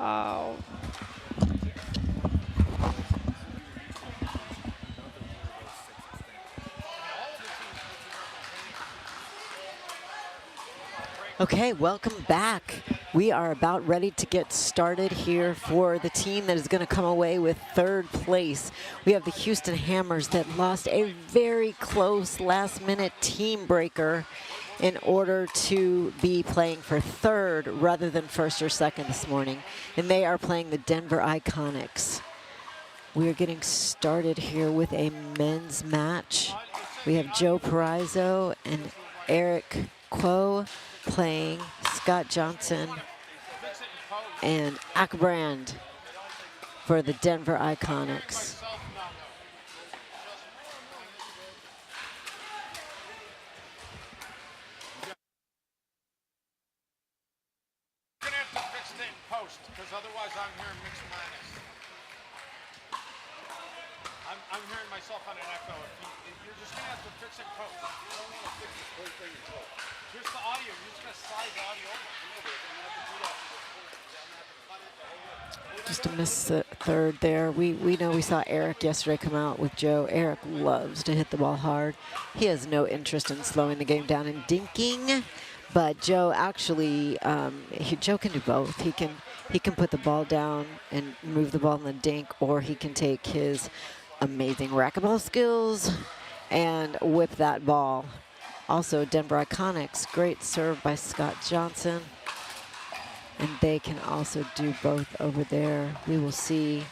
Oh. Okay, welcome back. We are about ready to get started here for the team that is going to come away with third place. We have the Houston Hammers that lost a very close last-minute team breaker in order to be playing for third rather than first or second this morning. And they are playing the Denver Iconics. We are getting started here with a men's match. We have Joe Perizzo and Eric Quo playing Scott Johnson and Ackbrand for the Denver Iconics. You're gonna have to fix it in post, because otherwise I'm hearing mixed minus. I'm hearing myself on an echo. If you're just gonna have to fix it in post. I don't want to fix this whole thing in post. Just the audio. You're just gonna slide the audio over. Just a miss third there. We know we saw Eric yesterday come out with Joe. Eric loves to hit the ball hard. He has no interest in slowing the game down and dinking. But Joe actually, Joe can do both. He can put the ball down and move the ball in the dink, or he can take his amazing racquetball skills and whip that ball. Also, Denver Iconics, great serve by Scott Johnson. And they can also do both over there. We will see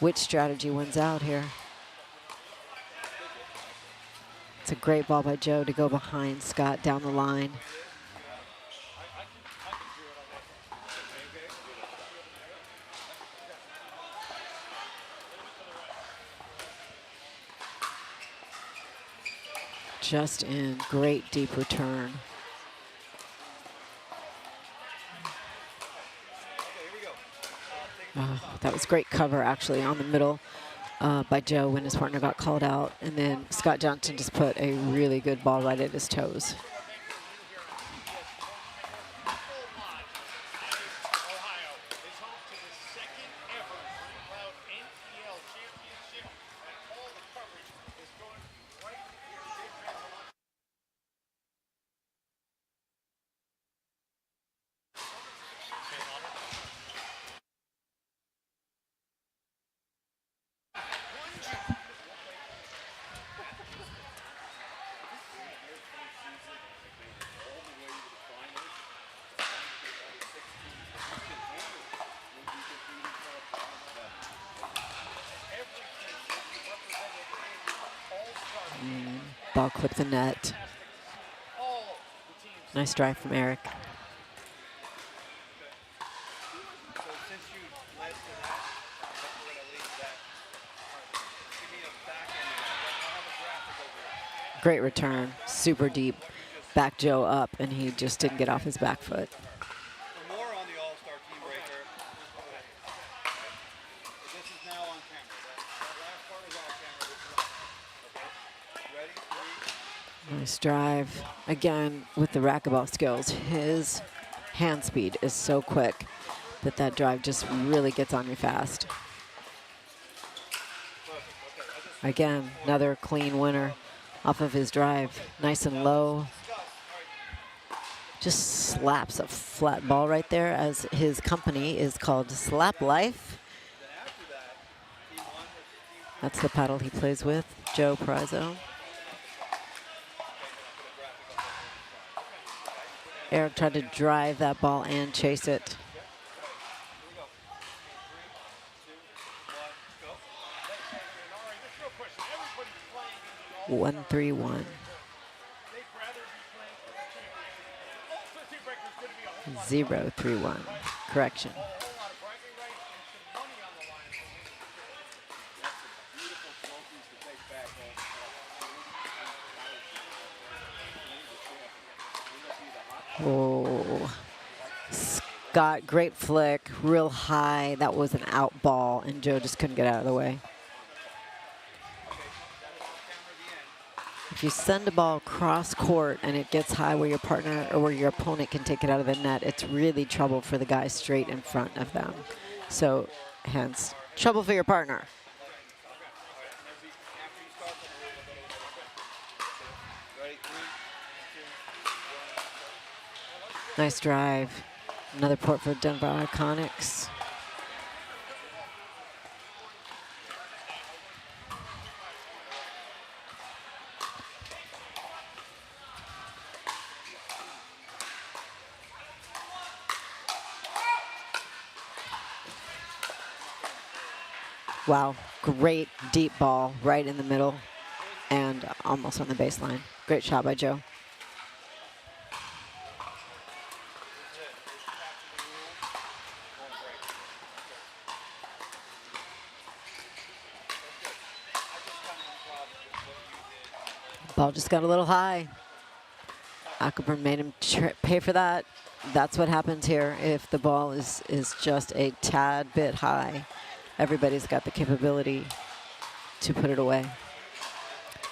which strategy wins out here. It's a great ball by Joe to go behind Scott down the line. Just in, great deep return. Oh, that was great cover actually on the middle by Joe when his partner got called out. And then Scott Johnson just put a really good ball right at his toes. Ball clipped the net. Nice drive from Eric. Great return, super deep. Back Joe up, and he just didn't get off his back foot. Nice drive. Again, with the racquetball skills, his hand speed is so quick that that drive just really gets on you fast. Again, another clean winner off of his drive. Nice and low. Just slaps a flat ball right there, as his company is called Slap Life. That's the paddle he plays with, Joe Perizzo. Eric tried to drive that ball and chase it. One, 3-1. 0-3-1. Correction. Oh, Scott, great flick, real high. That was an out ball, and Joe just couldn't get out of the way. If you send a ball cross court and it gets high where your partner or where your opponent can take it out of the net, it's really trouble for the guy straight in front of them. So hence, trouble for your partner. Nice drive. Another port for Denver Iconics. Wow, great deep ball right in the middle and almost on the baseline. Great shot by Joe. Ball just got a little high. Ackerburn made him pay for that. That's what happens here if the ball is just a tad bit high. Everybody's got the capability to put it away.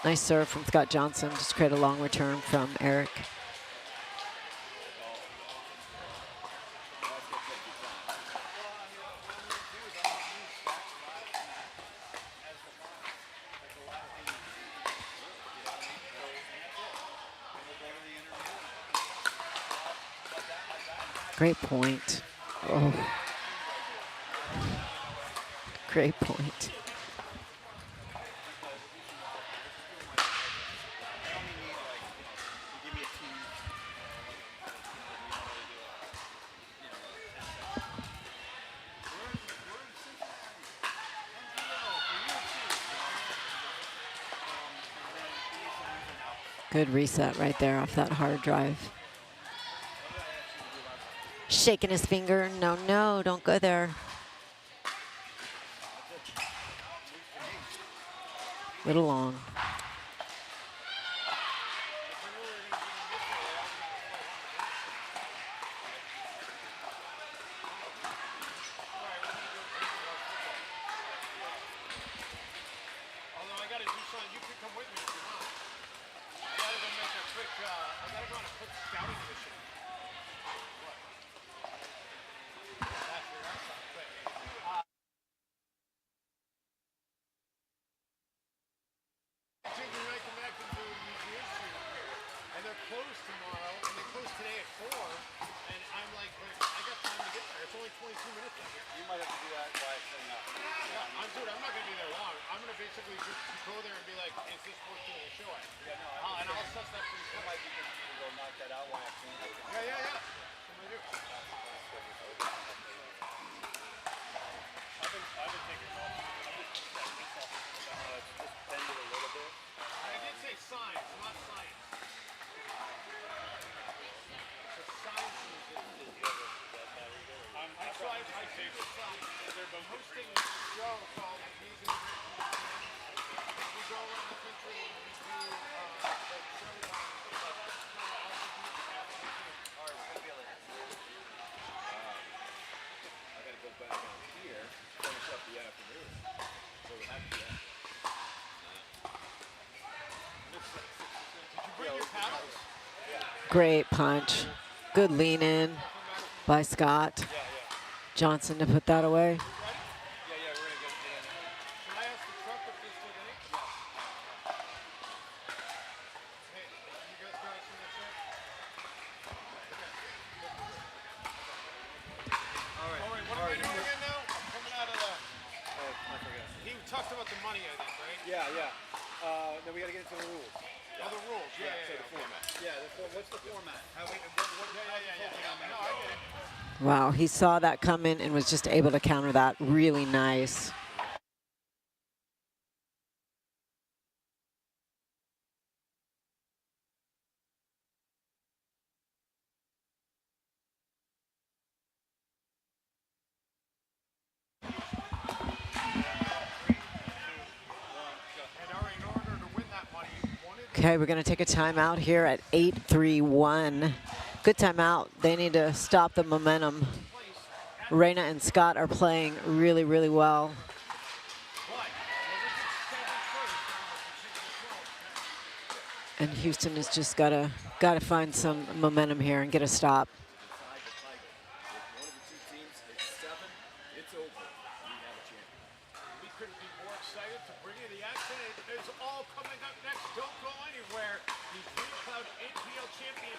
Nice serve from Scott Johnson. Just create a long return from Eric. Great point. Oh. Great point. Good reset right there off that hard drive. Shaking his finger. No, no, don't go there. Little long. Great punch. Good lean in by Scott Johnson to put that away. Wow, he saw that come in and was just able to counter that. Really nice. Okay, we're going to take a timeout here at 8:31. Good timeout. They need to stop the momentum. Reina and Scott are playing really, really well. And Houston has just got to find some momentum here and get a stop.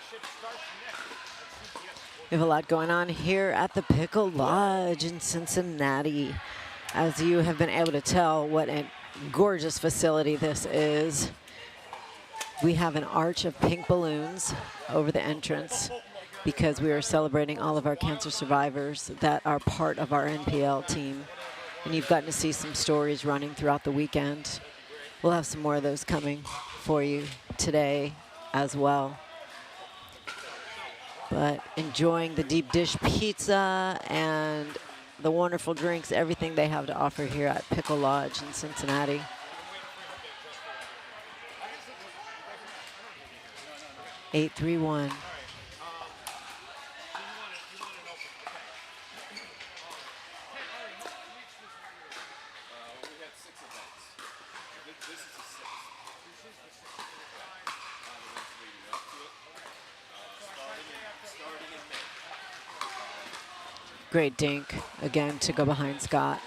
Championship starts next at CBS. We have a lot going on here at the Pickle Lodge in Cincinnati. As you have been able to tell, what a gorgeous facility this is. We have an arch of pink balloons over the entrance because we are celebrating all of our cancer survivors that are part of our NPL team. And you've gotten to see some stories running throughout the weekend. We'll have some more of those coming for you today as well. But enjoying the deep dish pizza and the wonderful drinks, everything they have to offer here at Pickle Lodge in Cincinnati. Eight, 3-1. Great dink, again, to go behind Scott.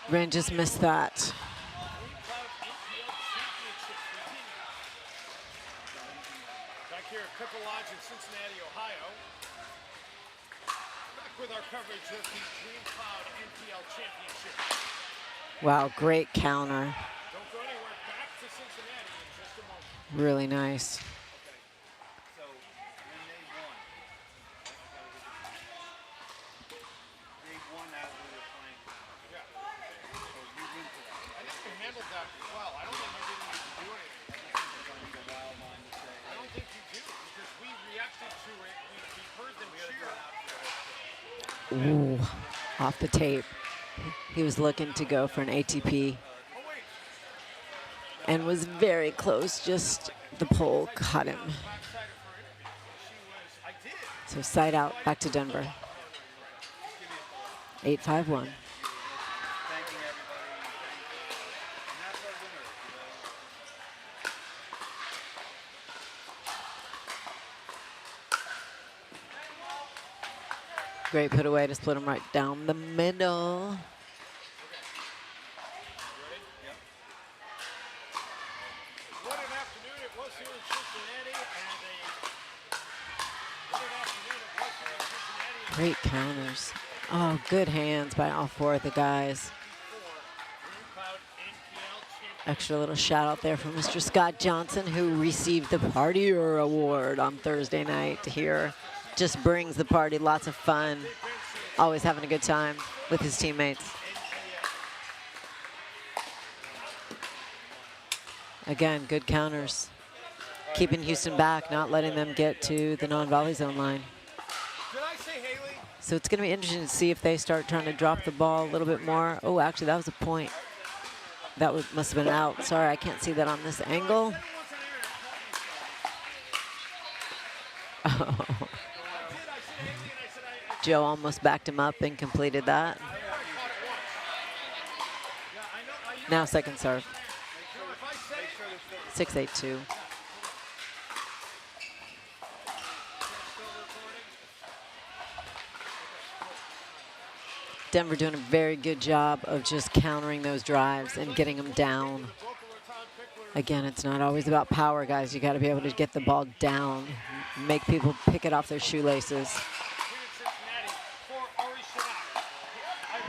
Ren just missed that. Back here at Pickle Lodge in Cincinnati, Ohio. Back with our coverage of the DreamCloud NPL Championship. Wow, great counter. Don't go anywhere. Back to Cincinnati in just a moment. Really nice. So when they won as we were playing. Yeah. So we went to that. I think we handled that well. I don't think we didn't need to do anything. I don't think you do because we reacted to it. We heard them cheer. Ooh, off the tape. He was looking to go for an ATP Oh, wait. and was very close, just the pole caught him. Backside of her interview. She was, I did. So side out, back to Denver. 8-5-1. Thanking everybody. And that's our winner. Great put away to split him right down the middle. What an afternoon it was here in Cincinnati, and what an afternoon it was here in Cincinnati. Great counters. Oh, good hands by all four of the guys. Extra little shout out there from Mr. Scott Johnson, who received the Partier Award on Thursday night here. Just brings the party, lots of fun. Always having a good time with his teammates. Again, good counters. Keeping Houston back, not letting them get to the non-volley zone line. Did I say Haley? So it's going to be interesting to see if they start trying to drop the ball a little bit more. Oh, actually, that was a point. That must have been out. Sorry, I can't see that on this angle. Oh. Joe almost backed him up and completed that. Now second serve. 6-8-2. Denver doing a very good job of just countering those drives and getting them down. Again, it's not always about power, guys. You got to be able to get the ball down, make people pick it off their shoelaces.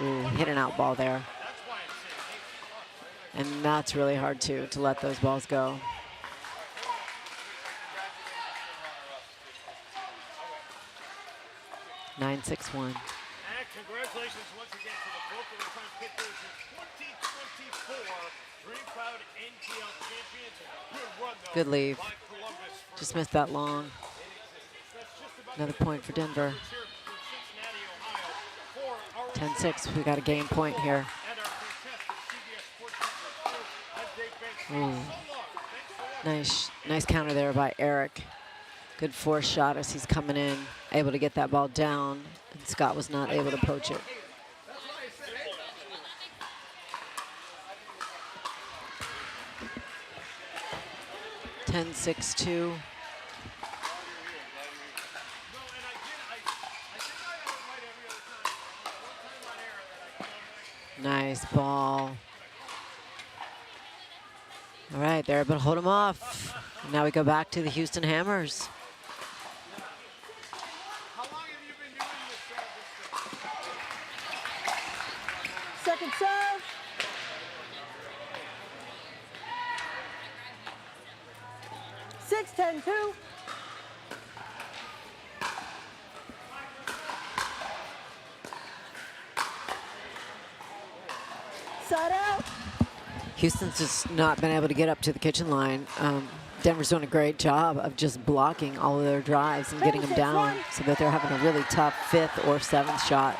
Ooh, hit an out ball there. And that's really hard too, to let those balls go. Nine, 6-1. And congratulations once again to the Boca Raton Pitchers in 2024 DreamCloud NPL champions. Good run, though, Good leave. by Columbus for Just missed that long. That's just about Another point for Denver. here in Cincinnati, Ohio, for our 10-6, we got a game point here. And our contestant, CBS Sports Network 2, as they've been Ooh. so long. Thanks so much. Nice counter there by Eric. Good force shot as he's coming in, able to get that ball down, and Scott was not able to poach it. Ten, 6-2. Nice ball. All right, they're able to hold him off. Now we go back to the Houston Hammers. How long have you been doing this? Second serve. Six, 10-2. Side out. Houston's just not been able to get up to the kitchen line. Denver's doing a great job of just blocking all of their drives and getting them down so that they're having a really tough 5th or 7th shot.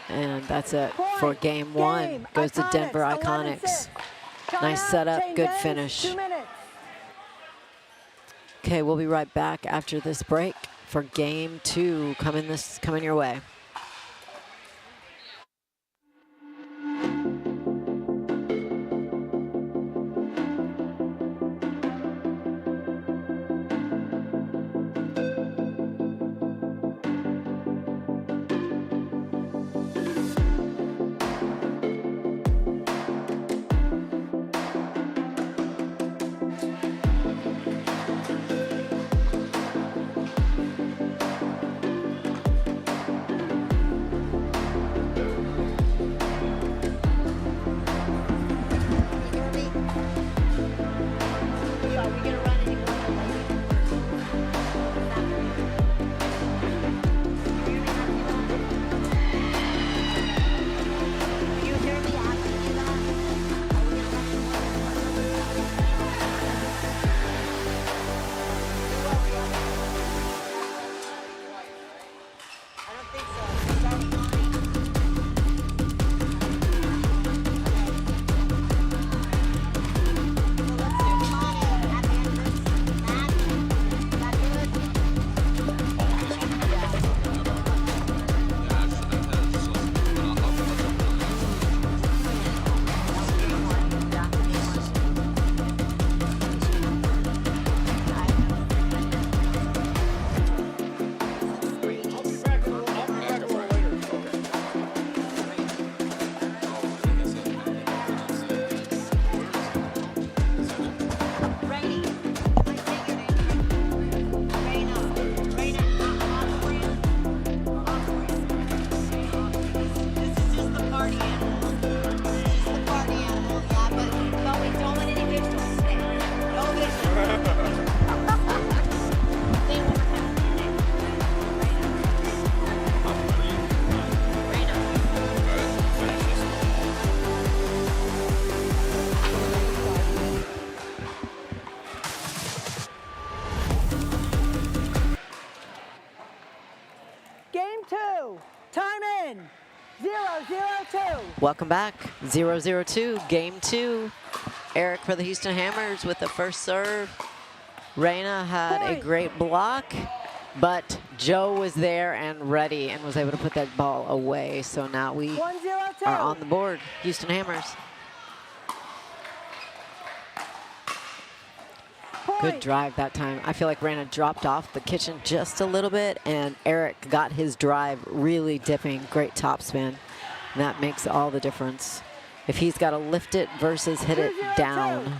And that's it for game 1. Goes to Denver Iconics. Nice setup, good finish. 2 minutes. Okay, we'll be right back after this break for game 2 coming your way. Game 2. Time in. 0-0-2. Welcome back. 0-0-2, game 2. Eric for the Houston Hammers with the first serve. Reina had a great block, but Joe was there and ready and was able to put that ball away. So now we 1-0-2. are on the board. Houston Hammers. Good drive that time. I feel like Reina dropped off the kitchen just a little bit, and Eric got his drive really dipping. Great topspin. And that makes all the difference. If he's got to lift it versus hit it down.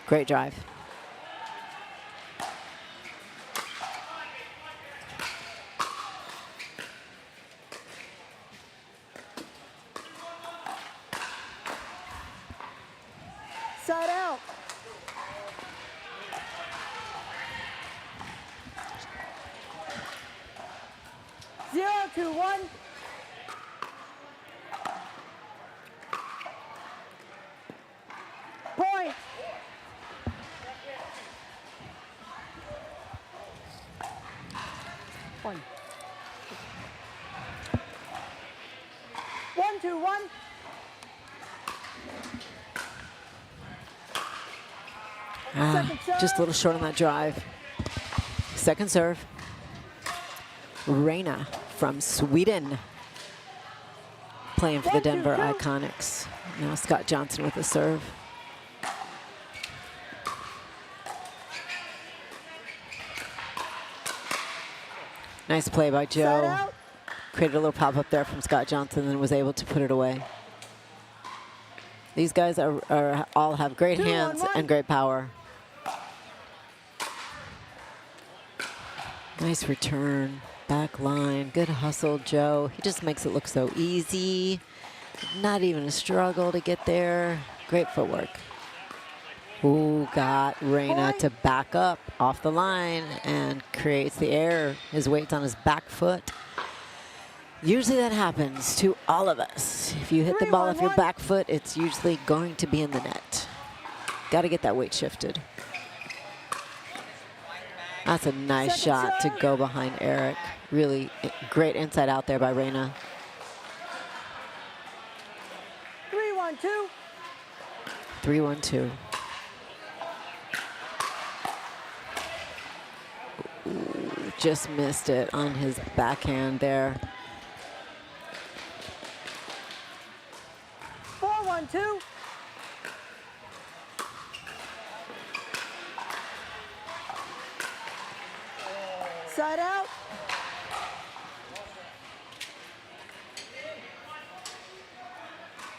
Great drive. Side out. Zero, 2-1. Point. One. 3-2-1. Second serve. Just a little short on that drive. Second serve. Reina from Sweden. Playing for the 1-2-2. Denver Iconics. Now Scott Johnson with the serve. Nice play by Side Joe. out. Created a little pop-up there from Scott Johnson and was able to put it away. These guys all have great 2-1-1. hands and great power. Nice return, back line, good hustle, Joe. He just makes it look so easy. Not even a struggle to get there. Great footwork. Ooh, got Reina to back up off the line and creates the error. His weight's on his back foot. Usually that happens to all of us. If you hit the ball off your 3-1-1. back foot, it's usually going to be in the net. Got to get that weight shifted. That's a nice Second shot to serve. go behind Eric. Really great inside out there by Reina. 3-1-2. 3-1-2. Ooh, just missed it on his backhand there. 4-1-2. Side out.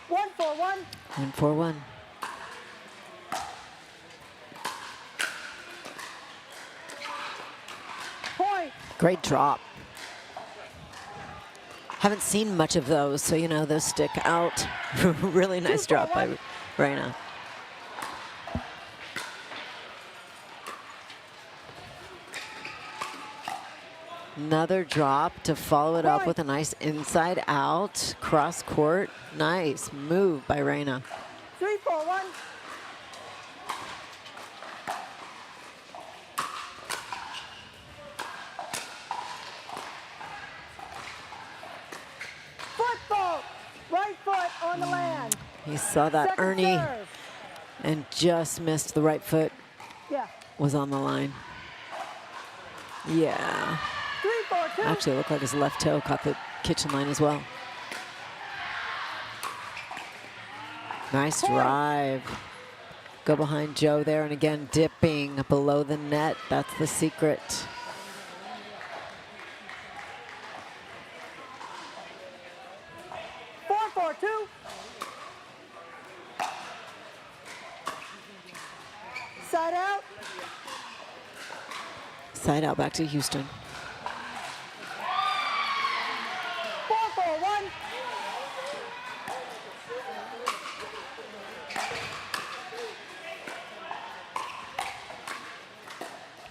One for one. 1-4-1. Point. Great drop. Haven't seen much of those, so you know those stick out. Really nice drop by Reina. Another drop to follow it up with a nice inside out cross court. Nice move by Reina. 3-4-1. Football. Right foot on the land. He saw that Second Ernie serve. and just missed the right foot. Yeah. Was on the line. Yeah. 3-4-2. Actually, it looked like his left toe caught the kitchen line as well. Nice drive. Go behind Joe there, and again, dipping below the net. That's the secret. Four, 4-2. Side out. Side out back to Houston. 4-4-1.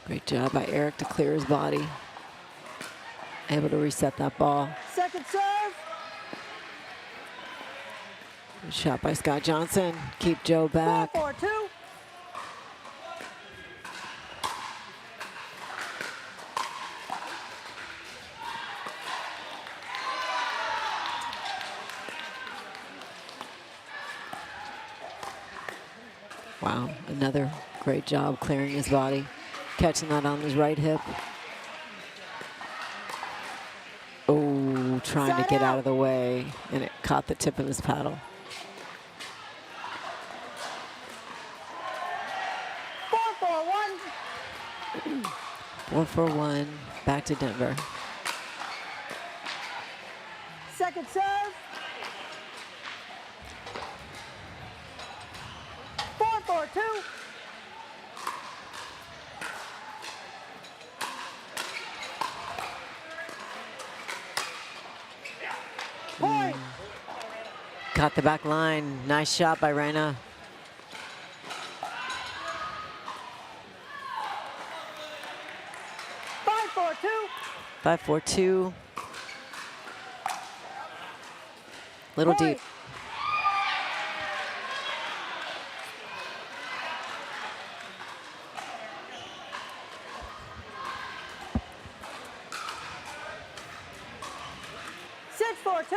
Great job by Eric to clear his body. Able to reset that ball. Second serve. Good shot by Scott Johnson. Keep Joe back. 4-4-2. Wow, another great job clearing his body. Catching that on his right hip. Oh, trying to Side get out out. of the way, and it caught the tip of his paddle. 4-4-1. 4-4-1, back to Denver. Second serve. 4-4-2. Point. Caught the back line. Nice shot by Reina. Five, 4-2. 5-4-2. Little Point. deep. Six, 4-2.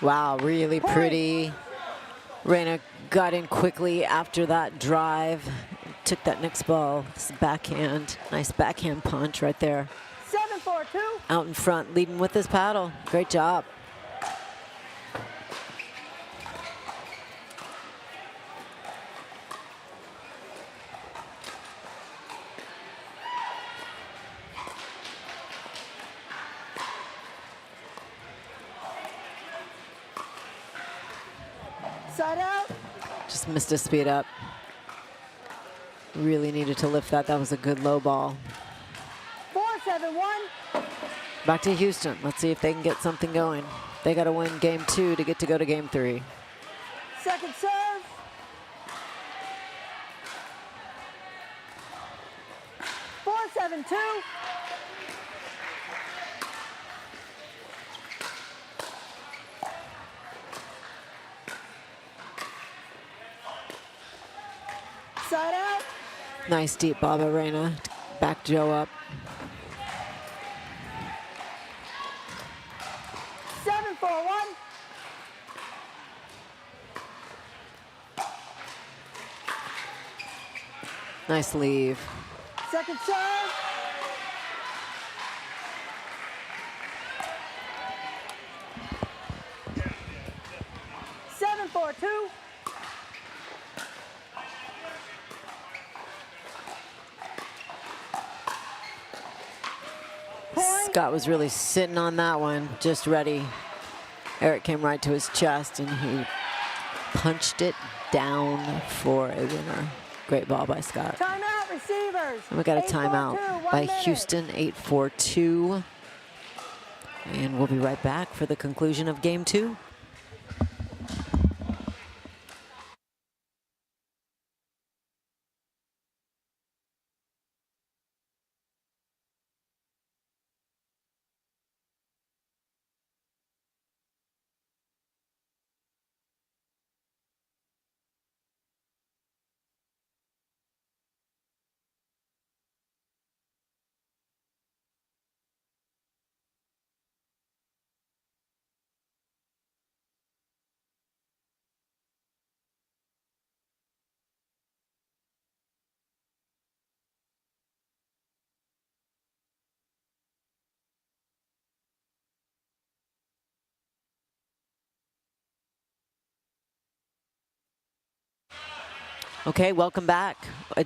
Wow, really pretty. Reina got in quickly after that drive. Took that next ball. This backhand. Nice backhand punch right there. 7-4-2. Out in front, leading with his paddle. Great job. Side out. Just missed a speed up. Really needed to lift that. That was a good low ball. 4-7-1. Back to Houston. Let's see if they can get something going. They got to win game 2 to get to go to game 3. Second serve. 4-7-2. Side out. Nice deep ball by Reina. Back Joe up. 7-4-1. Nice leave. Second serve. Seven, 4-2. Scott was really sitting on that one, just ready. Eric came right to his chest and he punched it down for a winner. Great ball by Scott. Timeout, receivers. And we got a 8-4-2, timeout 1 by minute. Houston, 8-4-2. And we'll be right back for the conclusion of game 2. Okay, welcome back.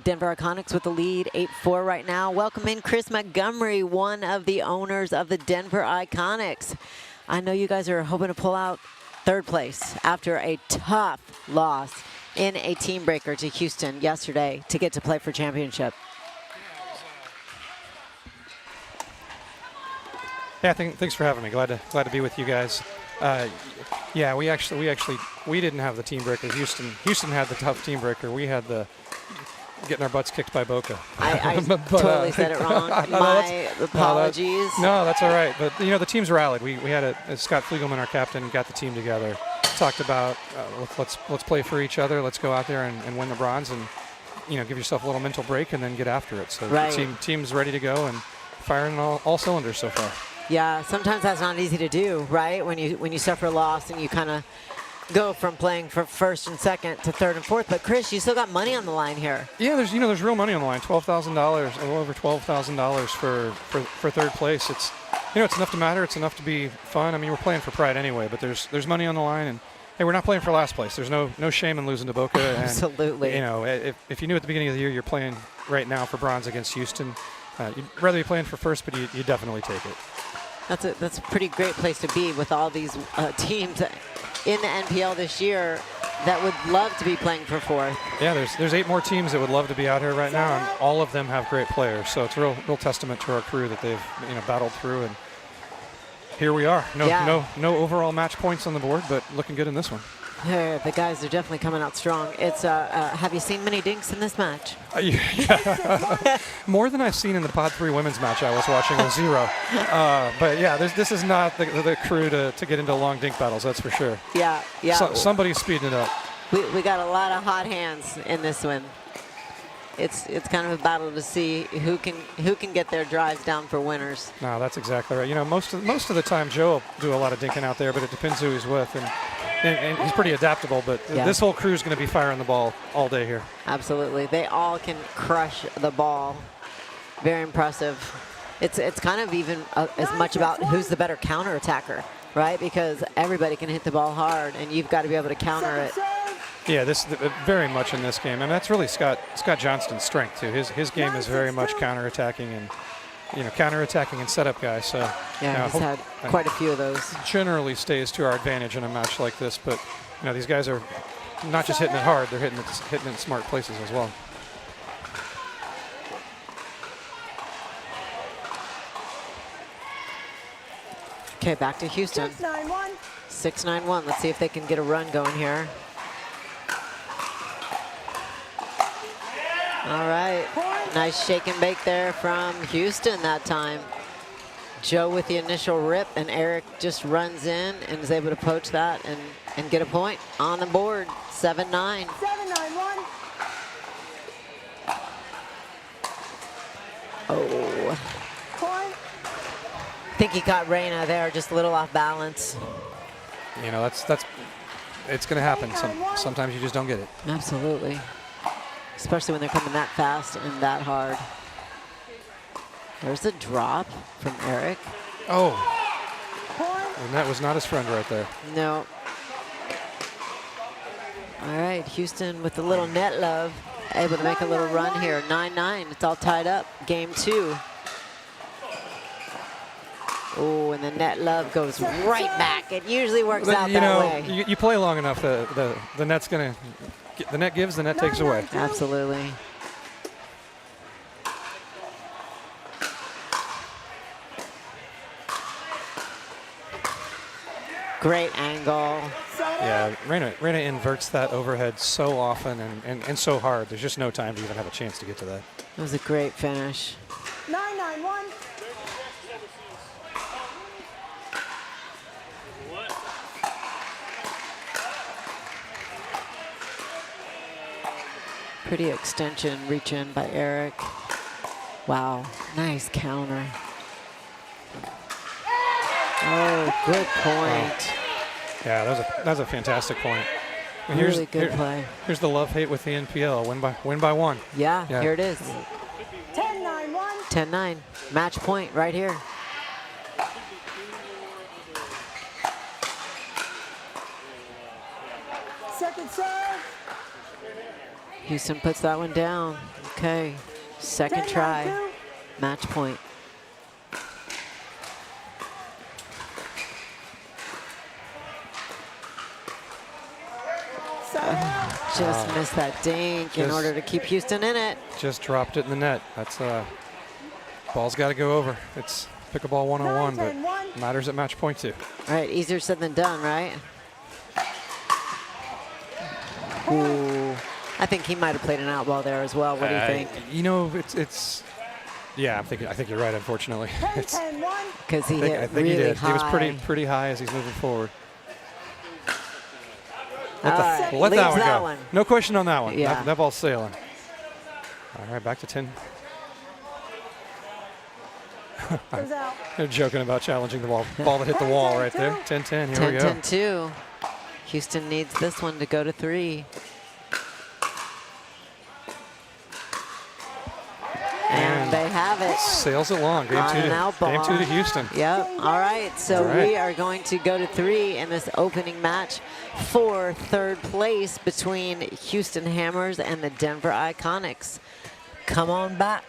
Denver Iconics with the lead, 8-4 right now. Welcome in Chris Montgomery, one of the owners of the Denver Iconics. I know you guys are hoping to pull out third place after a tough loss in a team breaker to Houston yesterday to get to play for championship. Yeah, thanks for having me. Glad to be with you guys. Yeah, we didn't have the team breaker. Houston had the tough team breaker. We had the getting our butts kicked by Boca. I totally said it wrong. My apologies. No, that's all right. But you know, the team's rallied. We had Scott Fliegelman, our captain, got the team together. Talked about let's play for each other. Let's go out there and win the bronze, and you know, give yourself a little mental break and then get after it. So right. The team's ready to go and firing all cylinders so far. Yeah, sometimes that's not easy to do, right? When you suffer a loss and you kind of go from playing for first and second to third and fourth. But Chris, you still got money on the line here. Yeah, there's real money on the line. $12,000, a little over $12,000 for third place. It's it's enough to matter. It's enough to be fun. I mean, we're playing for pride anyway, but there's money on the line, and hey, we're not playing for last place. There's no shame in losing to Boca. And, absolutely. If you knew at the beginning of the year you're playing right now for bronze against Houston, you'd rather be playing for first, but you definitely take it. That's a pretty great place to be with all these teams in the NPL this year that would love to be playing for fourth. Yeah, there's 8 more teams that would love to be out here right now, and all of them have great players. So it's a real testament to our crew that they've battled through, and here we are. No overall match points on the board, but looking good in this one. Yeah, the guys are definitely coming out strong. It's have you seen many dinks in this match? Yeah. More than I've seen in the Pod 3 women's match I was watching with 0. But yeah, this is not the crew to get into long dink battles, that's for sure. Yeah. Somebody's speeding it up. We got a lot of hot hands in this one. it's kind of a battle to see who can get their drives down for winners. No, that's exactly right. You know, most of the time Joe will do a lot of dinking out there, but it depends who he's with, and he's pretty adaptable. But Yeah. this whole crew is going to be firing the ball all day here. Absolutely, they all can crush the ball. Very impressive. It's kind of even as much about who's the better counter attacker, right? Because everybody can hit the ball hard, and you've got to be able to counter it. Yeah, this very much in this game, and that's really Scott Johnston's strength too. His game is very much counterattacking and counterattacking and setup guy. So Yeah, he's had quite a few of those. Generally stays to our advantage in a match like this, but these guys are not just hitting it hard; they're hitting it in smart places as well. Okay, back to Houston. 6-9-1. 6-9-1. Let's see if they can get a run going here. All right. Nice shake and bake there from Houston that time. Joe with the initial rip, and Eric just runs in and is able to poach that and get a point on the board. 7-9. 7-9-1. Oh. Point. I think he caught Reyna there, just a little off balance. That's it's going to happen. Sometimes you just don't get it. Absolutely. Especially when they're coming that fast and that hard. There's a drop from Eric. Oh, Point. and that was not his friend right there. No. All right, Houston with a little net love, able to make a little run here. 9-9, it's all tied up. Game 2. Oh, and the net love goes right back. It usually works out that way. You play long enough, the net's gonna, the net gives, the net takes away. Absolutely. Great angle. Yeah, Reyna inverts that overhead so often and so hard. There's just no time to even have a chance to get to that. It was a great finish. 9-9-1. Pretty extension reach in by Eric. Wow, nice counter. Oh, good point. Yeah, that's a fantastic point. And Really good play. Here's the love-hate with the NPL. Win by one. Yeah, Yeah. here it is. 10-9-1. 10-9, match point right here. Second serve. Houston puts that one down. Okay, second try, 10-9-2. match point. Just missed that dink in Just- order to keep Houston in it. Just dropped it in the net. That's ball's got to go over. It's pickleball 101, 9-10-1. but matters at match point 2. All right, easier said than done, right? Ooh, I think he might have played an out ball there as well. What do you think? It's. Yeah, I think you're right. Unfortunately, it's. 10-10-1. Because he I hit think he really did. high. He was pretty high as he's moving forward. All right, Let leaves that one that go. one. No question on that one. Yeah. That ball's sailing. All right, back to 10. Goes out. They're joking about challenging the ball that hit the wall right there. 10-10. Here we go. 10-10-2. Houston needs this one to go to 3. And they have it. Sails along. Game On 2 an out ball. to Houston. Yep. All right. So All right. we are going to go to 3 in this opening match for third place between Houston Hammers and the Denver Iconics. Come on back.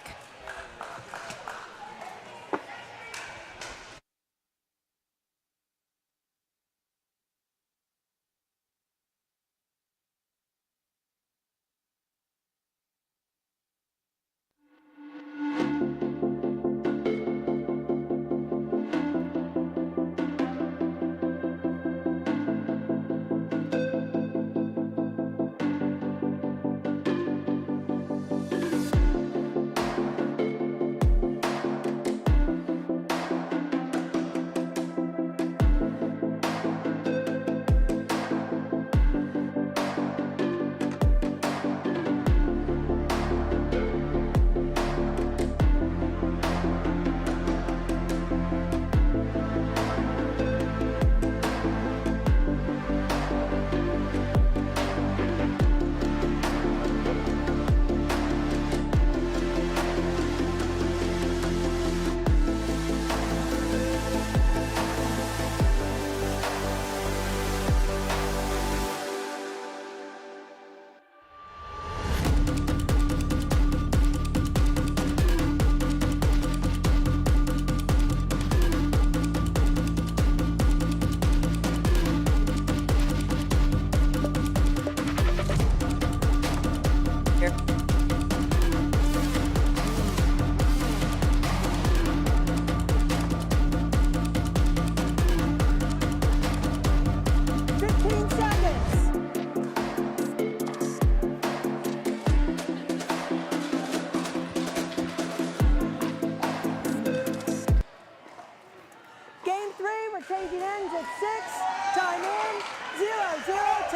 Time in, 0-0-2.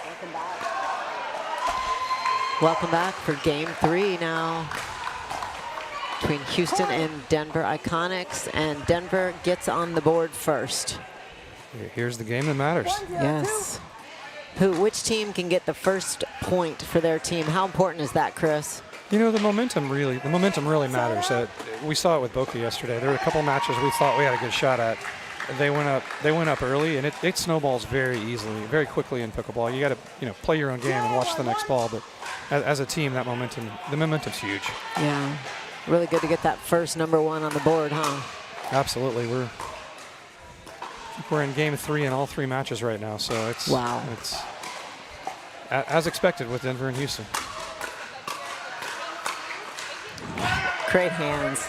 Welcome back. Welcome back for game 3 now between Houston and Denver Iconics, and Denver gets on the board first. Here's the game that matters. Yes. Which team can get the first point for their team? How important is that, Chris? You know, the momentum really matters. We saw it with Boca yesterday. There were a couple matches we thought we had a good shot at. They went up early, and it snowballs very easily, very quickly in pickleball. You got to play your own game and watch the next ball. But as a team, the momentum's huge. Yeah, really good to get that first number 1 on the board, huh? Absolutely, we're in game 3 in all 3 matches right now, so it's as expected with Denver and Houston. Great hands.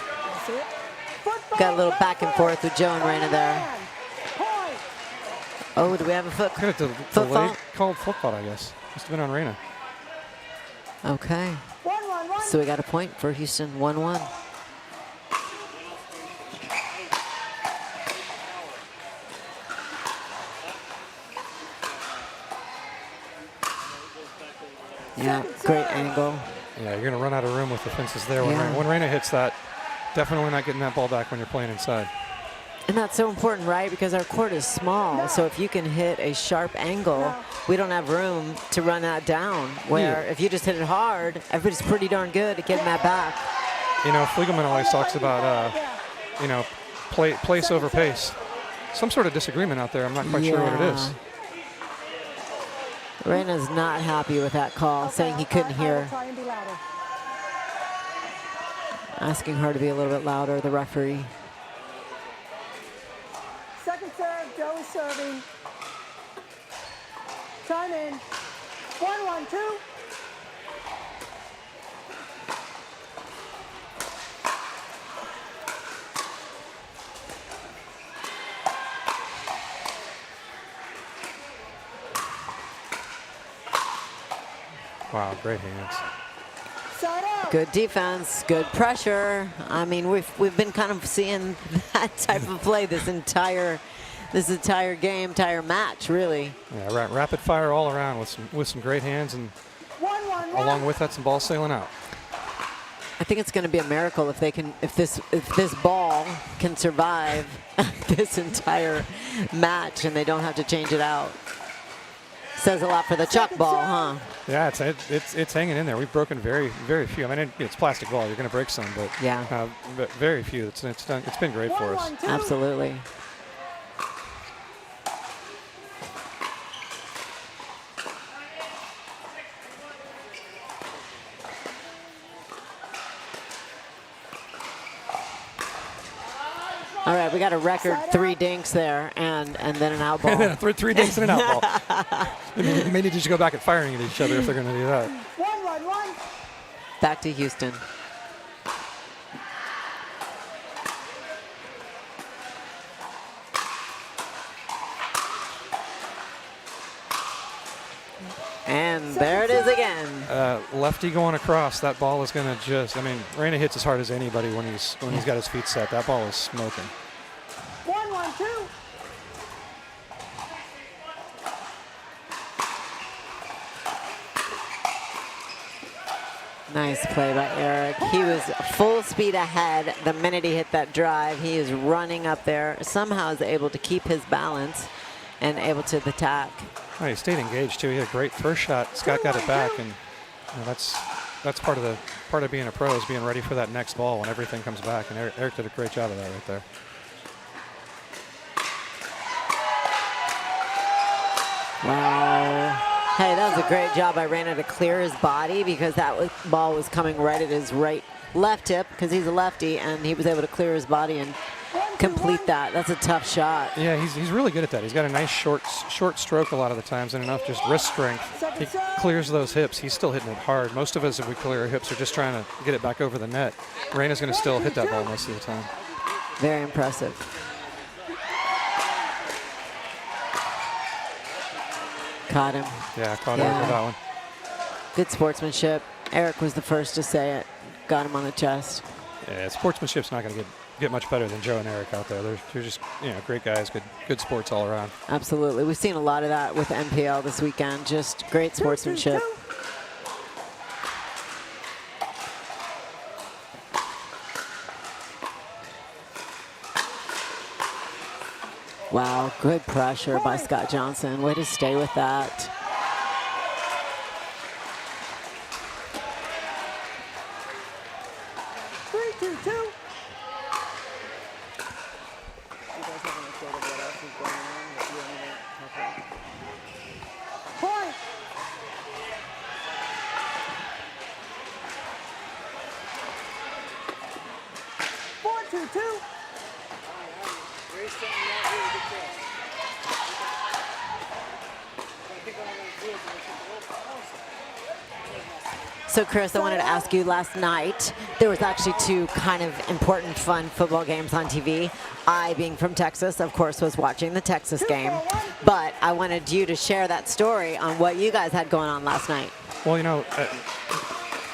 Got a little back and forth with Joe and Reina there. Oh, do we have a foot fault? Called foot fault, I guess. Must have been on Reina. Okay. So we got a point for Houston, 1-1. Yeah, great angle. Yeah, you're going to run out of room with the fences there. Yeah. When Reina hits that, definitely not getting that ball back when you're playing inside. And that's so important, right? Because our court is small. So if you can hit a sharp angle, we don't have room to run that down. Where if you just hit it hard, everybody's pretty darn good at getting that back. You know, Fliegelman always talks about, place over pace. Some sort of disagreement out there. I'm not quite sure what it is. Reina's not happy with that call, saying he couldn't hear. Asking her to be a little bit louder, the referee. Second serve, Joe is serving. Time in, 1-1-2. Wow, great hands. Good defense, good pressure. I mean, we've been kind of seeing that type of play this entire game, entire match, really. Yeah, rapid fire all around with some great hands, and along with that, some balls sailing out. I think it's going to be a miracle if this ball can survive this entire match and they don't have to change it out. Says a lot for the chuck ball, huh? Yeah, it's hanging in there. We've broken very, very few. I mean, it's plastic ball. You're going to break some, but yeah, but very few. It's been great for us. Absolutely. All right, we got a record 3 dinks there, and then an out ball. And then 3 dinks and an out ball. They may need to just go back and firing at each other if they're going to do that. 1-1-1. Back to Houston. And there it is again. Lefty going across. That ball is going to just. I mean, Reina hits as hard as anybody when he's got his feet set. That ball is smoking. 1-1-2. Nice play by Eric. He was full speed ahead the minute he hit that drive. He is running up there. Somehow is able to keep his balance and able to attack. Oh, he stayed engaged too. He had a great first shot. Scott got it back, and that's part of being a pro, is being ready for that next ball when everything comes back. And Eric did a great job of that right there. Wow. Hey, that was a great job by Reina to clear his body, because that ball was coming right at his left hip, because he's a lefty, and he was able to clear his body and complete that. That's a tough shot. Yeah, he's really good at that. He's got a nice short stroke a lot of the times, and enough just wrist strength. He clears those hips. He's still hitting it hard. Most of us, if we clear our hips, are just trying to get it back over the net. Reina's going to still hit that ball most of the time. Very impressive. Caught him. Yeah, caught him for that one. Good sportsmanship. Eric was the first to say it. Got him on the chest. Yeah, sportsmanship's not going to get much better than Joe and Eric out there. They're just great guys, good sports all around. Absolutely. We've seen a lot of that with MPL this weekend. Just great sportsmanship. Wow, good pressure by Scott Johnson. Way to stay with that. Point. So, Chris, I wanted to ask you, last night, there was actually two kind of important, fun football games on TV. I, being from Texas, of course, was watching the Texas game. But I wanted you to share that story on what you guys had going on last night. Well,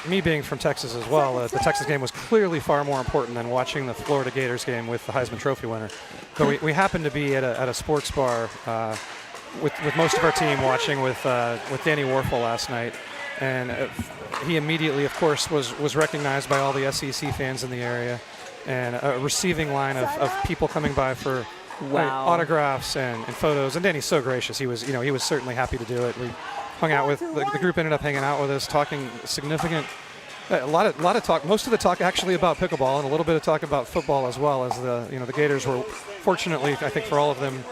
me being from Texas as well, the Texas game was clearly far more important than watching the Florida Gators game with the Heisman Trophy winner. But we happened to be at a sports bar with most of our team watching with Danny Warfel last night. And he immediately, of course, was recognized by all the SEC fans in the area, and a receiving line of people coming by for autographs and photos. And Danny's so gracious. He was certainly happy to do it. We hung out with the group, ended up hanging out with us, talking significant. A lot of talk. Most of the talk actually about pickleball, and a little bit of talk about football as well. As the Gators were, fortunately, I think for all of them,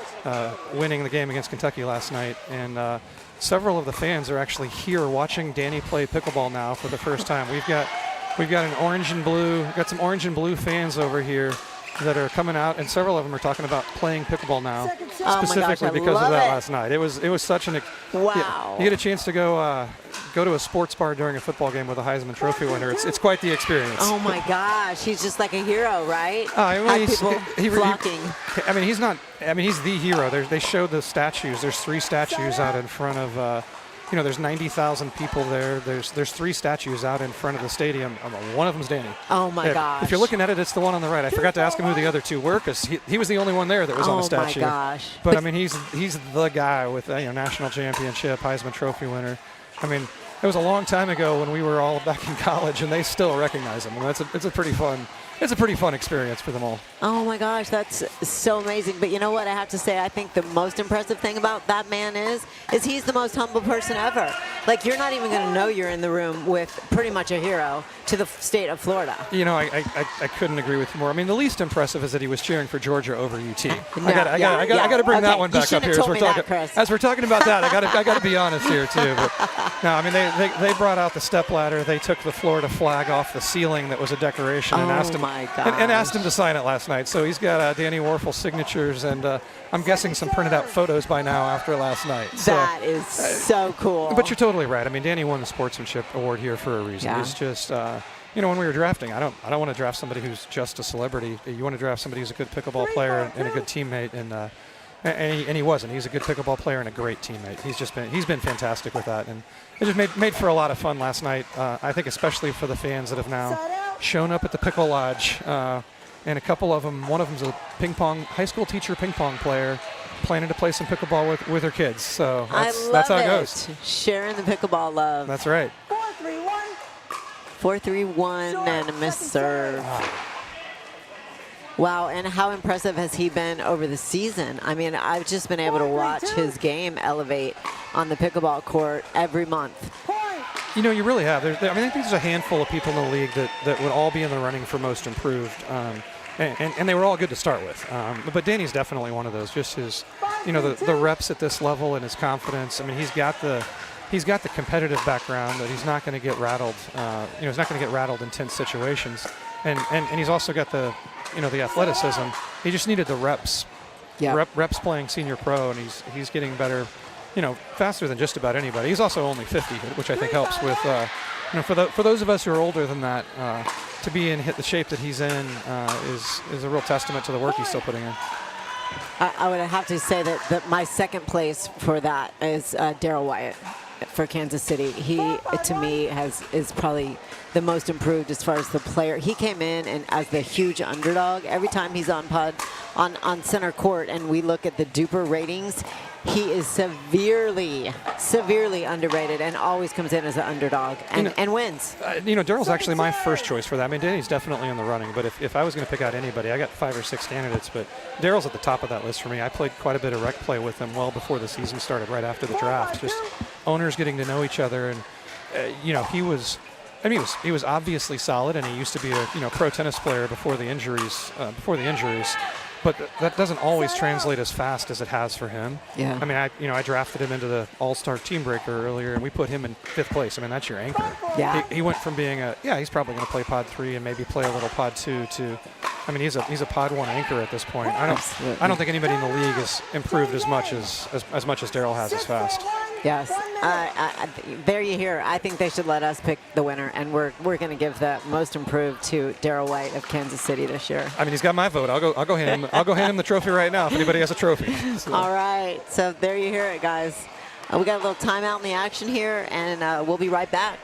winning the game against Kentucky last night, and several of the fans are actually here watching Danny play pickleball now for the first time. We've got an orange and blue, got some orange and blue fans over here that are coming out, and several of them are talking about playing pickleball now, specifically because of that last night. It was such an wow. You get a chance to go to a sports bar during a football game with a Heisman Trophy winner. It's quite the experience. Oh my gosh, he's just like a hero, right? He's flocking. He's not. He's the hero. They showed the statues. There's 3 statues out in front of. There's 90,000 people there. There's 3 statues out in front of the stadium. One of them's Danny. Oh my gosh. If you're looking at it, it's the one on the right. I forgot to ask him who the other 2 were, because he was the only one there that was on the statue. Oh my gosh. But he's the guy with national championship, Heisman Trophy winner. It was a long time ago when we were all back in college, and they still recognize him. And it's a pretty fun experience for them all. Oh my gosh, that's so amazing. But you know what I have to say, I think the most impressive thing about that man is he's the most humble person ever. Like, you're not even going to know you're in the room with pretty much a hero to the state of Florida. I couldn't agree with you more. The least impressive is that he was cheering for Georgia over UT. No, I got to bring that one back up here as we're talking about that. I got to be honest here too. But no, they brought out the stepladder. They took the Florida flag off the ceiling that was a decoration and asked him and asked him to sign it last night. So he's got Danny Warfel's signatures, and I'm guessing some printed out photos by now after last night. That is so cool. But you're totally right. Danny won the sportsmanship award here for a reason. Yeah. It's just when we were drafting, I don't want to draft somebody who's just a celebrity. You want to draft somebody who's a good pickleball player and a good teammate, and he wasn't. He's a good pickleball player and a great teammate. He's been fantastic with that, and it just made for a lot of fun last night. I think especially for the fans that have now shown up at the Pickle Lodge, and a couple of them. One of them's a high school teacher ping pong player, planning to play some pickleball with her kids. So that's how it goes. Sharing the pickleball love. That's right. 4-3-1 and a missed serve. Wow, and how impressive has he been over the season? I've just been able to watch his game elevate on the pickleball court every month. You really have. I think there's a handful of people in the league that would all be in the running for most improved, and they were all good to start with. But Danny's definitely one of those. Just his, the reps at this level and his confidence. He's got the competitive background that he's not going to get rattled. He's not going to get rattled in tense situations, and he's also got the athleticism. He just needed the reps. Yeah. Reps playing senior pro, and he's getting better. Faster than just about anybody. He's also only 50, which I think helps with, for those of us who are older than that, to be in the shape that he's in is a real testament to the work he's still putting in. I would have to say that my second place for that is Daryl Wyatt. for Kansas City. He, to me, is probably the most improved as far as the player. He came in and as the huge underdog. Every time he's on center court and we look at the Duper ratings, he is severely underrated and always comes in as an underdog and wins. Daryl's actually my first choice for that. I mean, Danny's definitely in the running, but if I was going to pick out anybody, I got 5 or 6 candidates, but Daryl's at the top of that list for me. I played quite a bit of rec play with him well before the season started, right after the draft. Just owners getting to know each other, and he was obviously solid, and he used to be a pro tennis player before the injuries. But that doesn't always translate as fast as it has for him. Yeah. I mean, I drafted him into the All-Star Team Breaker earlier, and we put him in 5th place. I mean, that's your anchor. Yeah. He went from being he's probably going to play Pod 3 and maybe play a little Pod 2 to, I mean, he's a Pod 1 anchor at this point. I don't think anybody in the league has improved as much as Daryl has as fast. Yes. There you hear. I think they should let us pick the winner, and we're going to give the most improved to Daryl White of Kansas City this year. I mean, he's got my vote. I'll go hand him the trophy right now if anybody has a trophy. So. All right. So there you hear it, guys. We got a little timeout in the action here, and we'll be right back.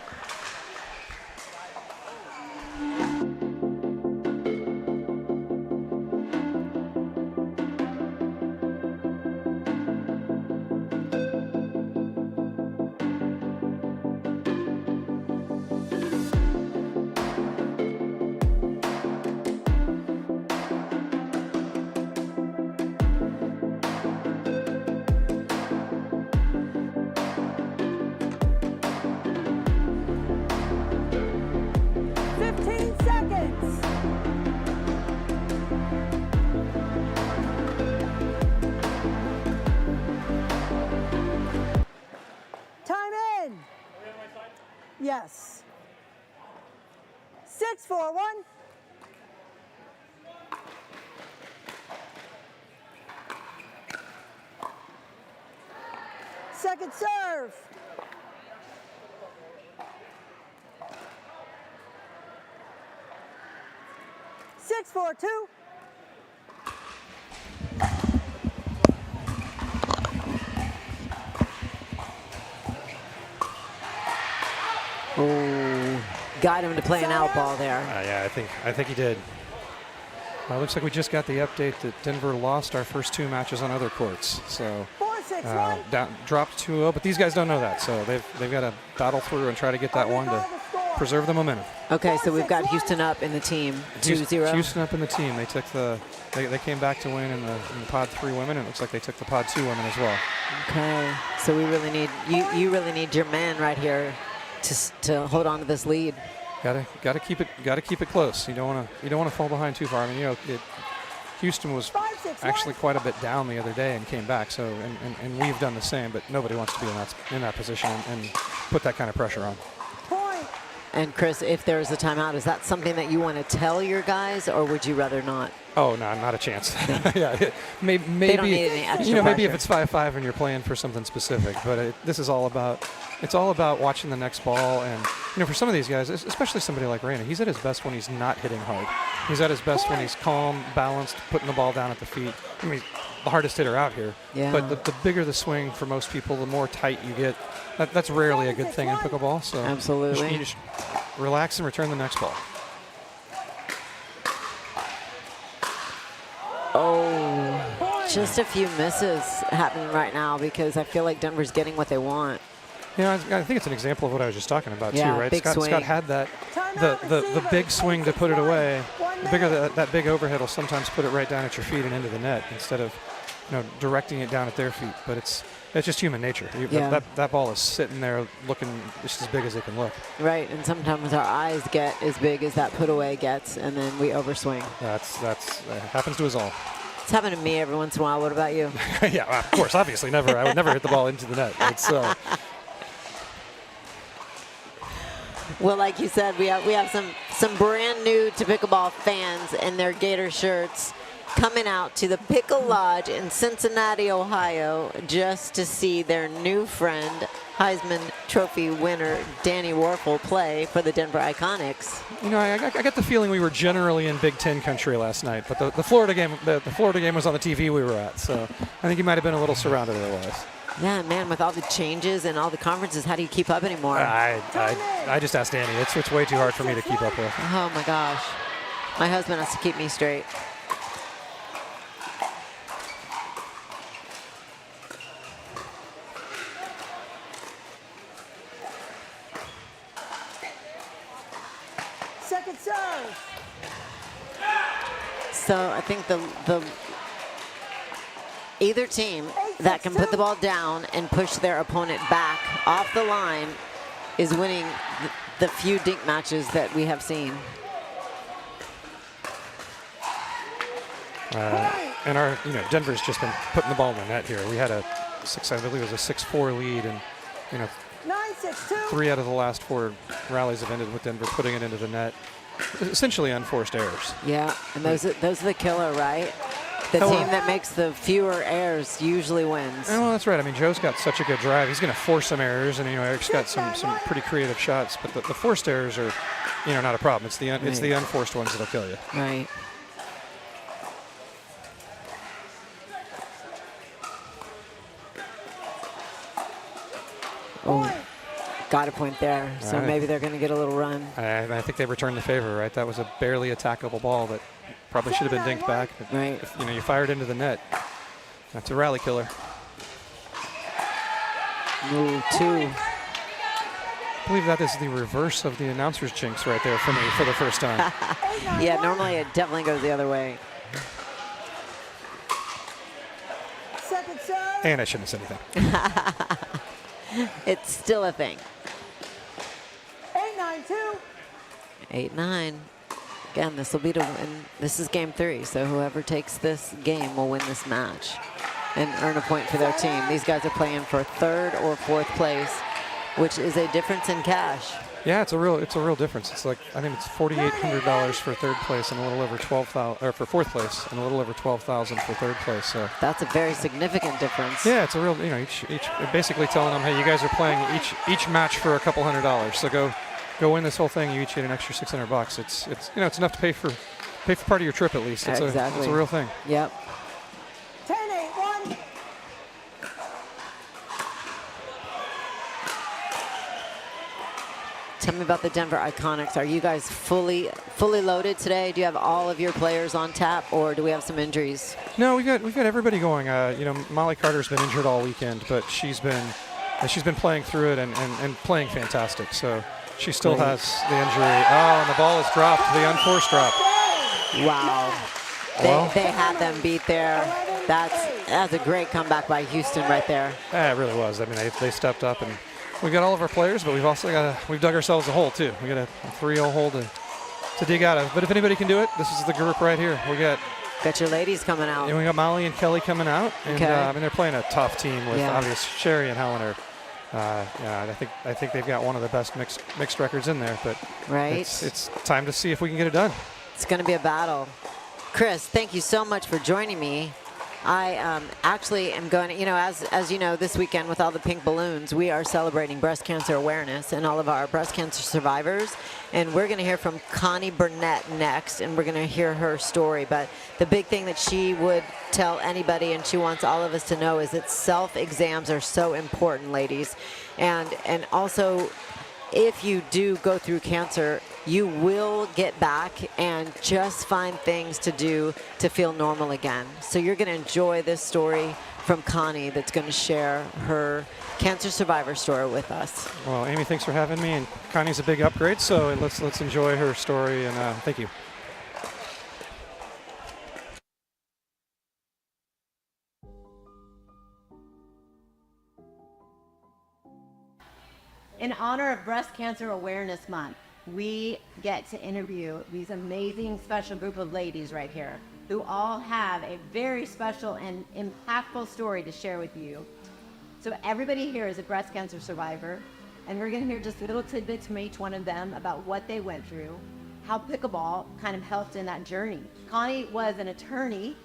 Yes. 6-4-1. Second serve. Six, 4-2. Oh, got him to play an out ball there. Yeah, I think he did. Well, it looks like we just got the update that Denver lost our first 2 matches on other courts. So dropped 2-0, but these guys don't know that. So they've got to battle through and try to get that one to preserve the momentum. Okay, so we've got Houston up in the team, 2-0. Houston up in the team. They took they came back to win in the Pod 3 women, and it looks like they took the Pod 2 women as well. Okay, so we really need you really need your man right here to hold on to this lead. Gotta keep it close. You don't want to fall behind too far. I mean, Houston was actually quite a bit down the other day and came back. So and we've done the same, but nobody wants to be in that position and put that kind of pressure on. And Chris, if there's a timeout, is that something that you want to tell your guys, or would you rather not? Oh no, not a chance. Yeah, maybe they don't need any extra maybe pressure. if it's 5-5 and you're playing for something specific, but this is all about. It's all about watching the next ball, and for some of these guys, especially somebody like Raina, he's at his best when he's not hitting hard. He's at his best when he's calm, balanced, putting the ball down at the feet. I mean, the hardest hitter out here. Yeah. But the bigger the swing for most people, the more tight you get. That's rarely a good thing in pickleball. So absolutely, you just relax and return the next ball. Oh, just a few misses happening right now because I feel like Denver's getting what they want. I think it's an example of what I was just talking about too, right? Big swing. Scott had that the big swing to put it away. The bigger that big overhead will sometimes put it right down at your feet and into the net instead of directing it down at their feet. But it's just human nature. That ball is sitting there looking just as big as it can look. Right, and sometimes our eyes get as big as that put away gets, and then we overswing. That happens to us all. It's happened to me every once in a while. What about you? Yeah, well, of course, obviously, never. I would never hit the ball into the net. Well, like you said, we have some brand new to pickleball fans in their Gator shirts coming out to the Pickle Lodge in Cincinnati, Ohio, just to see their new friend, Heisman Trophy winner Danny Warfel, play for the Denver Iconics. I got the feeling we were generally in Big Ten country last night, but the Florida game was on the TV we were at, so I think you might have been a little surrounded otherwise. Yeah, man, with all the changes and all the conferences, how do you keep up anymore? I just asked Danny. It's way too hard for me to keep up with. Oh my gosh. My husband has to keep me straight. Second serve. So I think the either team that can put the ball down and push their opponent back off the line is winning the few dink matches that we have seen. And our, Denver's just been putting the ball in the net here. We had I believe it was a 6-4 lead, and 9-6-2. 3 out of the last 4 rallies have ended with Denver putting it into the net. Essentially unforced errors. Yeah, and those are the killer, right? The team that makes the fewer errors usually wins. Well, that's right. I mean, Joe's got such a good drive. He's going to force some errors, and Eric's got some pretty creative shots. But the forced errors are, not a problem. It's the unforced ones that'll kill you. Right. Oh, got a point there. So maybe they're going to get a little run. I think they returned the favor, right? That was a barely attackable ball that probably should have been dinked back. But right. If, you fired into the net. That's a rally killer. Ooh, 2. I believe that is the reverse of the announcer's jinx right there for me for the first time. Yeah, normally it definitely goes the other way. Second serve. And I shouldn't have said anything. It's still a thing. 8-9-2. 8-9. Again, this will be to win. This is game 3, so whoever takes this game will win this match and earn a point for their team. These guys are playing for 3rd or 4th place, which is a difference in cash. Yeah, it's a real difference. It's like, I think it's $4,800 for 3rd place and a little over 12,000, or for 4th place and a little over 12,000 for 3rd place. So that's a very significant difference. yeah, it's a real, each basically telling them, hey, you guys are playing each match for a couple $100. So go win this whole thing. You each get an extra $600. It's it's enough to pay for part of your trip at least. It's exactly. It's a real thing. Yep. 10-8-1. Tell me about the Denver Iconics. Are you guys fully loaded today? Do you have all of your players on tap, or do we have some injuries? No, we've got everybody going. Molly Carter's been injured all weekend, but she's been playing through it and playing fantastic. So she still has the injury. Oh, and the ball is dropped. The unforced drop. Wow. They had them beat there. That's a great comeback by Houston right there. Yeah, it really was. I mean, they stepped up, and we've got all of our players, but we've also we've dug ourselves a hole too. We got a 3-0 hole to dig out of. But if anybody can do it, this is the group right here. Got your ladies coming out. And we got Molly and Kelly coming out, and okay. I mean, they're playing a tough team with obvious Sherry and Helen are. I think they've got one of the best mixed records in there, but right. It's time to see if we can get it done. It's going to be a battle. Chris, thank you so much for joining me. I actually am going to, as you know, this weekend with all the pink balloons, we are celebrating breast cancer awareness and all of our breast cancer survivors. And we're going to hear from Connie Burnett next, and we're going to hear her story. But the big thing that she would tell anybody, and she wants all of us to know, is that self-exams are so important, ladies. And also, if you do go through cancer, you will get back and just find things to do to feel normal again. So you're going to enjoy this story from Connie that's going to share her cancer survivor story with us. Well, Amy, thanks for having me. And Connie's a big upgrade, so let's enjoy her story. And thank you. In honor of Breast Cancer Awareness Month, we get to interview these amazing special group of ladies right here who all have a very special and impactful story to share with you. So everybody here is a breast cancer survivor, and we're going to hear just little tidbits from each one of them about what they went through, how pickleball kind of helped in that journey. Connie was an attorney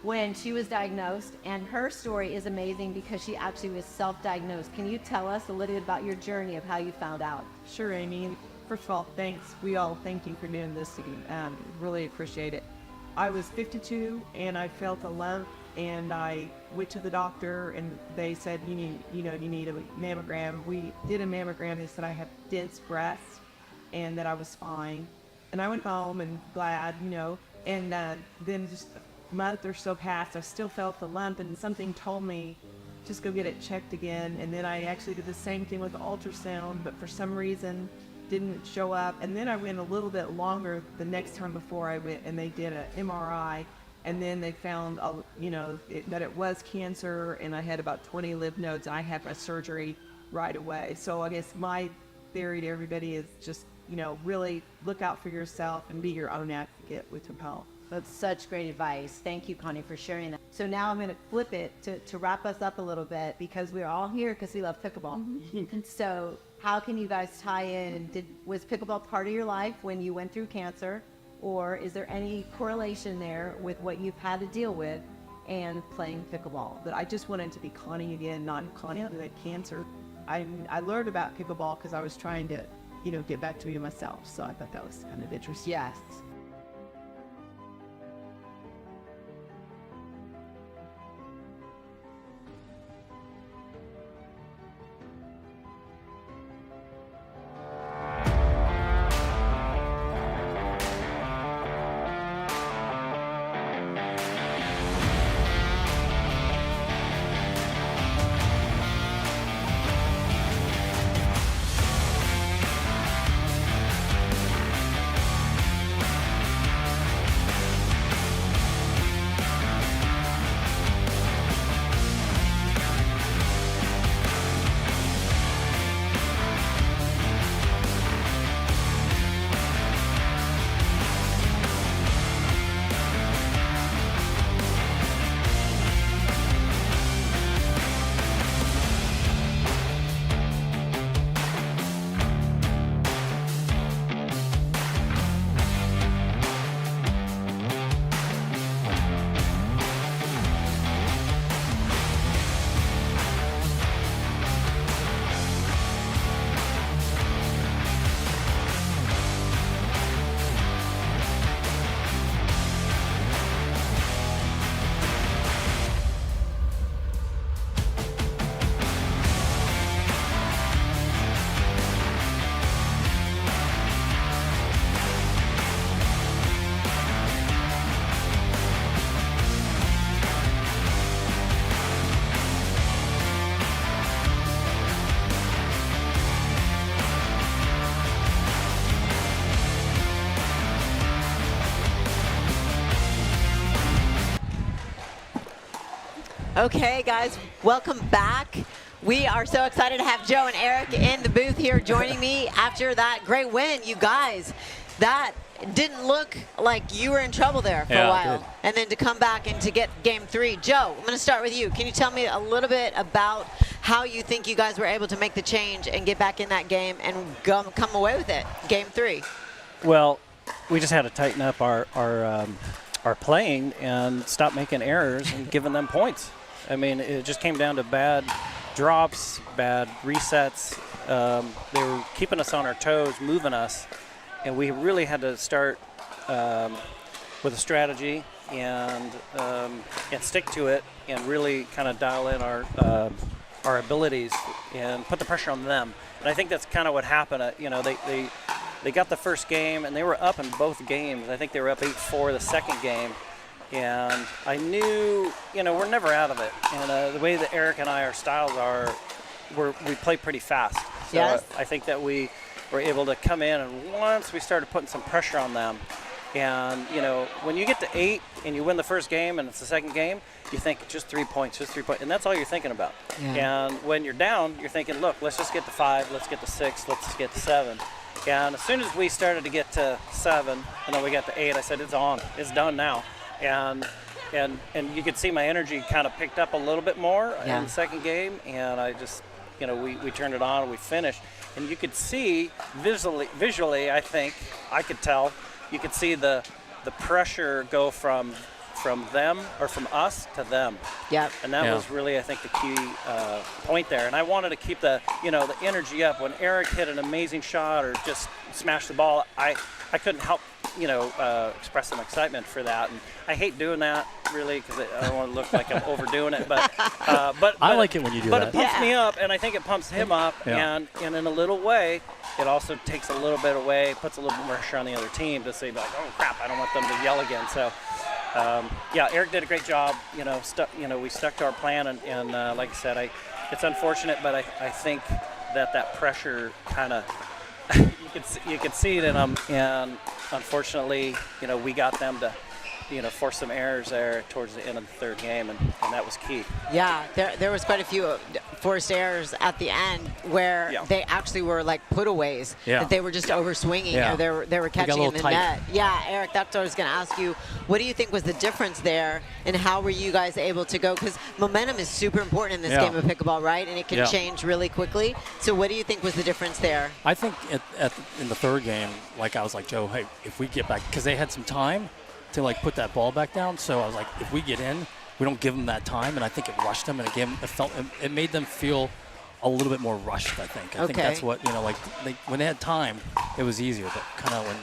when she was diagnosed, and her story is amazing because she actually was self-diagnosed. Can you tell us a little bit about your journey of how you found out? Sure, Amy. First of all, thanks. We all thank you for doing this. Really appreciate it. I was 52 and I felt a lump and I went to the doctor, and they said you need a mammogram. We did a mammogram. They said I had dense breasts, and that I was fine. And I went home and glad, and then just a month or so passed. I still felt the lump, and something told me just go get it checked again. And then I actually did the same thing with the ultrasound, but for some reason didn't show up. And then I went a little bit longer the next time before I went, and they did an MRI, and then they found that it was cancer, and I had about 20 lymph nodes. I had my surgery right away. So I guess my theory to everybody is just really look out for yourself and be your own advocate with your health. That's such great advice. Thank you, Connie, for sharing that. So now I'm going to flip it to wrap us up a little bit, because we're all here because we love pickleball. So how can you guys tie in? Was pickleball part of your life when you went through cancer, or is there any correlation there with what you've had to deal with and playing pickleball? But I just wanted to be Connie again, not Connie who had cancer. I learned about pickleball because I was trying to get back to it myself. So I thought that was kind of interesting. Yes. Okay, guys, welcome back. We are so excited to have Joe and Eric in the booth here joining me after that great win. You guys, that didn't look like you were in trouble there for a while. And then to come back and to get game 3. Joe, I'm going to start with you. Can you tell me a little bit about how you think you guys were able to make the change and get back in that game and come away with it, game 3? Well, we just had to tighten up our playing and stop making errors and giving them points. I mean, it just came down to bad drops, bad resets. They were keeping us on our toes, moving us, and we really had to start with a strategy and stick to it and really kind of dial in our abilities and put the pressure on them. And I think that's kind of what happened. They got the first game and they were up in both games. I think they were up 8-4 the second game. And I knew, we're never out of it. And the way that Eric and I, our styles are, we play pretty fast. So yes. I think that we were able to come in, and once we started putting some pressure on them, and, when you get to 8 and you win the first game and it's the second game, you think just 3 points, and that's all you're thinking about. Yeah. And when you're down, you're thinking, look, let's just get to 5, let's get to 6, let's get to 7. And as soon as we started to get to 7, and then we got to 8, I said, it's on, it's done now. And you could see my energy kind of picked up a little bit more in the second game, and I just, we turned it on and we finished. And you could see visually, I think, I could tell, you could see the pressure go from them, or from us to them. Yep. And that was really, I think, the key point there. And I wanted to keep the energy up. When Eric hit an amazing shot or just smashed the ball, I couldn't help, express some excitement for that. And I hate doing that really because I don't want to look like I'm overdoing it. But I like it when you do but that. it pumps me up, and I think it pumps him up. Yeah. And in a little way, it also takes a little bit away, puts a little bit more pressure on the other team to say like, oh crap, I don't want them to yell again. So. Eric did a great job. We stuck to our plan, and like I said, it's unfortunate, but I think that pressure kind of you could see it in them, and unfortunately, we got them to force some errors there towards the end of the third game, and that was key. Yeah, there was quite a few forced errors at the end where they actually were like putaways, that they were just over swinging, or they were catching in the net. Yeah, Eric, that's what I was going to ask you. What do you think was the difference there, and how were you guys able to go? Because momentum is super important in this game of pickleball, right? And it can change really quickly. So what do you think was the difference there? I think in the third game, like I was like, Joe, hey, if we get back, because they had some time to like put that ball back down. So I was like, if we get in, we don't give them that time, and I think it rushed them, and it made them feel a little bit more rushed. I think that's what when they had time, it was easier. But kind of when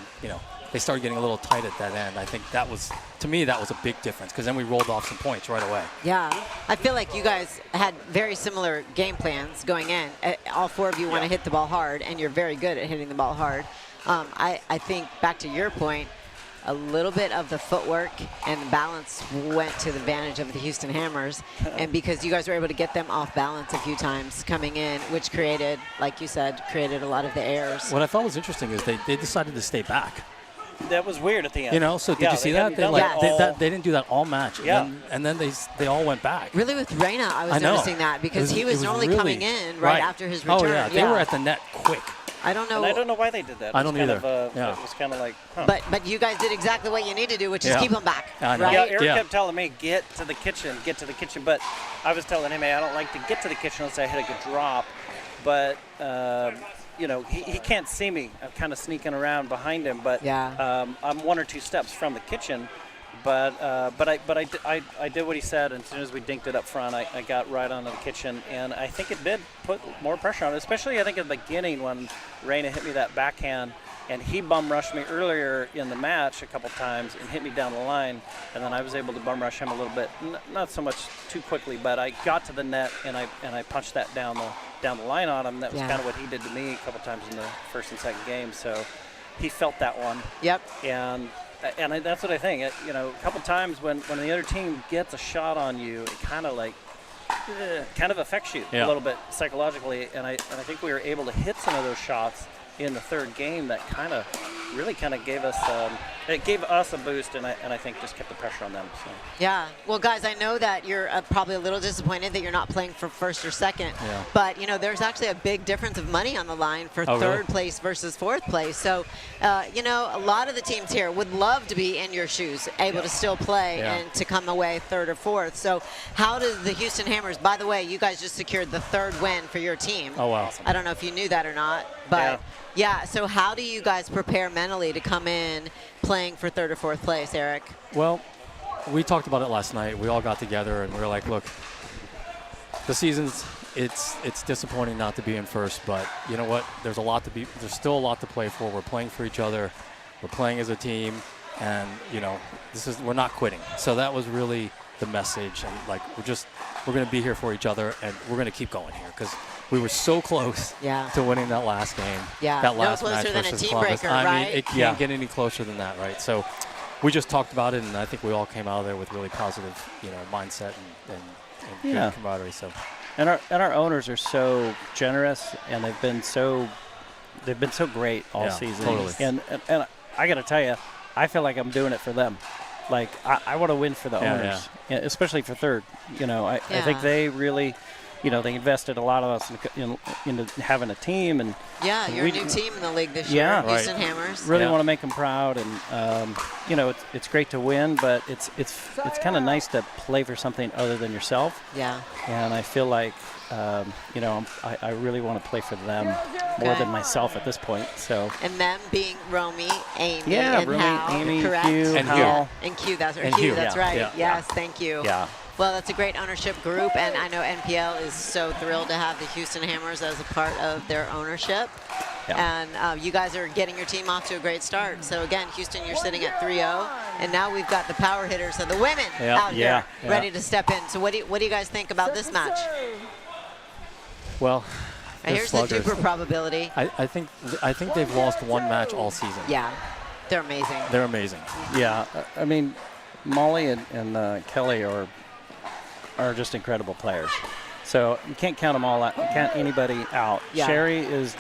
they started getting a little tight at that end, I think that was a big difference because then we rolled off some points right away. Yeah, I feel like you guys had very similar game plans going in. All four of you want to hit the ball hard, and you're very good at hitting the ball hard. I think back to your point, a little bit of the footwork and the balance went to the advantage of the Houston Hammers, and because you guys were able to get them off balance a few times coming in, which created, like you said, a lot of the errors. What I thought was interesting is they decided to stay back. That was weird at the end. So did you see that? They didn't do that all match. Yeah. And then they all went back. Really with Reyna, I was noticing that because he was normally really coming in right after his return. Oh, yeah. They were at the net quick. I don't know. And I don't know why they did that. I don't either. It was kind of like, But you guys did exactly what you need to do, which is keep them back. I know. Right? Yeah, Eric kept telling me, get to the kitchen. But I was telling him, hey, I don't like to get to the kitchen unless I hit a good drop. But, he can't see me. I'm kind of sneaking around behind him. But I'm one or two steps from the kitchen. But I did what he said, and as soon as we dinked it up front, I got right onto the kitchen, and I think it did put more pressure on it, especially I think at the beginning when Reyna hit me that backhand, and he bum rushed me earlier in the match a couple times and hit me down the line, and then I was able to bum rush him a little bit, not so much too quickly, but I got to the net and I punched that down the line on him. That was kind of what he did to me a couple times in the first and second game, so he felt that one. Yep. And that's what I think. A couple times when the other team gets a shot on you, it kind of affects you a little bit psychologically. And I think we were able to hit some of those shots in the third game that really gave us a boost, and I think just kept the pressure on them. So. Yeah. Well, guys, I know that you're probably a little disappointed that you're not playing for first or second. Yeah. But, there's actually a big difference of money on the line for third place versus fourth place. So, a lot of the teams here would love to be in your shoes, able to still play and to come away third or fourth. So how does the Houston Hammers, by the way, you guys just secured the third win for your team. Oh, wow. I don't know if you knew that or not, but so how do you guys prepare mentally to come in playing for third or fourth place, Eric? Well, we talked about it last night. We all got together and we were like, look, the season's it's disappointing not to be in first, but you know what? There's still a lot to play for. We're playing for each other. We're playing as a team, and we're not quitting. So that was really the message, and like we're going to be here for each other, and we're going to keep going here because we were so close to winning that last game. Yeah, that last no closer match than a versus team Columbus. breaker, I right? mean, it can't get any closer than that, right? So we just talked about it, and I think we all came out of there with really positive, mindset and good camaraderie. So, and our owners are so generous, and they've been so great all season. Totally. And I got to tell you, I feel like I'm doing it for them. Like I want to win for the owners, especially for third. I think they really, they invested a lot of us into having a team, and you're a new team in the league this year, Houston Hammers. Really want to make them proud, and it's great to win, but it's kind of nice to play for something other than yourself. Yeah. And I feel like I really want to play for them more than myself at this point. So. And them being Romy, Amy, and Romy, Hal, Amy, correct? Hugh, and Hal. And Q, that's right. And Hugh, Hugh, that's right. yeah. Yes, thank you. Yeah. Well, that's a great ownership group, and I know NPL is so thrilled to have the Houston Hammers as a part of their ownership. And you guys are getting your team off to a great start. So again, Houston, you're sitting at 3-0, and now we've got the power hitters of the women out here ready to step in. So what do you guys think about this match? Well, Here's the duper probability. I think they've lost one match all season. Yeah, they're amazing. They're amazing. Yeah, I mean, Molly and Kelly are just incredible players. So you can't count them all out. You can't anybody out. Yeah. Sherry is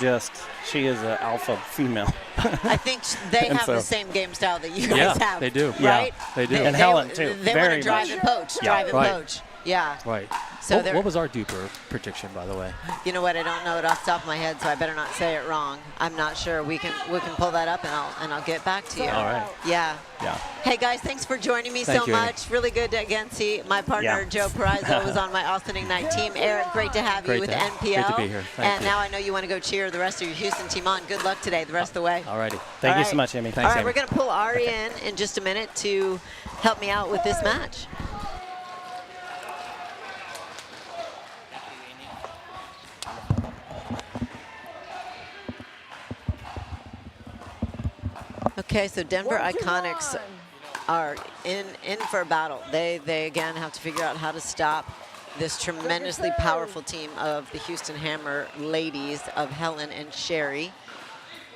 she is an alpha female. I think they have the same game style that you guys have. They do. Right? Yeah, they do. And Helen, too. They want Very to drive much. and poach. Yeah. Drive and Right. poach. Yeah. Right. So what was our duper prediction, by the way? You know what? I don't know it off the top of my head, so I better not say it wrong. I'm not sure. We can pull that up, and I'll get back to you. All right. Yeah. Yeah. Hey guys, thanks for joining me Thank so you, Amy. much. Really good to again see my partner Joe Perizzo was on my Austin Ignite team. Eric, great to have you Great with to have- NPL. great to be here. Thank and you. now I know you want to go cheer the rest of your Houston team on. Good luck today, the rest of the way. All righty. Thank All you so right. much, Amy. All Thanks, right, Amy. we're going to pull Ari in just a minute to help me out with this match. Okay, so Denver Iconics are in for a battle. They again have to figure out how to stop this tremendously powerful team of the Houston Hammer ladies of Helen and Sherry.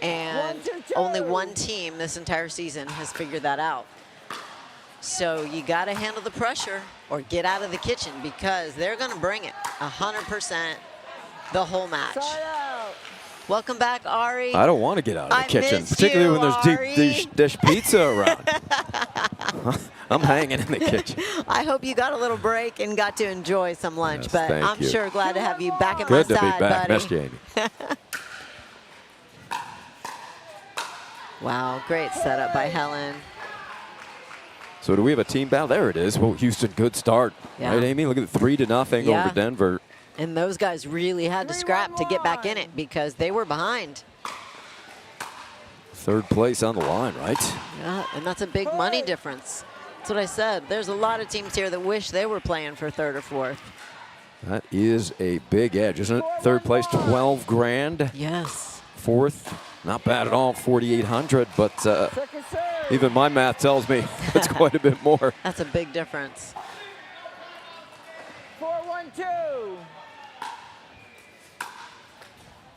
And only one team this entire season has figured that out. So you got to handle the pressure or get out of the kitchen, because they're going to bring it 100% the whole match. Welcome back, Ari. I don't want to get out of the I kitchen, missed particularly you, when there's deep Ari. dish pizza around. I'm hanging in the kitchen. I hope you got a little break and got to enjoy some lunch, Yes, but thank I'm you. sure glad to have you back at Good my to side, be back. buddy. Missed you, Amy. Wow, great setup by Helen. So do we have a team battle? There it is. Well, Houston, good start. Yeah. Right, Amy? Look at the 3-0 Yeah. over Denver. And those guys really had to scrap to get back in it because they were behind. Third place on the line, right? Yeah, and that's a big money difference. That's what I said. There's a lot of teams here that wish they were playing for third or fourth. That is a big edge, isn't it? Third place, 12 grand. Yes. Fourth, not bad at all, 4,800. But even my math tells me it's quite a bit more. That's a big difference. 4-1-2.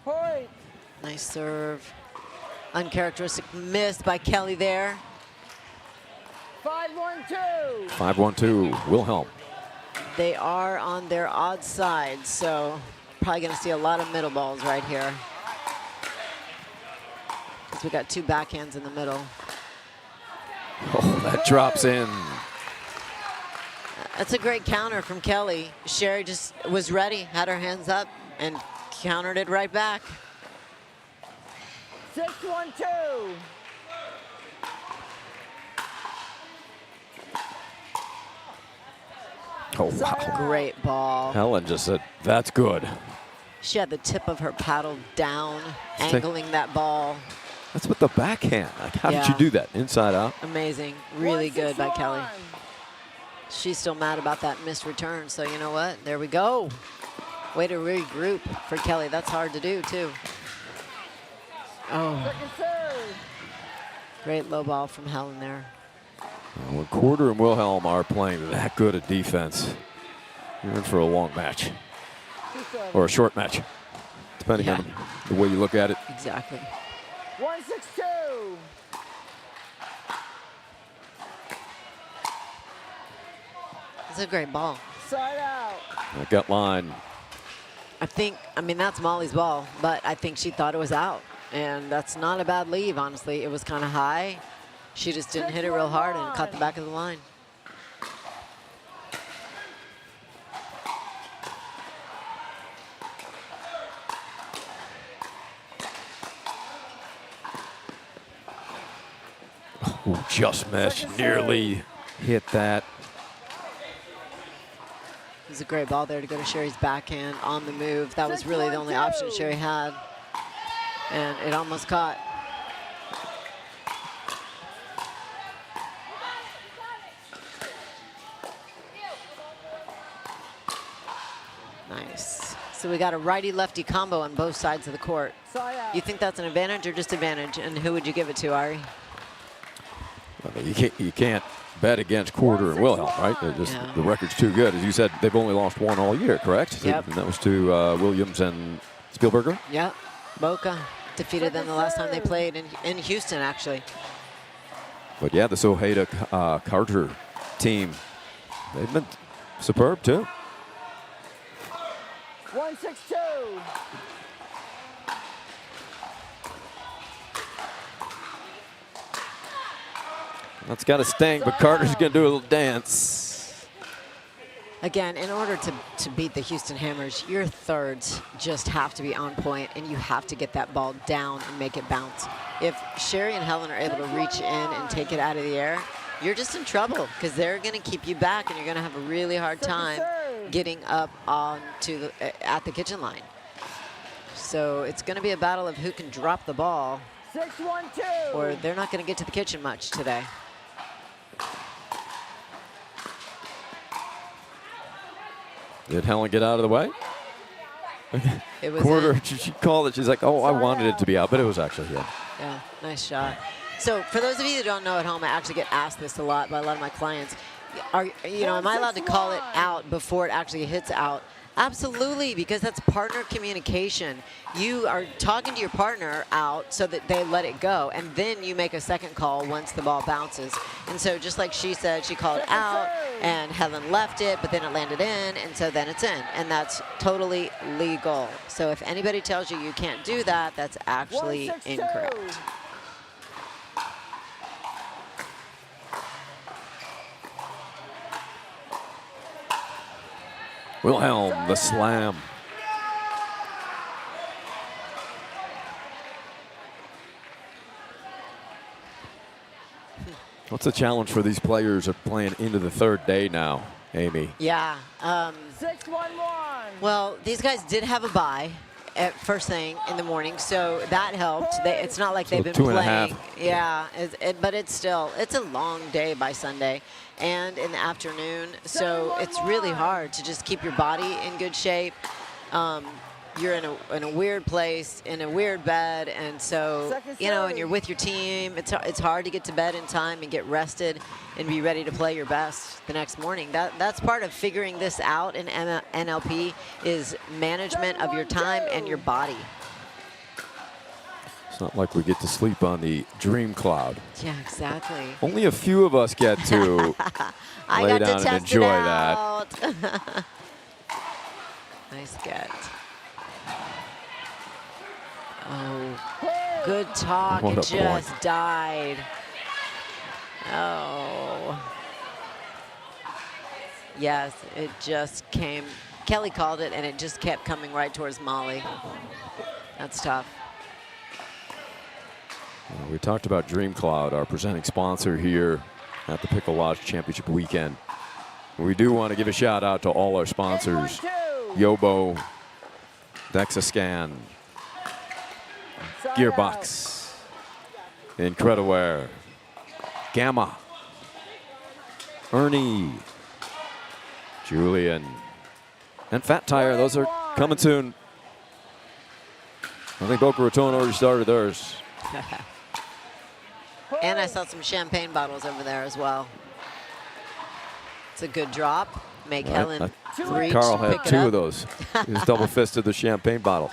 Point. Nice serve. Uncharacteristic miss by Kelly there. 5-1-2. 5-1-2, Wilhelm. They are on their odd side, so probably going to see a lot of middle balls right here. Because we got two backhands in the middle. Oh, that drops in. That's a great counter from Kelly. Sherry just was ready, had her hands up, and countered it right back. 6-1-2. Oh, wow. Great ball. Helen just said, that's good. She had the tip of her paddle down, take- angling that ball. That's with the backhand. Like, how did you Yeah. do that? Inside out? Amazing. Really good by Kelly. She's still mad about that missed return, so you know what? There we go. Way to regroup for Kelly. That's hard to do, too. Oh, Second serve. great low ball from Helen there. When Quarter and Wilhelm are playing that good at defense, you're in for a long match. Or a short match, depending Yeah. on the way you look at it. Exactly. 1-6-2. It's a great ball. Side out. That gut line. I mean, that's Molly's ball, but I think she thought it was out. And that's not a bad leave, honestly. It was kind of high. She just didn't hit it real hard and caught the back of the line. Oh, just missed. Nearly hit that. It was a great ball there to go to Sherry's backhand on the move. That was really the only option Sherry had. And it almost caught. Nice. So we got a righty-lefty combo on both sides of the court. Side out. You think that's an advantage or disadvantage? And who would you give it to, Ari? I mean, you can't bet against Quarter and Wilhelm, right? They're just, Yeah. the record's too good. As you said, they've only lost one all year, correct? Yep. And that was to Williams and Spielberger. Yeah, Boca defeated them the last time they played in Houston, actually. But yeah, the Soheda Carter team, they've been superb too. 162. That's got to sting, but Carter's going to do a little dance. Again, in order to beat the Houston Hammers, your thirds just have to be on point, and you have to get that ball down and make it bounce. If Sherry and Helen are able to reach in and take it out of the air, you're just in trouble because they're going to keep you back, and you're going to have a really hard time getting up onto at the kitchen line. So it's going to be a battle of who can drop the ball, 612. or they're not going to get to the kitchen much today. Did Helen get out of the way? It was Quarter, she called it. She's like, oh, I wanted it to be out, but it was actually in. Yeah, nice shot. So for those of you that don't know at home, I actually get asked this a lot by a lot of my clients. Am I allowed to call it out before it actually hits out? Absolutely, because that's partner communication. You are talking to your partner out so that they let it go, and then you make a second call once the ball bounces. And so just like she said, she called it out, and Helen left it, but then it landed in, and so then it's in. And that's totally legal. So if anybody tells you you can't do that, that's actually incorrect. Wilhelm, the slam. What's the challenge for these players of playing into the third day now, Amy? Yeah. 611. Well, these guys did have a bye at first thing in the morning, so that helped. It's not like they've been two and a playing. half. Yeah, but it's a long day by Sunday and in the afternoon, so it's really hard to just keep your body in good shape. You're in a weird place, in a weird bed, and so, and you're with your team. It's hard to get to bed in time and get rested and be ready to play your best the next morning. That's part of figuring this out in NLP is management of your time and your body. It's not like we get to sleep on the DreamCloud. Yeah, exactly. Only a few of us get to lay down and enjoy that. Nice get. Oh, good talk. What It a just point. died. Oh. Yes, it just came. Kelly called it, and it just kept coming right towards Molly. That's tough. We talked about DreamCloud, our presenting sponsor here at the Pickle Lodge Championship Weekend. We do want to give a shout out to all our sponsors: Yobo, Dexascan, Gearbox, Incrediware, Gamma, Ernie, Julian, and Fat Tire. Those are coming soon. I think Boca Raton already started theirs. And I saw some champagne bottles over there as well. It's a good drop. Make Right. Helen reach, Carl pick had it two up. of those. He was double-fisted the champagne bottle.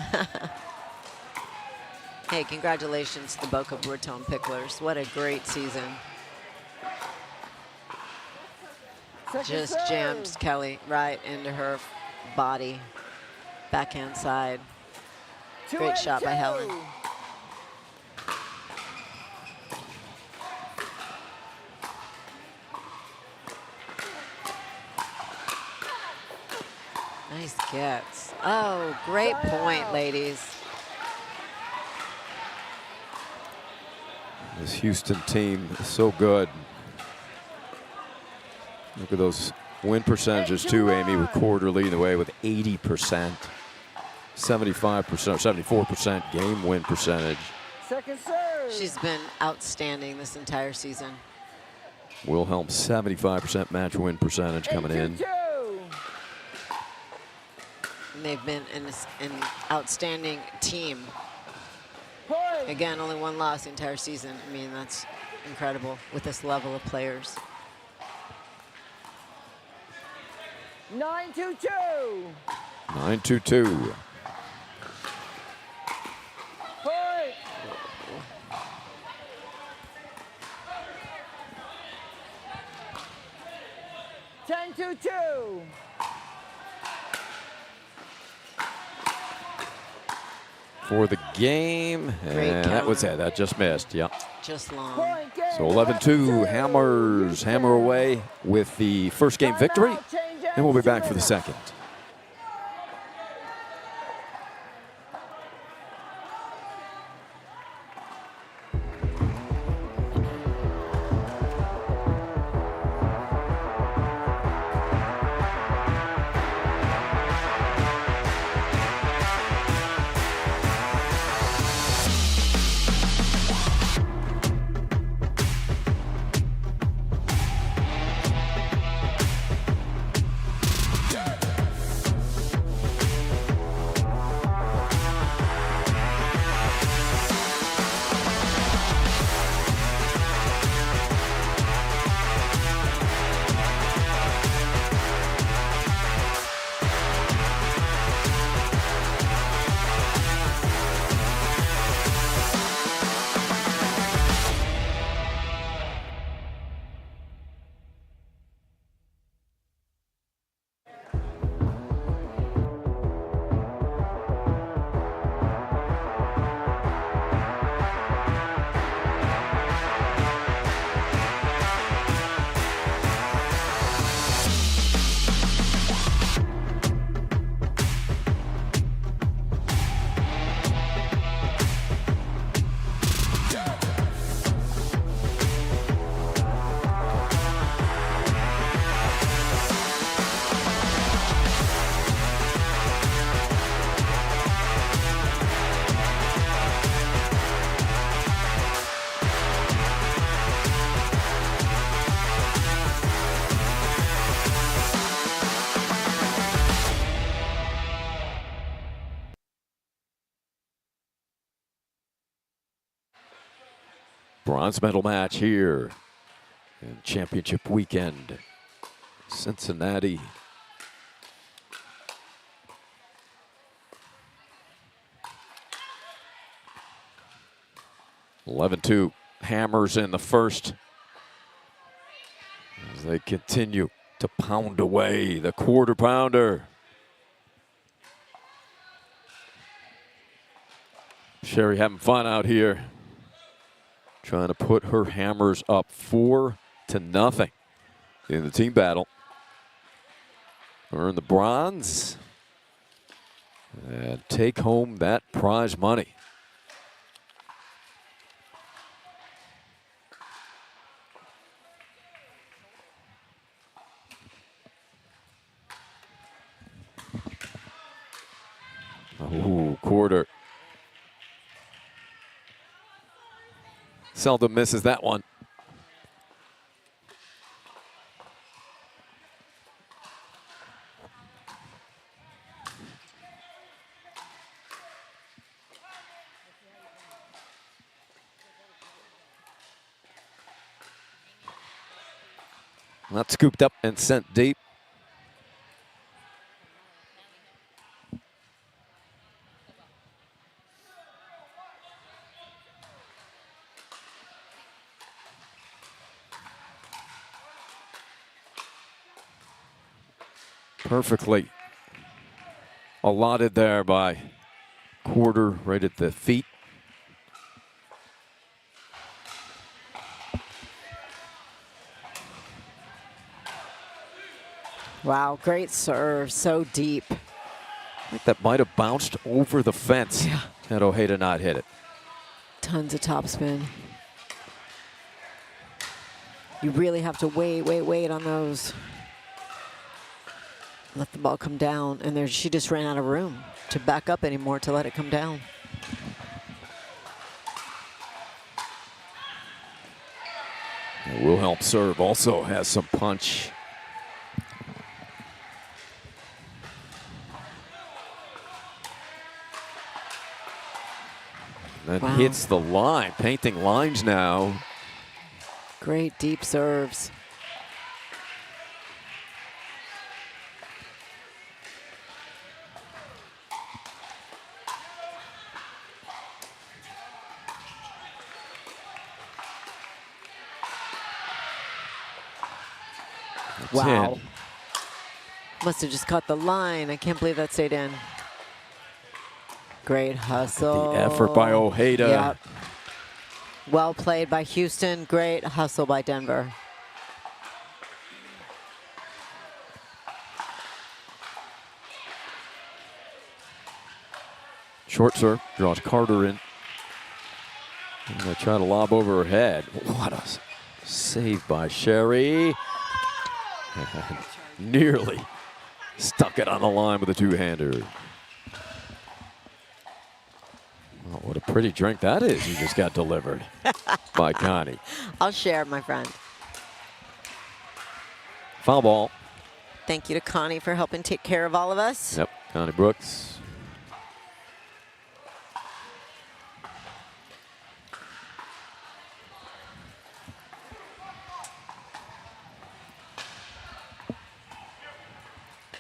Hey, congratulations to the Boca Raton Picklers. What a great season. Just jammed Kelly right into her body. Backhand side. Great shot by Helen. Nice gets. Oh, great point, ladies. This Houston team is so good. Look at those win percentages too, Amy, with Quarter leading the way with 80%, 75%, 74% game win percentage. Second serve. She's been outstanding this entire season. Wilhelm, 75% match win percentage coming in. 822. and they've been an outstanding team. Again, only one loss the entire season. I mean, that's incredible with this level of players. 9-2-2. 9-2-2. Point. Ten to 2. For the game, and that was it. That just missed. Yep. Just long. Point game. So 11-2, Hammers hammer away with the first game victory, and we'll be back for the second. Bronze medal match here in championship weekend. Cincinnati. (11-2) Hammers in the first as they continue to pound away the quarter pounder. Sherry having fun out here, trying to put her Hammers up 4-0 in the team battle. Earn the bronze and take home that prize money. Ooh, quarter. Seldom misses that one. Not scooped up and sent deep. Perfectly allotted there by quarter right at the feet. Wow, great serve, so deep. I think that might have bounced over the fence had Ojeda not hit it. Tons of topspin. You really have to wait on those. Let the ball come down, and there she just ran out of room to back up anymore to let it come down. Wilhelm serve also has some punch. That Wow. hits the line, painting lines now. Great deep serves. Wow. 10. Must have just caught the line. I can't believe that stayed in. Great hustle. The effort by Ojeda. Yep. Well played by Houston. Great hustle by Denver. Short serve, draws Carter in. And they try to lob over her head. What a save by Sherry. Nearly stuck it on the line with a two-hander. Oh, what a pretty drink that is you just got delivered by Connie. I'll share, my friend. Foul ball. Thank you to Connie for helping take care of all of us. Yep, Connie Brooks.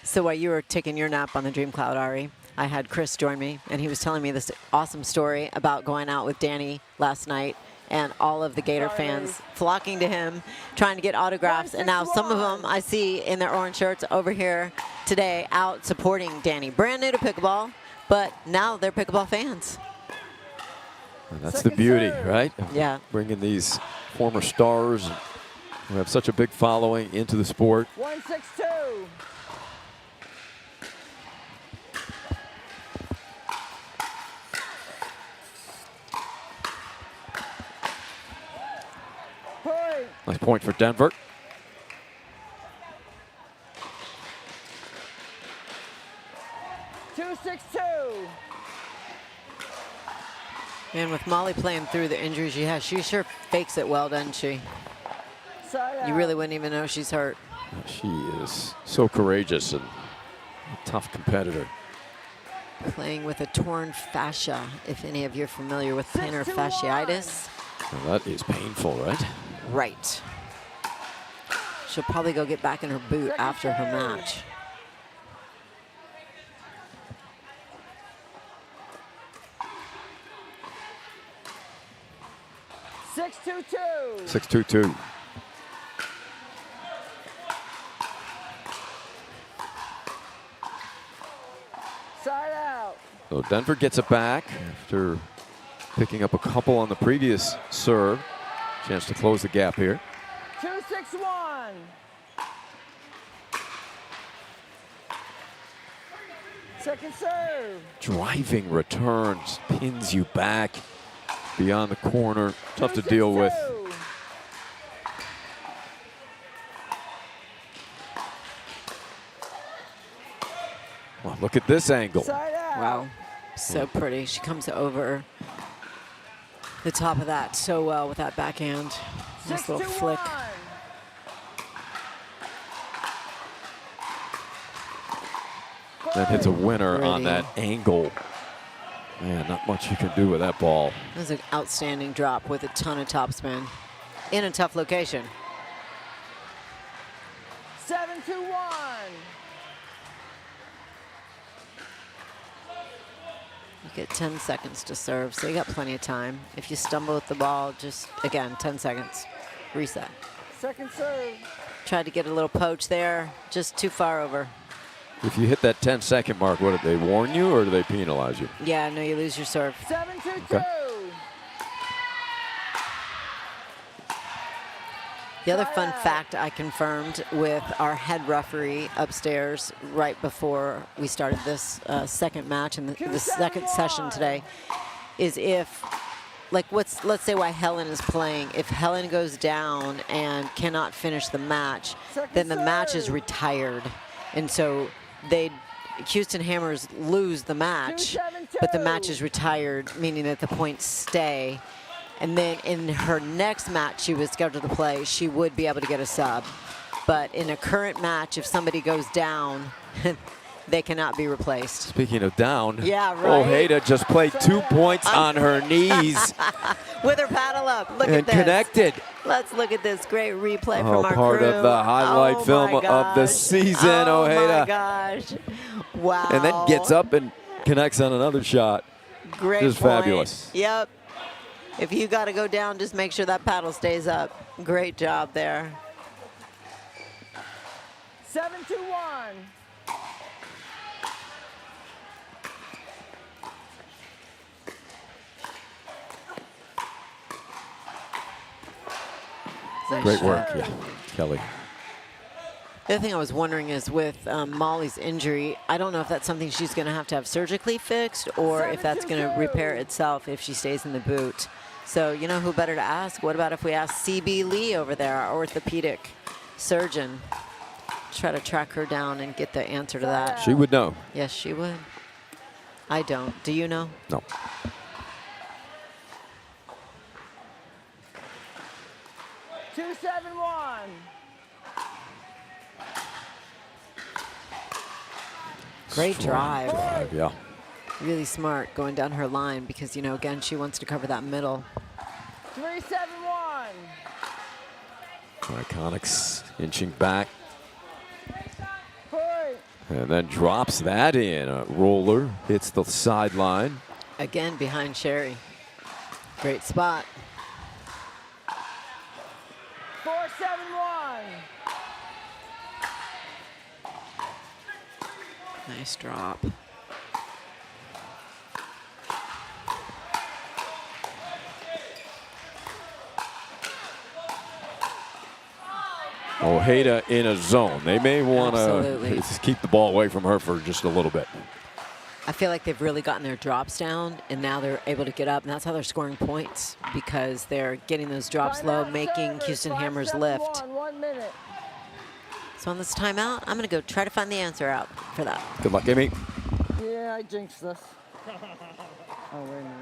So while you were taking your nap on the DreamCloud, Ari, I had Chris join me, and he was telling me this awesome story about going out with Danny last night and all of the Gator fans flocking to him, trying to get autographs. And now some of them I see in their orange shirts over here today out supporting Danny. Brand new to pickleball, but now they're pickleball fans. And that's the beauty, right? Of Yeah. bringing these former stars who have such a big following into the sport. 162. Point. Nice point for Denver. Two, 6-2. And with Molly playing through the injuries she has, she sure fakes it well, doesn't she? Side You out. really wouldn't even know she's hurt. She is so courageous and a tough competitor. Playing with a torn fascia, if any of you are familiar with plantar 6-1. fasciitis. Now that is painful, right? Right. She'll probably go get back in her boot Second after her serve. match. Six, 2-2. 6-2-2. Side out. So Denver gets it back after picking up a couple on the previous serve. Chance to close the gap here. 2-6-1. Second serve. Driving returns, pins you back beyond the corner. Tough to deal with. 2-6-2. Well, look at this angle. Side out. Wow. So pretty. She comes over the top of that so well with that backhand. Nice little flick. 6-1. That hits a winner on Pretty. that angle. Man, not much you can do with that ball. That was an outstanding drop with a ton of topspin in a tough location. 7-1. You get 10 seconds to serve, so you got plenty of time. If you stumble with the ball, just, again, 10 seconds. Reset. Second serve. Tried to get a little poach there, just too far over. If you hit that 10-second mark, what, did they warn you or do they penalize you? Yeah, no, you lose your serve. 7-2-2. Okay. The other fun fact I confirmed with our head referee upstairs right before we started this second match and the second session today is if, like, let's say why Helen is playing. If Helen goes down and cannot finish the match, then the match is retired. And so Houston Hammers lose the match, but the match is retired, meaning that the points stay. And then in her next match she was scheduled to play, she would be able to get a sub. But in a current match, if somebody goes down, they cannot be replaced. Speaking of down, Yeah, right. Ojeda just played 2 points on her knees With her paddle up. Look and at this. connected. Let's look at this great replay Oh, from our part crew. of the highlight Oh film my of the gosh. season, Oh Ojeda. my gosh. Wow. And then gets up and connects on another shot. Great Just point. fabulous. Yep. If you got to go down, just make sure that paddle stays up. Great job there. 7-2-1. Great work, yeah, Kelly. The other thing I was wondering is with Molly's injury, I don't know if that's something she's going to have surgically fixed or if that's going to repair itself if she stays in the boot. So you know who better to ask? What about if we ask CB Lee over there, our orthopedic surgeon? Try to track her down and get the answer to that. She would know. Yes, she would. I don't. Do you know? No. 2-7-1. Great drive. Yeah. Really smart going down her line because, you know, again, she wants to cover that middle. 3-7-1. Iconics inching back. Point. And then drops that in. A roller hits the sideline. Again, behind Sherry. Great spot. 4-7-1. Nice drop. Ojeda in a zone. They may want Absolutely. to keep the ball away from her for just a little bit. I feel like they've really gotten their drops down, and now they're able to get up, and that's how they're scoring points because they're getting those drops low, making Houston Hammers lift. 1 minute. So on this timeout, I'm going to go try to find the answer out for that. Good luck, Amy. Yeah, I jinxed this. Oh, wait a minute.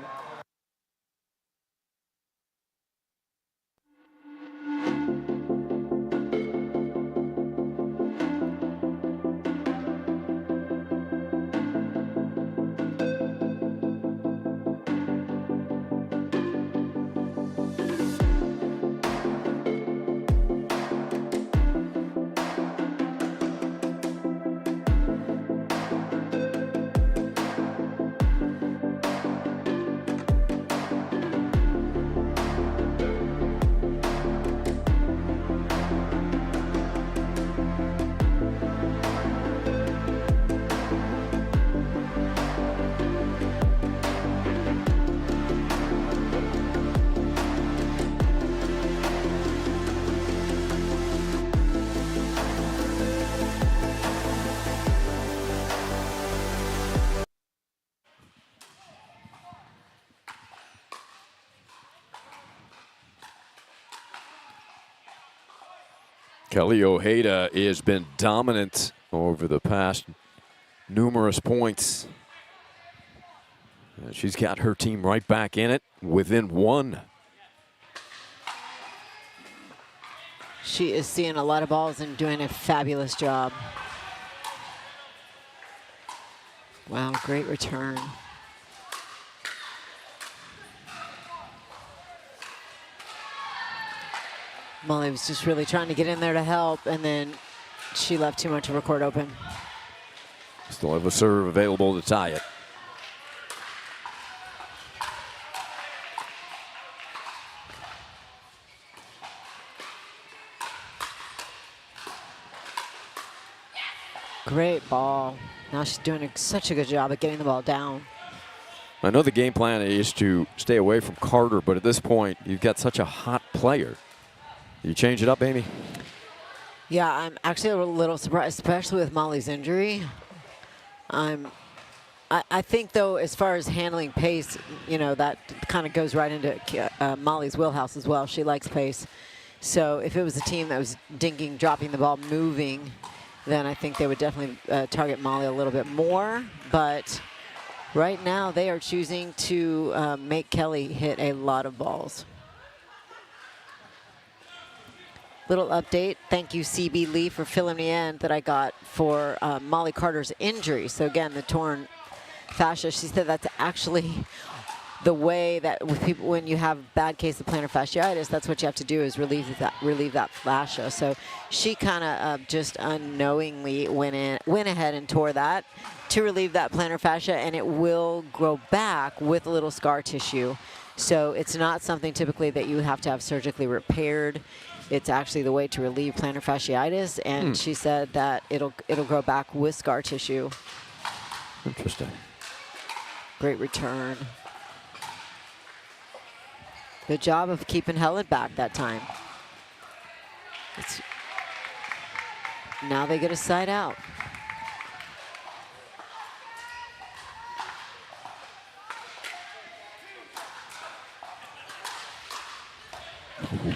Kelly Ojeda has been dominant over the past numerous points. And she's got her team right back in it within one. She is seeing a lot of balls and doing a fabulous job. Wow, great return. Molly was just really trying to get in there to help, and then she left too much of her court open. Still have a serve available to tie it. Great ball. Now she's doing such a good job of getting the ball down. I know the game plan is to stay away from Carter, but at this point, you've got such a hot player. You change it up, Amy? Yeah, I'm actually a little surprised, especially with Molly's injury. I think, though, as far as handling pace, you know, that kind of goes right into Molly's wheelhouse as well. She likes pace. So if it was a team that was dinking, dropping the ball, moving, then I think they would definitely target Molly a little bit more. But right now, they are choosing to make Kelly hit a lot of balls. Little update. Thank you, CB Lee, for filling me in that I got for Molly Carter's injury. So again, the torn fascia. She said that's actually the way that with people, when you have bad case of plantar fasciitis, that's what you have to do is relieve that fascia. So she kind of just unknowingly went ahead and tore that to relieve that plantar fascia, and it will grow back with a little scar tissue. So it's not something typically that you have to have surgically repaired. It's actually the way to relieve plantar fasciitis, and she said that it'll grow back with scar tissue. Interesting. Great return. Good job of keeping Helen back that time. Now they get a side out.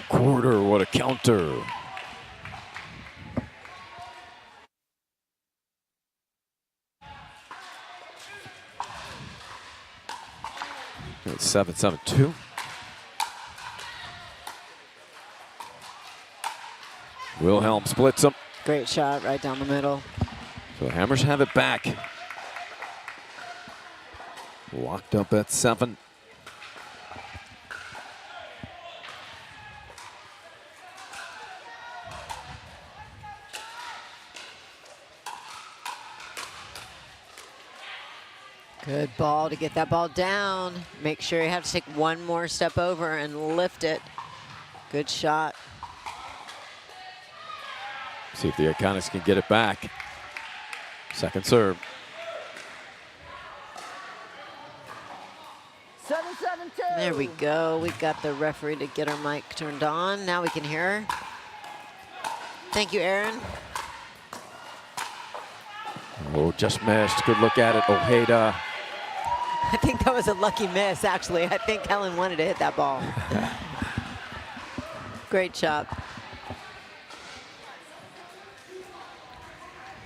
Quarter, what a counter. It's 7-7-2. Wilhelm splits them. Great shot right down the middle. So Hammers have it back. Locked up at 7. Good ball to get that ball down. Make sure you have to take one more step over and lift it. Good shot. See if the Iconics can get it back. Second serve. 7-7-2. There we go. We got the referee to get her mic turned on. Now we can hear her. Thank you, Aaron. Oh, just missed. Good look at it, Ojeda. I think that was a lucky miss, actually. I think Helen wanted to hit that ball. Great shot.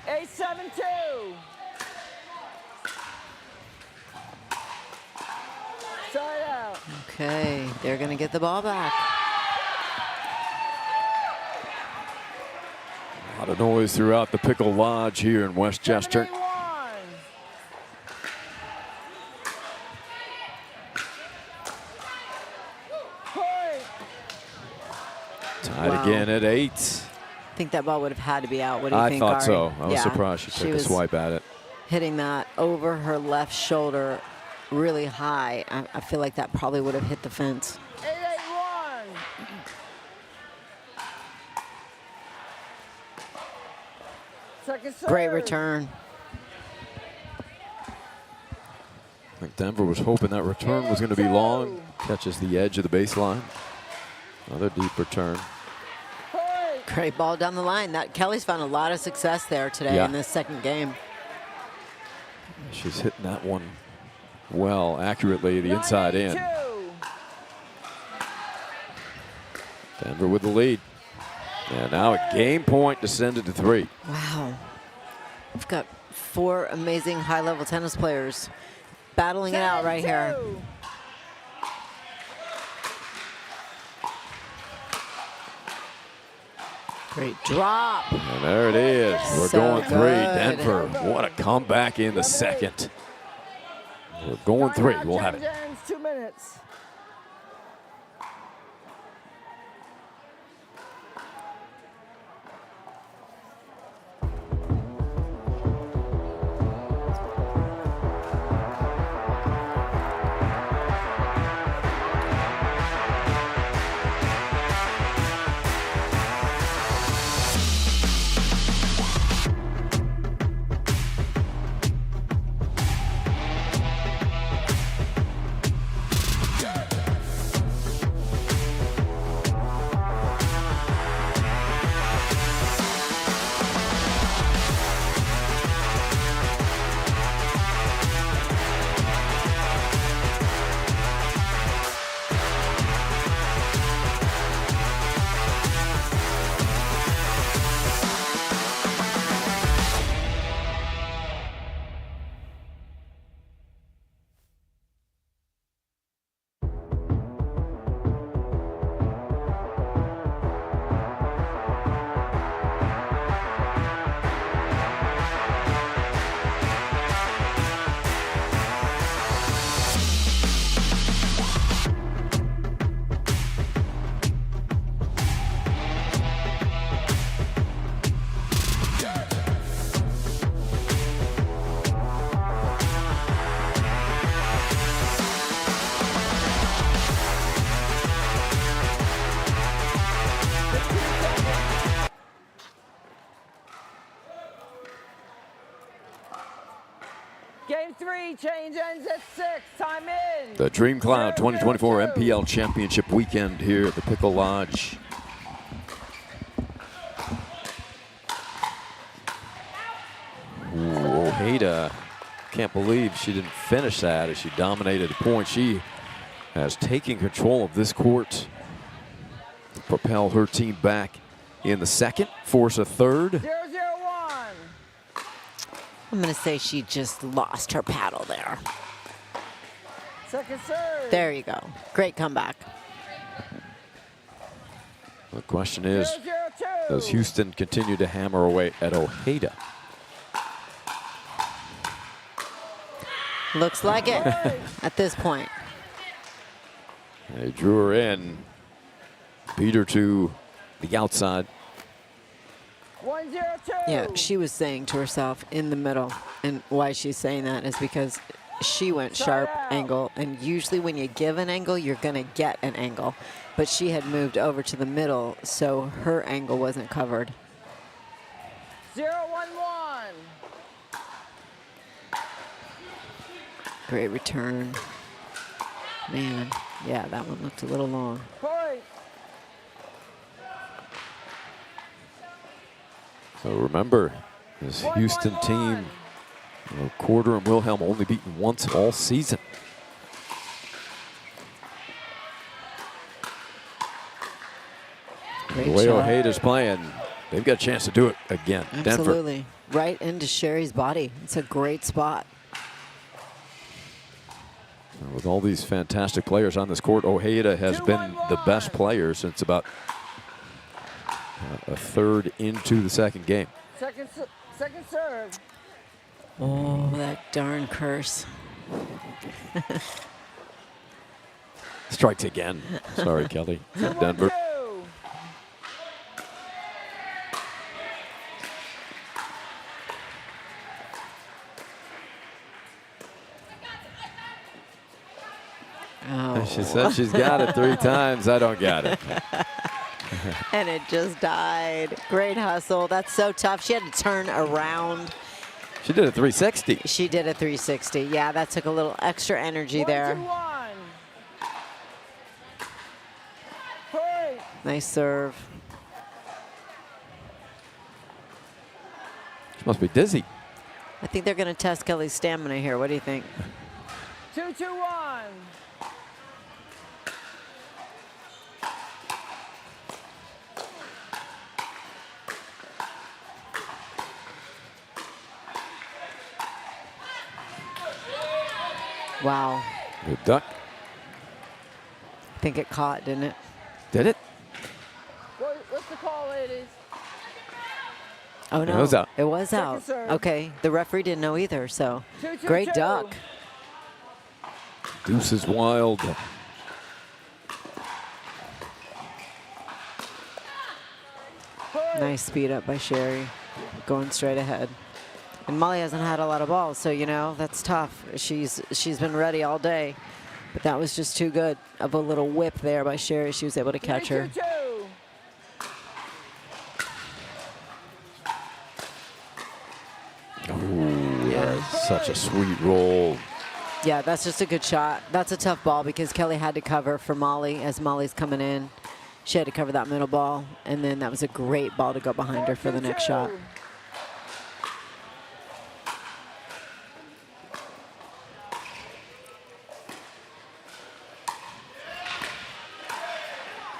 8-7-2. Side out. Okay, they're going to get the ball back. A lot of noise throughout the Pickle Lodge here in Westchester. 7-8-1. Tied again at 8. I think that ball would have had to be out. What do you I think, thought Ari? so. I was Yeah, surprised she took a was swipe at it. hitting that over her left shoulder really high. I feel like that probably would have hit the fence. 8-8-1. Second serve. Great return. I think Denver was hoping that return was going to be long. Catches the edge of the baseline. Another deep return. Great ball down the line. That Kelly's found a lot of success there today in this second game. She's hitting that one well, accurately, the inside in. Denver with the lead. And now a game point descended to 3. Wow. We've got 4 amazing high-level tennis players battling it out right here. Great drop. And there it is. We're So going 3. good. Denver, what a comeback in the second. We're going 3. We'll have it. 2 minutes. Game 3, change ends at 6. Time in. The DreamCloud 2024 MPL Championship weekend here at the Pickle Lodge. Ooh, Ojeda, can't believe she didn't finish that as she dominated the point. She has taken control of this court to propel her team back in the second, force a third. 0-0-1. I'm going to say she just lost her paddle there. Second serve. There you go. Great comeback. The question is, 0-0-2. does Houston continue to hammer away at Ojeda? Looks like it at this point. They drew her in, beat her to the outside. 1-0-2. Yeah, she was saying to herself in the middle, and why she's saying that is because she went sharp angle, and usually when you give an angle, you're going to get an angle. But she had moved over to the middle, so her angle wasn't covered. 0-1-1. Great return. Man, yeah, that one looked a little long. Point. So remember, this Houston team, Quarter and Wilhelm only beaten once all season. Great The way shot. Ojeda's playing, they've got a chance to do it again. Denver. Absolutely. Right into Sherry's body. It's a great spot. With all these fantastic players on this court, Ojeda has been the best player since about a third into the second game. Second serve. Oh, that darn curse. Strikes again. Sorry, Kelly. Denver. 2-1-2. Oh. She said she's got it 3 times. I don't got it. And it just died. Great hustle. That's so tough. She had to turn around. She did a 360. She did a 360. Yeah, that took a little extra energy there. 1-2-1. Point. Nice serve. She must be dizzy. I think they're going to test Kelly's stamina here. What do you think? 2-2-1. Wow. Good duck. I think it caught, didn't it? Did it? What's the call, ladies? Oh, no. It was out. It was Second out. serve. Okay. The referee didn't know either, so 2-2-2. great duck. Deuce is wild. Point. Nice speed up by Sherry. Going straight ahead. And Molly hasn't had a lot of balls, so, you know, that's tough. She's been ready all day. But that was just too good of a little whip there by Sherry. She was able to catch her. 3-2-2. Ooh, that's such a sweet roll. Yeah, that's just a good shot. That's a tough ball because Kelly had to cover for Molly as Molly's coming in. She had to cover that middle ball, and then that was a great ball to go behind her for the next shot. 4-2-2.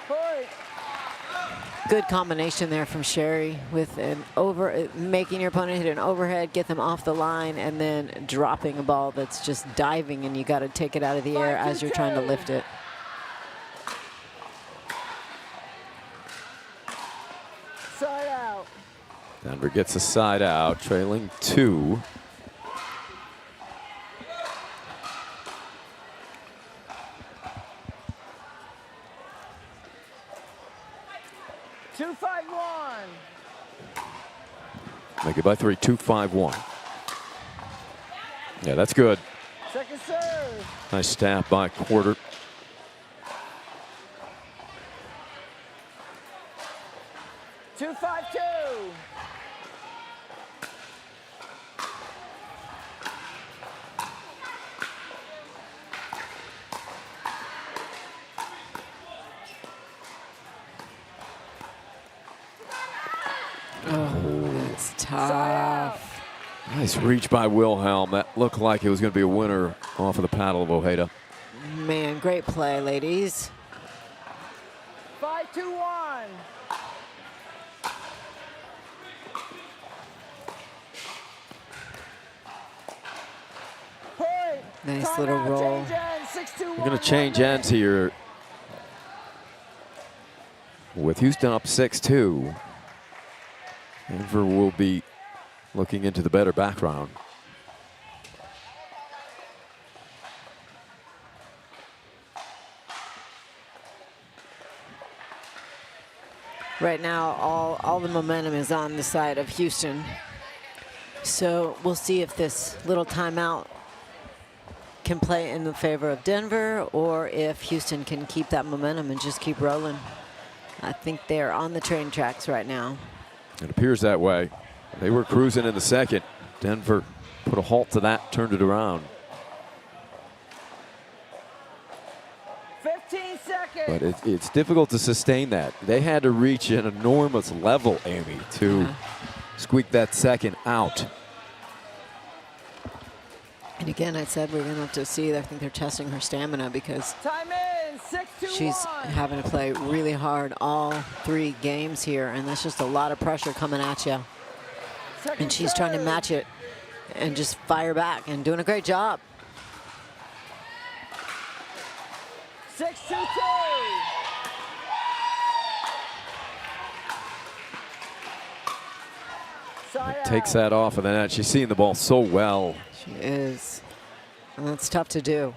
Point. Good combination there from Sherry with an making your opponent hit an overhead, get them off the line, and then dropping a ball that's just diving, and you got to take it out of the air as you're trying to lift it. Side out. Denver gets a side out, trailing 2. Two, 5-1. Make it by 3, 2-5-1. Yeah, that's good. Second serve. Nice stab by Quarter. Two, 5-2. Tough. Nice reach by Wilhelm. That looked like it was going to be a winner off of the paddle of Ojeda. Man, great play, ladies. 5-2-1. Point. Nice little Timeout, roll. change ends, 6-2-1. We're going to change ends here with Houston up 6-2. Denver will be looking into the better background. Right now, all the momentum is on the side of Houston. So we'll see if this little timeout can play in the favor of Denver or if Houston can keep that momentum and just keep rolling. I think they're on the train tracks right now. It appears that way. They were cruising in the second. Denver put a halt to that, turned it around. 15 seconds. But it's difficult to sustain that. They had to reach an enormous level, Amy, to squeak that second out. And again, I said we're going to have to see. I think they're testing her stamina because Time in, 6-2-1. she's having to play really hard all 3 games here, and that's just a lot of pressure coming at you. And she's trying to match it and just fire back and doing a great job. 6-2-2. Takes that off of the net. She's seeing the ball so well. She is. And that's tough to do.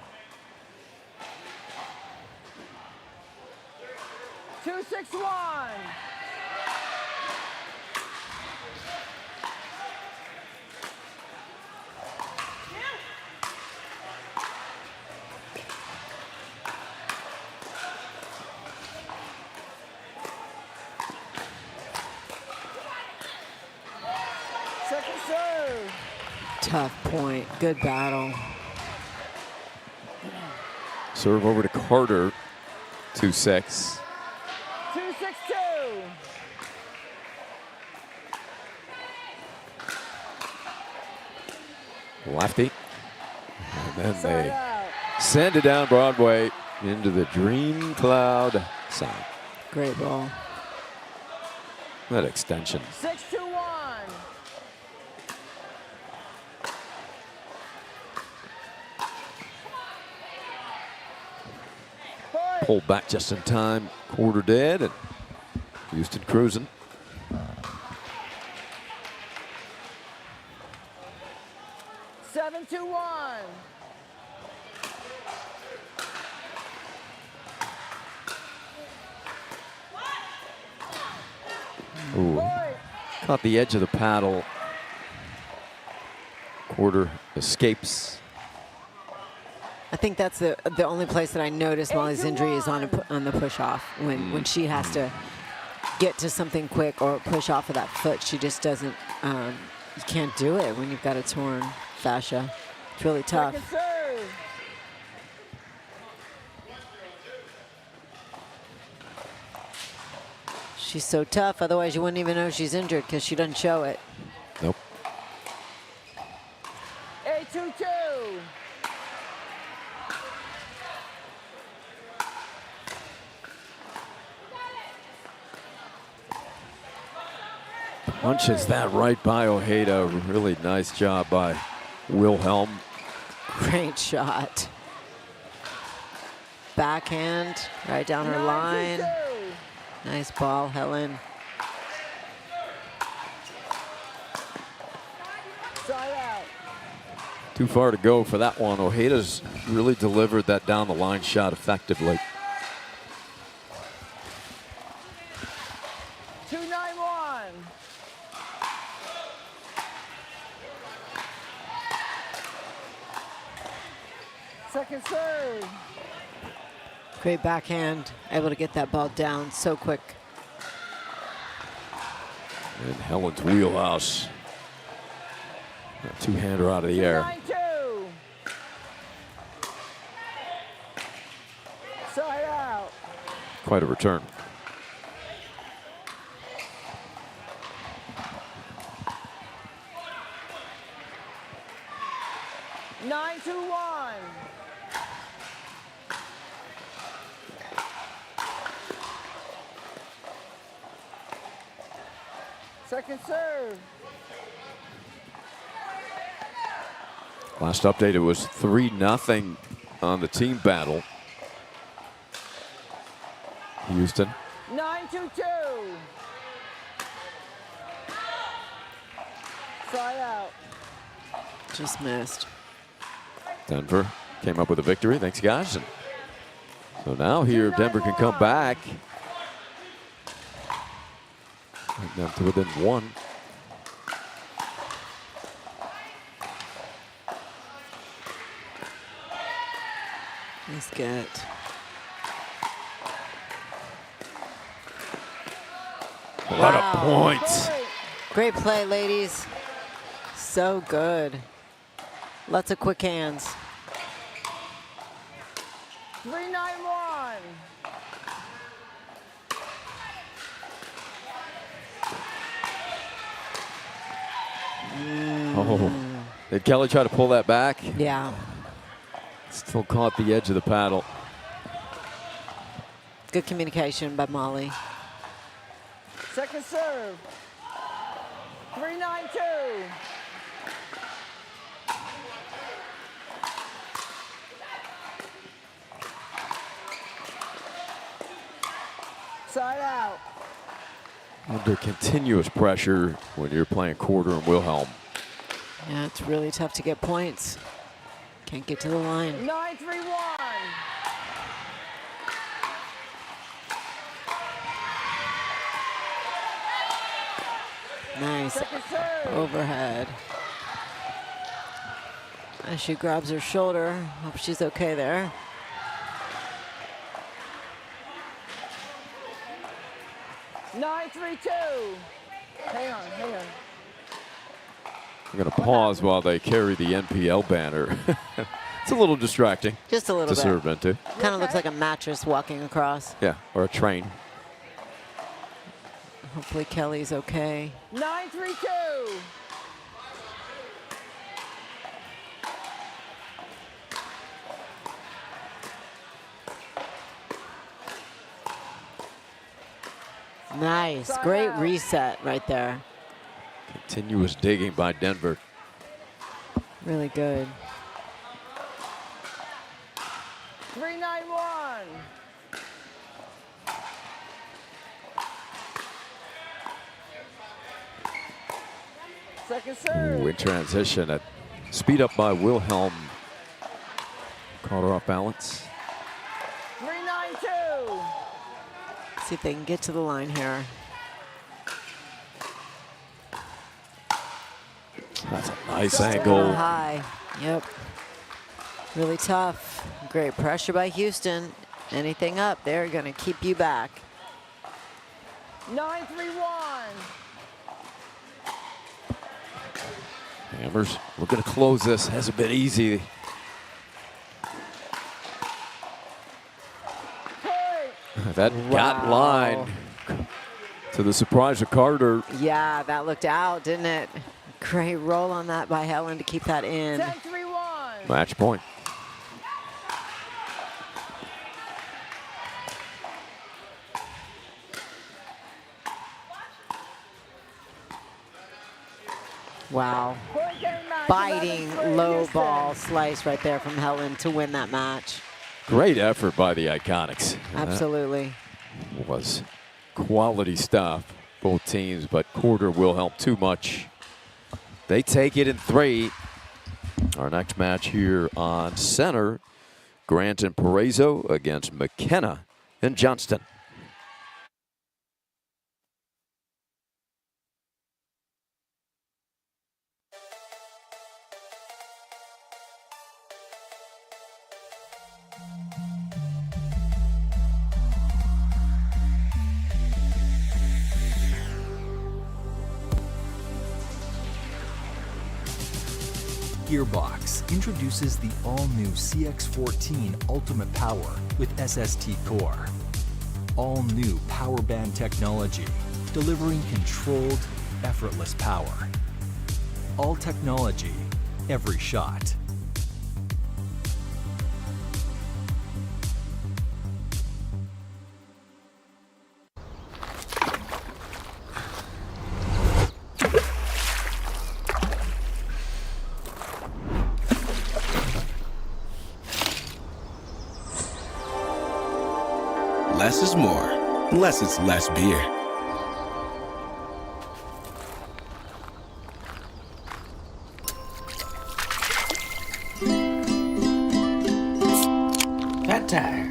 2-6-1. Second serve. Tough point. Good battle. Serve over to Carter. 2-6. 2-6-2. Lefty. And then Side they out. send it down Broadway into the DreamCloud side. Great ball. That extension. 6-2-1. Pulled back just in time. Quarter dead, and Houston cruising. Seven, 2-1. Ooh. Caught the edge of the paddle. Quarter escapes. I think that's the only place that I noticed Molly's injury is on the push off. When she has to get to something quick or push off of that foot, she just doesn't. You can't do it when you've got a torn fascia. It's really tough. Second serve. She's so tough. Otherwise, you wouldn't even know she's injured because she doesn't show it. Nope. 8-2-2. Punches that right by Ojeda. Really nice job by Wilhelm. Great shot. Backhand right down her line. Nice ball, Helen. Side out. Too far to go for that one. Ojeda's really delivered that down the line shot effectively. 2-9-1. Second serve. Great backhand, able to get that ball down so quick. And Helen's wheelhouse. Two-hander out of the air. 9-2. Side out. Quite a return. 9-1. Second serve. Last update, it was 3-0 on the team battle. Houston. 9-2. Side out. Just missed. Denver came up with a victory. Thanks, guys. And so now here, Denver can come back. Bring them to within 1. Nice get. What a point. Great play, ladies. So good. Lots of quick hands. 3-9-1. Oh, did Kelly try to pull that back? Yeah. Still caught the edge of the paddle. Good communication by Molly. Second serve. 3-9-2. Side out. Under continuous pressure when you're playing quarter and Wilhelm. Yeah, it's really tough to get points. Can't get to the line. 9-3-1. Nice Second serve. overhead. As she grabs her shoulder. Hope she's okay there. Nine, 3-2. Hang on, hang on. I'm going to pause while they carry the NPL banner. It's a little distracting. Just a little to bit. serve into. Kind of looks like a mattress walking across. Yeah, or a train. Hopefully Kelly's okay. 9-3-2. Nice, great reset right there. Continuous digging by Denver. Really good. 3-9-1. Second serve. Ooh, in transition, a speed up by Wilhelm. Caught her off balance. 3-9-2. See if they can get to the line here. That's a nice Just a angle. little high. Yep. Really tough. Great pressure by Houston. Anything up, they're going to keep you back. 9-3-1. Hammers, we're going to close this. Hasn't been easy. That got in line. To the surprise of Carter. Yeah, that looked out, didn't it? Great roll on that by Helen to keep that in. 10-3-1. Match point. Wow. Point game match, Biting 11-3 low Houston. ball slice right there from Helen to win that match. Great effort by the Iconics. Absolutely. That was quality stuff, both teams, but Quarter Wilhelm too much. They take it in 3. Our next match here on center, Grant and Paraiso against McKenna and Johnston. Gearbox introduces the all-new CX-14 Ultimate Power with SST Core. All-new power band technology, delivering controlled, effortless power. All technology, every shot. less is more, unless it's less beer. Fat Tire.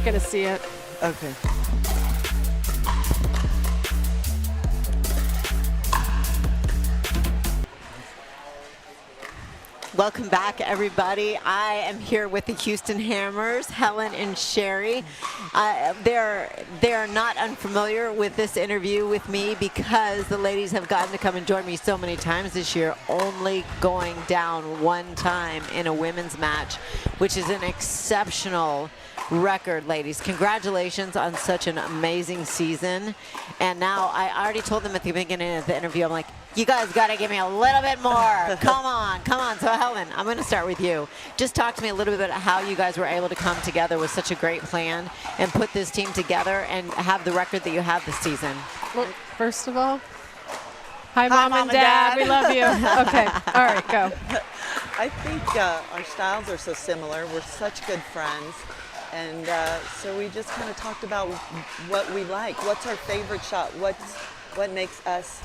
Gonna see it. Okay. Welcome back, everybody. I am here with the Houston Hammers, Helen and Sherry. They're not unfamiliar with this interview with me because the ladies have gotten to come and join me so many times this year, only going down one time in a women's match, which is an exceptional record, ladies. Congratulations on such an amazing season. And now, I already told them at the beginning of the interview, I'm like, you guys got to give me a little bit more. Come on, come on. So Helen, I'm going to start with you. Just talk to me a little bit about how you guys were able to come together with such a great plan and put this team together and have the record that you have this season. Well, first of all, hi, Mom and Dad. We love you. Okay. All right, go. I think our styles are so similar. We're such good friends. And so we just kind of talked about what we like. What's our favorite shot? What makes us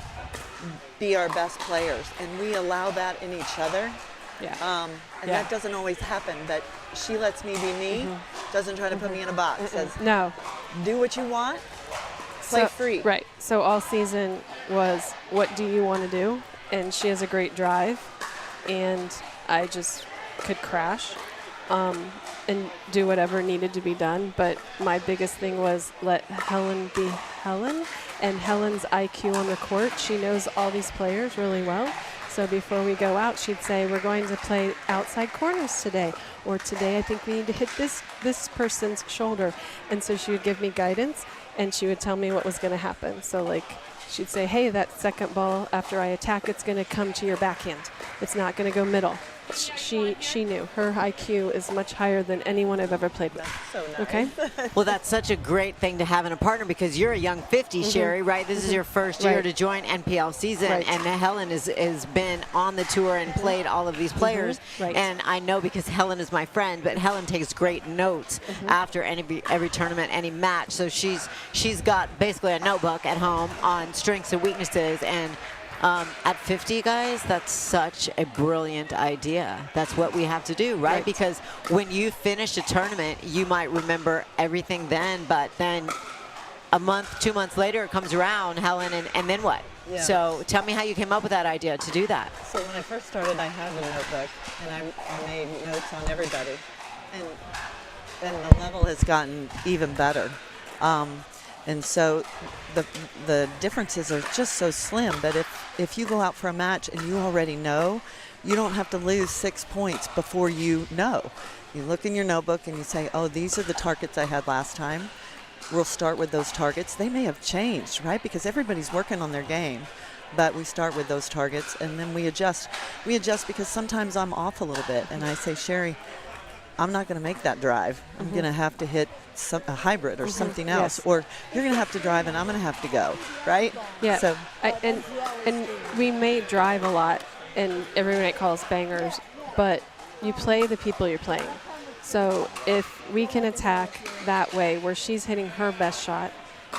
be our best players? And we allow that in each other. Yeah. And that doesn't always happen, but she lets me be me, doesn't try to put me in a box. Says, no. Do what you want, play free. Right. So all season was, what do you want to do? And she has a great drive, and I just could crash and do whatever needed to be done. But my biggest thing was let Helen be Helen, and Helen's IQ on the court. She knows all these players really well. So before we go out, she'd say, we're going to play outside corners today. Or today I think we need to hit this person's shoulder. And so she would give me guidance, and she would tell me what was going to happen. So like, she'd say, hey, that second ball after I attack, it's going to come to your backhand. It's not going to go middle. She knew. Her IQ is much higher than anyone I've ever played with. That's so nice. Okay? Well, that's such a great thing to have in a partner because you're a young 50, Sherry, right? This is your first year to join NPL season, and Helen has been on the tour and played all of these players. And I know because Helen is my friend, but Helen takes great notes after every tournament, any match. So she's got basically a notebook at home on strengths and weaknesses, and At 50, guys, that's such a brilliant idea. That's what we have to do, right? Because when you finish a tournament, you might remember everything then, but then a month, 2 months later, it comes around, Helen, and then what? Yeah. So tell me how you came up with that idea to do that. So when I first started, I had a notebook, and I made notes on everybody. And the level has gotten even better. And so the differences are just so slim that if you go out for a match and you already know, you don't have to lose 6 points before you know. You look in your notebook and you say, oh, these are the targets I had last time. We'll start with those targets. They may have changed, right? Because everybody's working on their game. But we start with those targets and then we adjust. We adjust because sometimes I'm off a little bit and I say, Sherry, I'm not going to make that drive. I'm going to have to hit a hybrid or something else. Yes. Or you're going to have to drive and I'm going to have to go, right? Yeah. So and we may drive a lot, and everyone might call us bangers, but you play the people you're playing. So if we can attack that way, where she's hitting her best shot,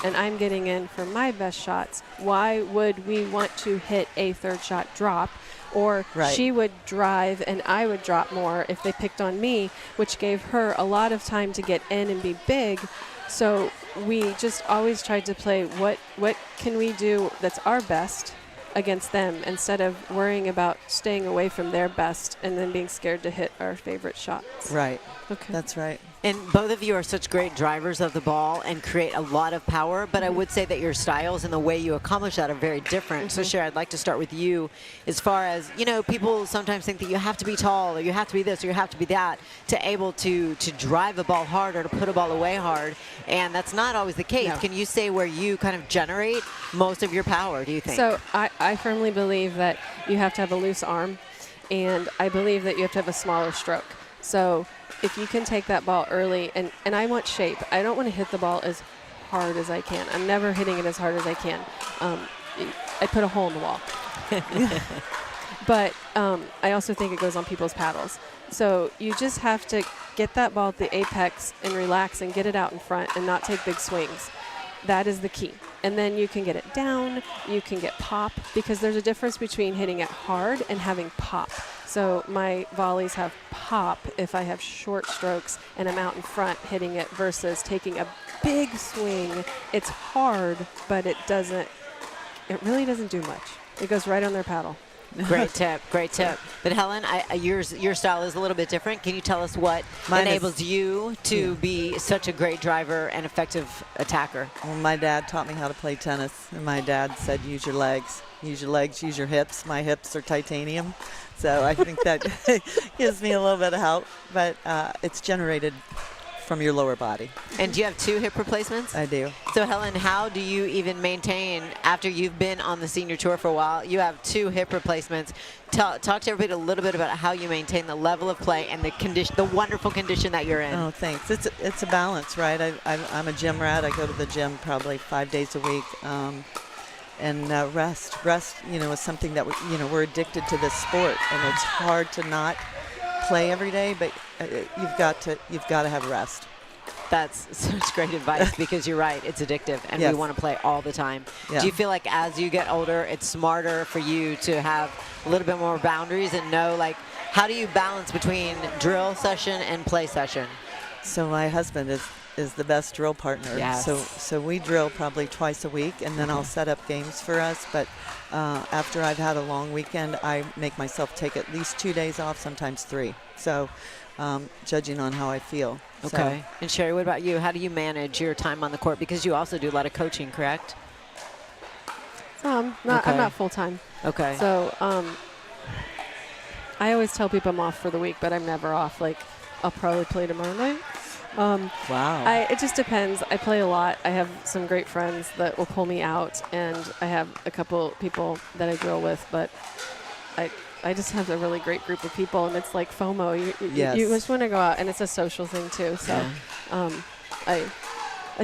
and I'm getting in for my best shots, why would we want to hit a third shot drop? Or she would drive and I would drop more if they picked on me, which gave her a lot of time to get in and be big. So we just always tried to play what can we do that's our best against them, instead of worrying about staying away from their best and then being scared to hit our favorite shots. Right. Okay. That's right. And both of you are such great drivers of the ball and create a lot of power, but I would say that your styles and the way you accomplish that are very different. So Sherry, I'd like to start with you as far as, you know, people sometimes think that you have to be tall or you have to be this or you have to be that to able to drive a ball hard or to put a ball away hard, and that's not always the case. No. Can you say where you kind of generate most of your power, do you think? So I firmly believe that you have to have a loose arm, and I believe that you have to have a smaller stroke. So if you can take that ball early, and I want shape. I don't want to hit the ball as hard as I can. I'm never hitting it as hard as I can. I put a hole in the wall. But I also think it goes on people's paddles. So you just have to get that ball at the apex and relax and get it out in front and not take big swings. That is the key. And then you can get it down, you can get pop, because there's a difference between hitting it hard and having pop. So my volleys have pop if I have short strokes and I'm out in front hitting it versus taking a big swing. It's hard, but it really doesn't do much. It goes right on their paddle. Great tip, great tip. But Helen, your style is a little bit different. Can you tell us what enables you to be such a great driver and effective attacker? Well, my dad taught me how to play tennis, and my dad said, use your legs, use your hips. My hips are titanium, so I think that gives me a little bit of help, but it's generated from your lower body. And do you have 2 hip replacements? I do. So Helen, how do you even maintain, after you've been on the senior tour for a while, you have 2 hip replacements. Talk to everybody a little bit about how you maintain the level of play and the condition, the wonderful condition that you're in. Oh, thanks. It's a balance, right? I'm a gym rat. I go to the gym probably 5 days a week. And rest, is something that we're addicted to this sport, and it's hard to not play every day, but you've got to have rest. That's such great advice, because you're right, it's addictive, and we want to play all the time. Yeah. Do you feel like as you get older, it's smarter for you to have a little bit more boundaries and know, like, how do you balance between drill session and play session? So my husband is the best drill partner. Yes. So we drill probably twice a week, and then I'll set up games for us. But after I've had a long weekend, I make myself take at least 2 days off, sometimes 3. So judging on how I feel. Okay. So. And Sherry, what about you? How do you manage your time on the court? Because you also do a lot of coaching, correct? I'm not full time. Okay. So I always tell people I'm off for the week, but I'm never off. Like, I'll probably play tomorrow night. Wow. It just depends. I play a lot. I have some great friends that will pull me out, and I have a couple people that I drill with, but I just have a really great group of people, and it's like FOMO. You just want to go out, and it's a social thing too. So I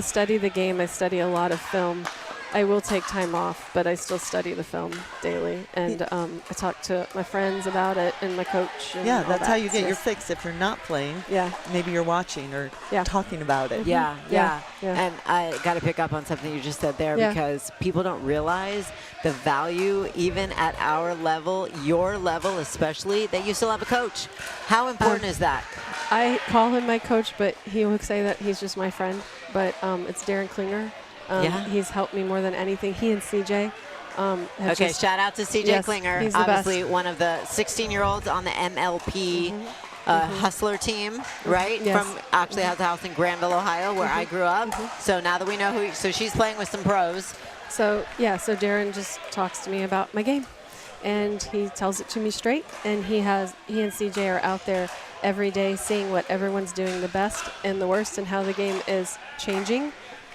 study the game. I study a lot of film, I will take time off, but I still study the film daily. And I talk to my friends about it and my coach. And Yeah, all that's that. how you get So- your fix if you're not playing. Yeah. Maybe you're watching or talking about it. Yeah, yeah, Yeah. And I got to pick up on something you just said there Yeah. because people don't realize the value, even at our level, your level especially, that you still have a coach. How important is that? I call him my coach, but he would say that he's just my friend. But it's Darren Klinger. Yeah. He's helped me more than anything. He and CJ. Okay, shout out to CJ Yes, Klinger, he's the obviously best. one of the 16-year-olds on the MLP Hustler team, right? Yes. From actually has a house in Granville, Ohio, where I grew up. So now that we know who, so she's playing with some pros. So so Darren just talks to me about my game, and he tells it to me straight. And he and CJ are out there every day, seeing what everyone's doing the best and the worst, and how the game is changing.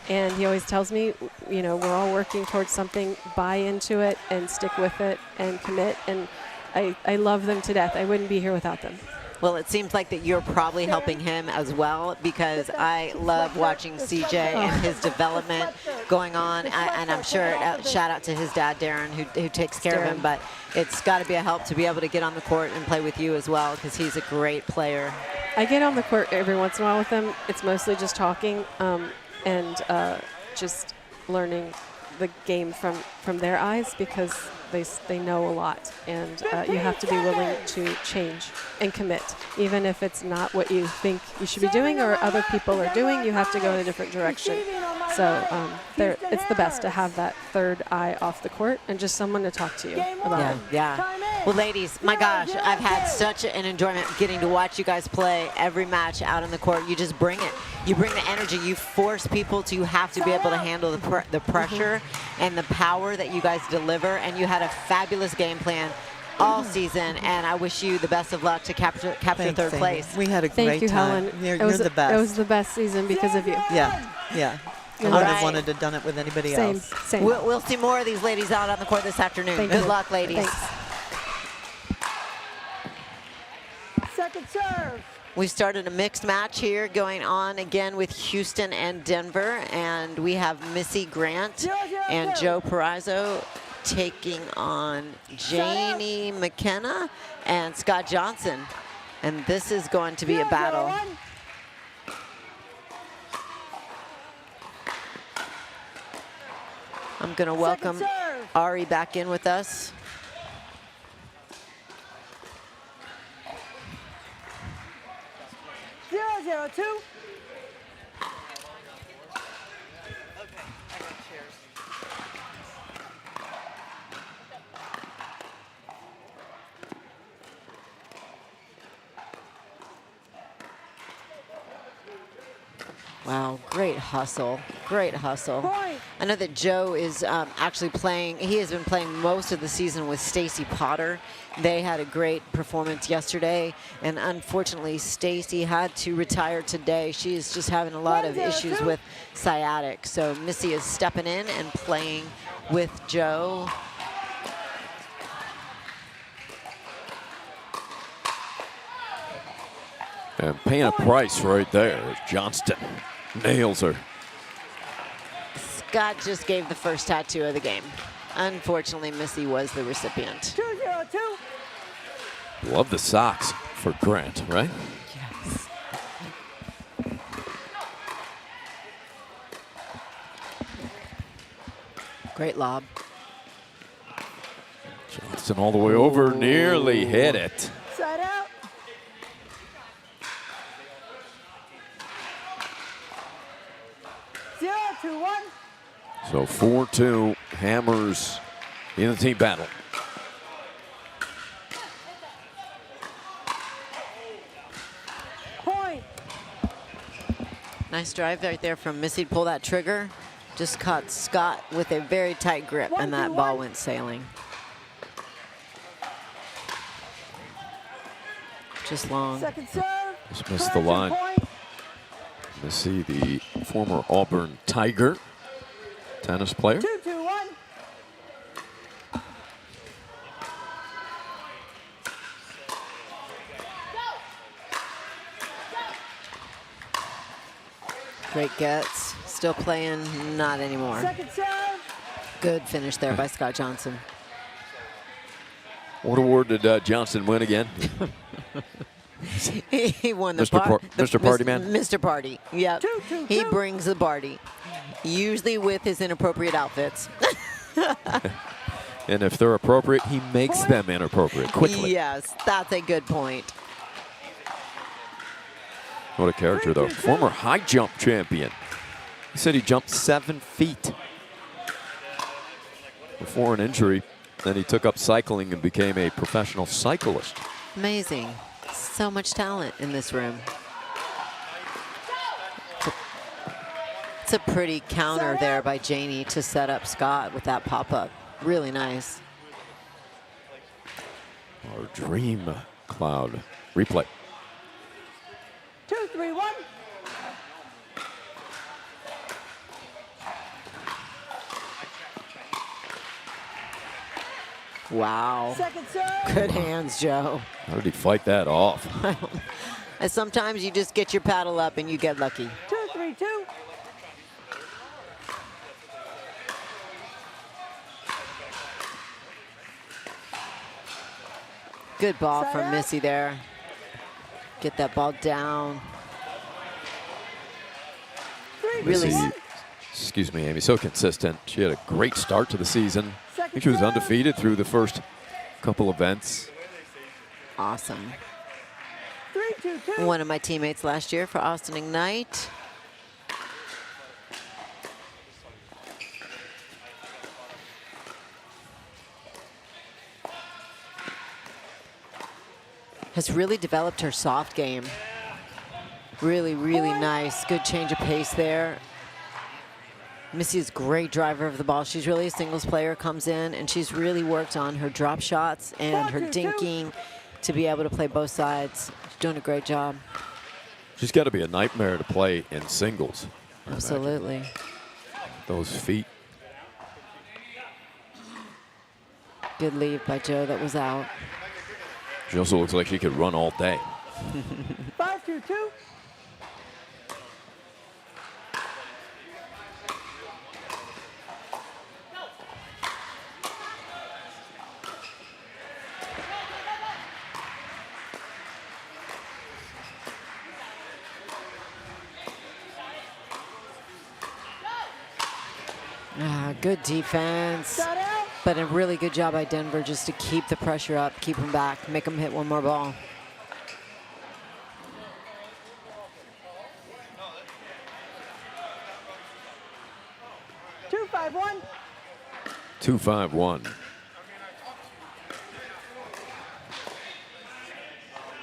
And he always tells me, you know, we're all working towards something. Buy into it and stick with it and commit. And I love them to death. I wouldn't be here without them. Well, it seems like that you're probably helping him as well, because I love watching CJ and his development going on. And I'm sure, shout out to his dad, Darren, who takes care of him. But it's got to be a help to be able to get on the court and play with you as well, because he's a great player. I get on the court every once in a while with them. It's mostly just talking and just learning the game from their eyes, because they know a lot, and you have to be willing to change and commit. Even if it's not what you think you should be doing or other people are doing, you have to go in a different direction. So it's the best to have that third eye off the court and just someone to talk to you about it. Yeah. Well, ladies, my gosh, I've had such an enjoyment getting to watch you guys play every match out on the court. You just bring it. You bring the energy. You force people to have to be able to handle the pressure and the power that you guys deliver. And you had a fabulous game plan all season, and I wish you the best of luck to capture Thanks, third Amy. place. We had a Thank great you, time. Helen. You're the best. It was the best season because of you. Yeah. I All wouldn't have right. wanted to have done it with anybody Same. else. Same. We'll see more of these ladies out on the court this afternoon. Thank Good you. luck, ladies. Thanks. Second serve. We started a mixed match here going on again with Houston and Denver, and we have Missy Grant and Joe Perizzo taking on Janie McKenna and Scott Johnson. And this is going to be a battle. I'm going to welcome Ari back in with us. Zero, 2. Wow, great hustle, great hustle. I know that Joe is actually playing, he has been playing most of the season with Stacy Potter. They had a great performance yesterday, and unfortunately Stacy had to retire today. She is just having a lot of issues with sciatic. So Missy is stepping in and playing with Joe. And paying a price right there. Johnston nails her. Scott just gave the first tattoo of the game. Unfortunately, Missy was the recipient. 2-0-2. Love the socks for Grant, right? Yes. Great lob. Johnston all the way over, nearly hit it. Side out. Zero, 2-1. So 4-2, Hammers in the team battle. Point. Nice drive right there from Missy to pull that trigger. Just caught Scott with a very tight grip, and that ball went sailing. Just long. Second serve. Just missed the line. Point. Missy, the former Auburn Tiger tennis player. 2-2-1. Great gets. Still playing, not anymore. Second serve. Good finish there by Scott Johnson. What award did Johnson win again? He won the Mr. Party Man? Mr. Party, yep. He brings the party, usually with his inappropriate outfits. And if they're appropriate, he makes them inappropriate quickly. Yes, that's a good point. What a character, though. Former high jump champion. He said he jumped 7 feet before an injury. Then he took up cycling and became a professional cyclist. Amazing. So much talent in this room. It's a pretty counter there by Janie to set up Scott with that pop-up. Really nice. Our DreamCloud replay. 2, 3, 1. Wow. Second serve. Good hands, Joe. How did he fight that off? And sometimes you just get your paddle up and you get lucky. 2, 3, 2. Good ball from Missy there. Get that ball down. Really. Missy, excuse me, Amy, so consistent. She had a great start to the season. I think she was undefeated through the first couple events. Awesome. 3, 2, 2. One of my teammates last year for Austin Ignite. Has really developed her soft game. Really, really nice. Good change of pace there. Missy is a great driver of the ball. She's really a singles player, comes in, and she's really worked on her drop shots and her dinking to be able to play both sides. She's doing a great job. She's got to be a nightmare to play in singles. Absolutely. Those feet. Good leave by Joe that was out. She also looks like she could run all day. 5, 2, 2. Good defense, but a really good job by Denver just to keep the pressure up, keep them back, make them hit one more ball. Two, 5, 1. 2-5-1.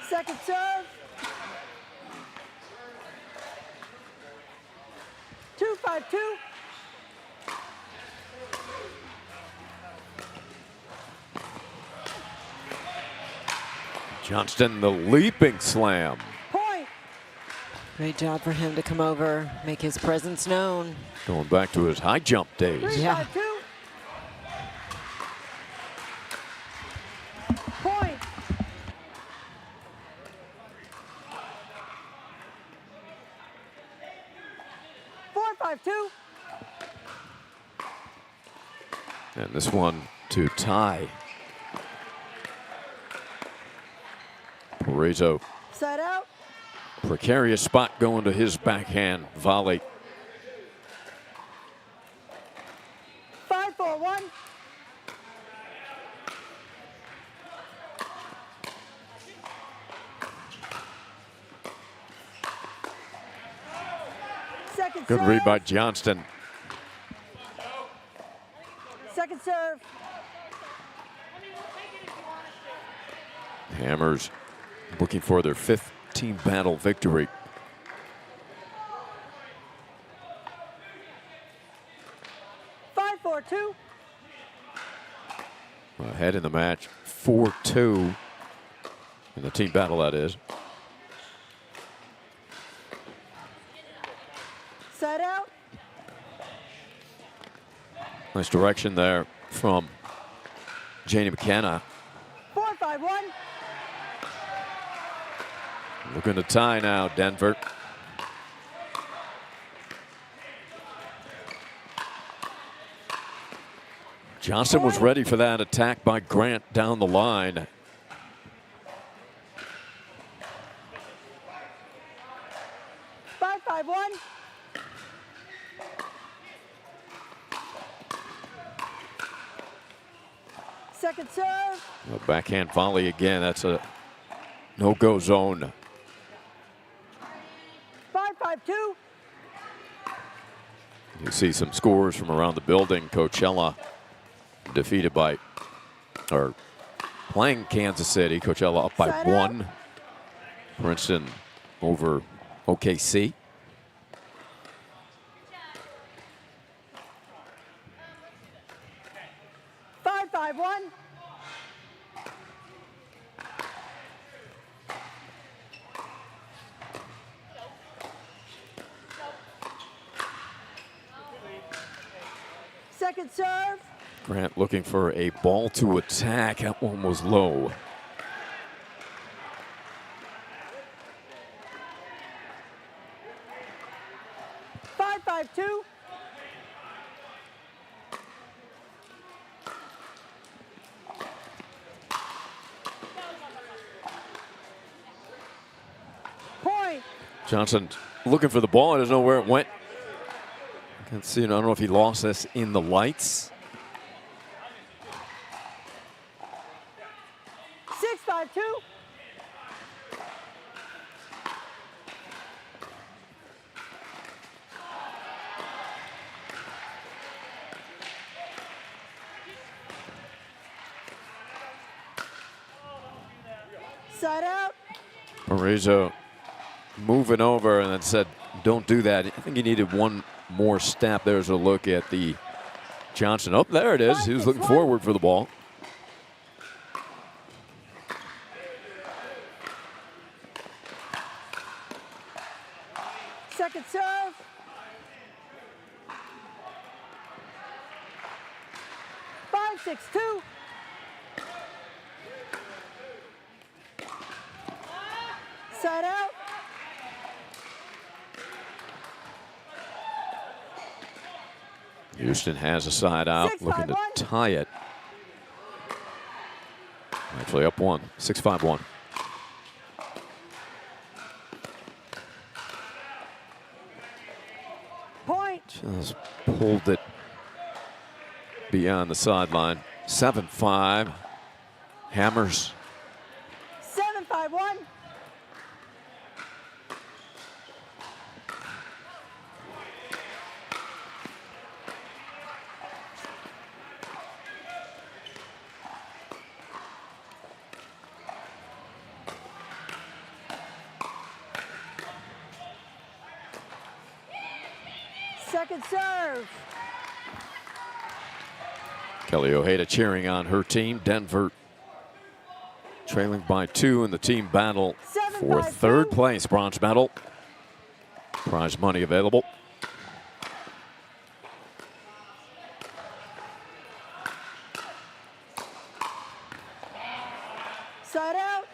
Second serve. 2, 5, 2. Johnston, the leaping slam. Point. Great job for him to come over, make his presence known. Going back to his high jump days. 3, 5, 2. Point. Four, 5, 2. And this one to tie. Parezo, Set out. precarious spot going to his backhand volley. 5, 4, 1. Second Good serve. read by Johnston. Second serve. Hammers looking for their 5th team battle victory. Five, 4, 2. Ahead in the match, 4-2 in the team battle, that is. Set out. Nice direction there from Janie McKenna. 4, 5, 1. Looking to tie now, Denver. Johnson was ready for that attack by Grant down the line. Five, 5-1. Second serve. A backhand volley again. That's a no-go zone. 5-5-2. You see some scores from around the building. Coachella defeated by, or playing Kansas City. Coachella up by 1. Princeton over OKC. Five, 5-1. Second serve. Grant looking for a ball to attack. That one was low. Five, 5-2. Point. Johnson looking for the ball. I don't know where it went. Can't see. I don't know if he lost this in the lights. 6-5-2. Side out. Marizo moving over and then said, don't do that. I think he needed one more step. There's a look at the Johnson. Oh, there it is. He was looking forward for the ball. Second serve. Five, 6-2. Side out. Houston has a side out, looking to tie it. Actually up 1, 6-5-1. Point. Just pulled it beyond the sideline. 7-5. Hammers. 7-5-1. Second serve. Kelly Ojeda cheering on her team. Denver trailing by 2 in the team battle for third place. Bronze medal. Prize money available. Side out.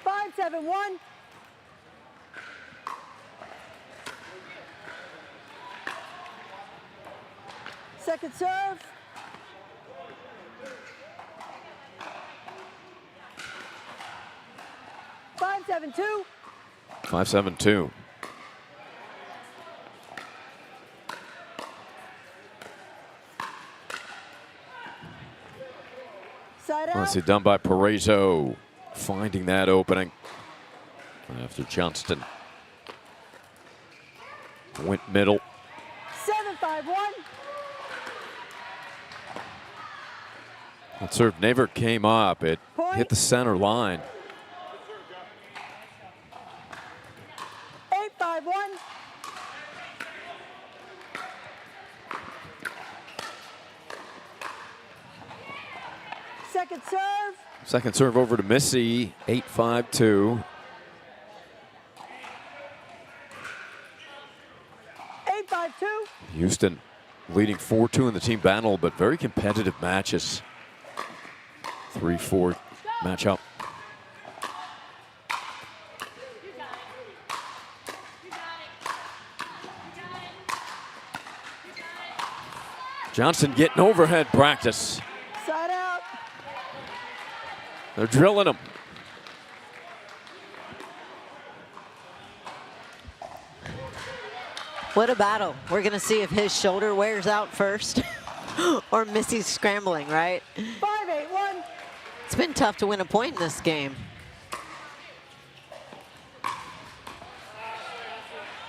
Five, 7-1. Second serve. Five, 7-2. 5-7-2. Side out. Nicely done by Parezo, finding that opening after Johnston went middle. 7-5-1. That serve never came up. It hit the center line. 8-5-1. Second serve. Second serve over to Missy, 8-5-2. 8-5-2. Houston leading 4-2 in the team battle, but very competitive matches. 3-4 matchup. Johnson getting overhead practice. Side out. They're drilling him. What a battle. We're going to see if his shoulder wears out first or Missy's scrambling, right? 5-8-1. It's been tough to win a point in this game.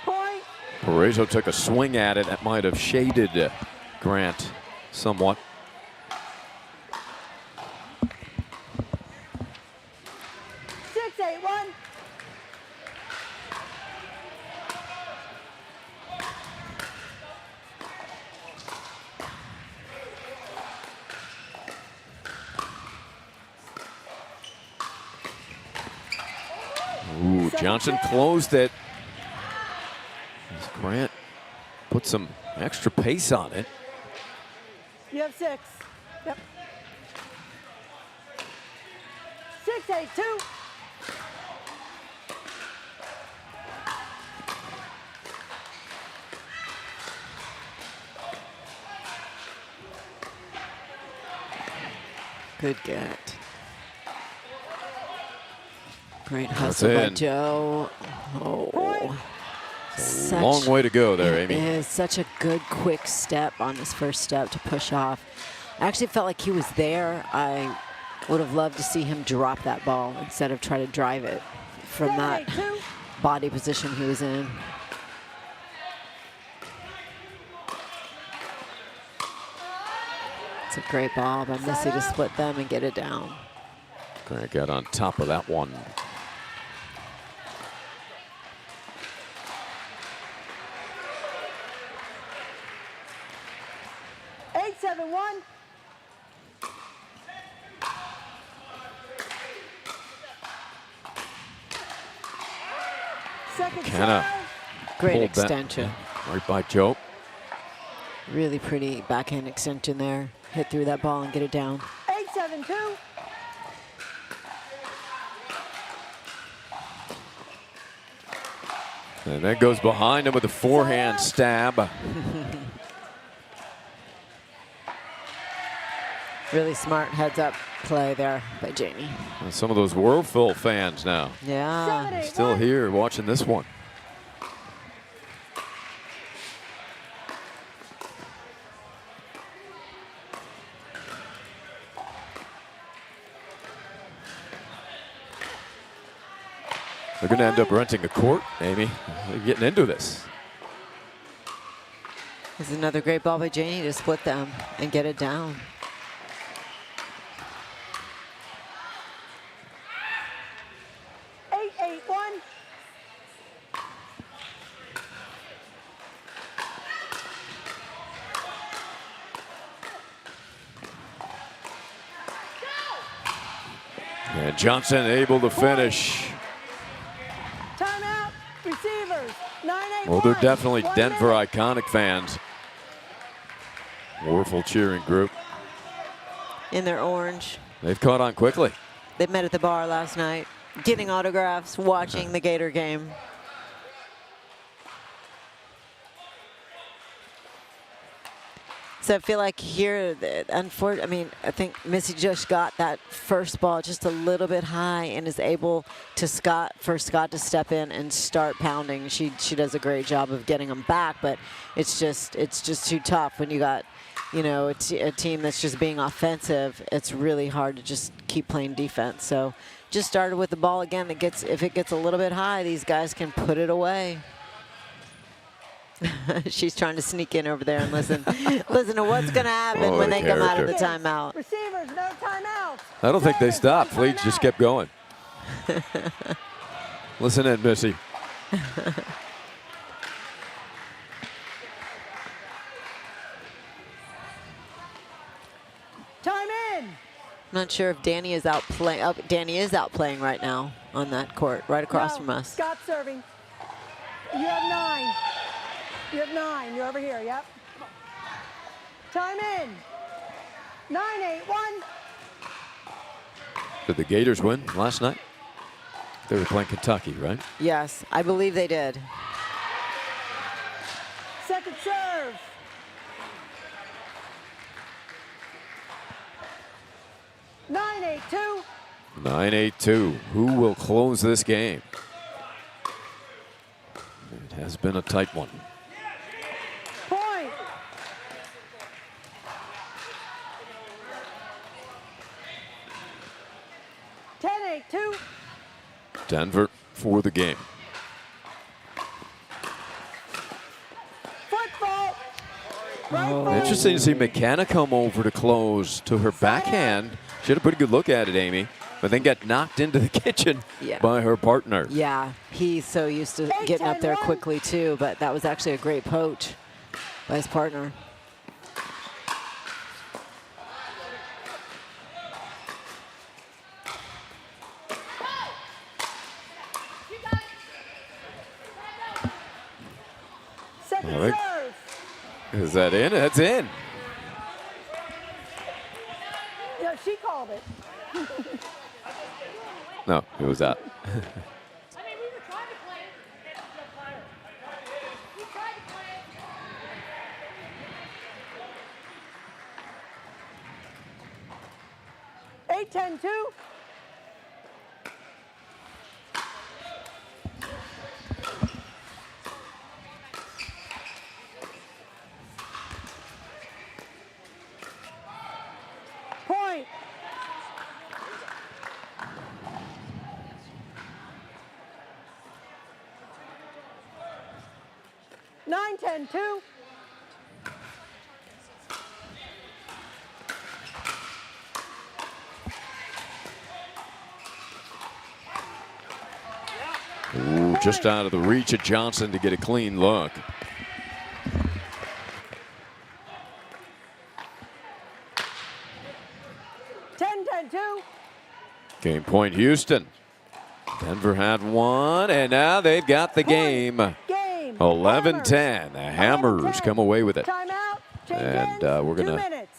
Point. Parejo took a swing at it. That might have shaded Grant somewhat. Six, 8-1. Ooh, Johnson closed it. As Grant put some extra pace on it. You have 6. Yep. 6-8-2. Good get. Great hustle by in. Joe. Oh. Such, Long way to go there, it Amy. is such a good quick step on his first step to push off. I actually felt like he was there. I would have loved to see him drop that ball instead of try to drive it from that body position he was in. It's a great ball by Missy to split them and get it down. Grant got on top of that one. Eight, 7-1. Second Kenna. Great pulled that extension. right by Joe. Really pretty backhand extension there. Hit through that ball and get it down. 8-7-2. And that goes behind him with a forehand stab. Really smart heads-up play there by Jamie. And some of those Whirlpool fans now Yeah. still here watching this one. They're going to end up renting a court, Amy. They're getting into this. This is another great ball by Jamie to split them and get it down. Eight, 8-1. And Johnson able to finish. Timeout. Receivers. 9-8-1. Well, they're definitely 1 Denver minute. iconic fans. Warfel cheering group. In their orange. They've caught on quickly. They met at the bar last night, getting autographs, watching the Gator game. So I feel like here, I mean, I think Missy just got that first ball just a little bit high and is able to Scott to step in and start pounding. She does a great job of getting them back, but it's just too tough when you got, you know, a team that's just being offensive. It's really hard to just keep playing defense. So just started with the ball again that gets, if it gets a little bit high, these guys can put it away. She's trying to sneak in over there and listen to what's going to happen when they come out of the timeout. Receivers, no timeouts. I don't think they stopped. Fleet just kept going. Listen in, Missy. Time in. Not sure if Danny is out playing. Oh, Danny is out playing right now on that court, right across No, from us. Scott serving. You have 9. You have 9. You're over here. Yep. Time in. 9-8-1. Did the Gators win last night? They were playing Kentucky, right? Yes, I believe they did. Second serve. 9-8-2. 9-8-2. Who will close this game? It has been a tight one. Point. Ten, 8-2. Denver for the game. Football. Interesting to see McKenna come over to close to her backhand. She had a pretty good look at it, Amy, but then got knocked into the kitchen by her partner. Yeah, he's so used to getting up there quickly too, but that was actually a great poach by his partner. Second All right. serve. Is that in? That's in. Yeah, she called it. No, it was out. Eight, 10-2. Point. Nine, 10-2. Ooh, just out of the reach of Johnson to get a clean look. Ten, 10-2. Game point, Houston. Denver had one, and now they've got the game. Game. 11-10. The Hammers come away with it. Timeout. Change And ends. we're 2 going to. minutes.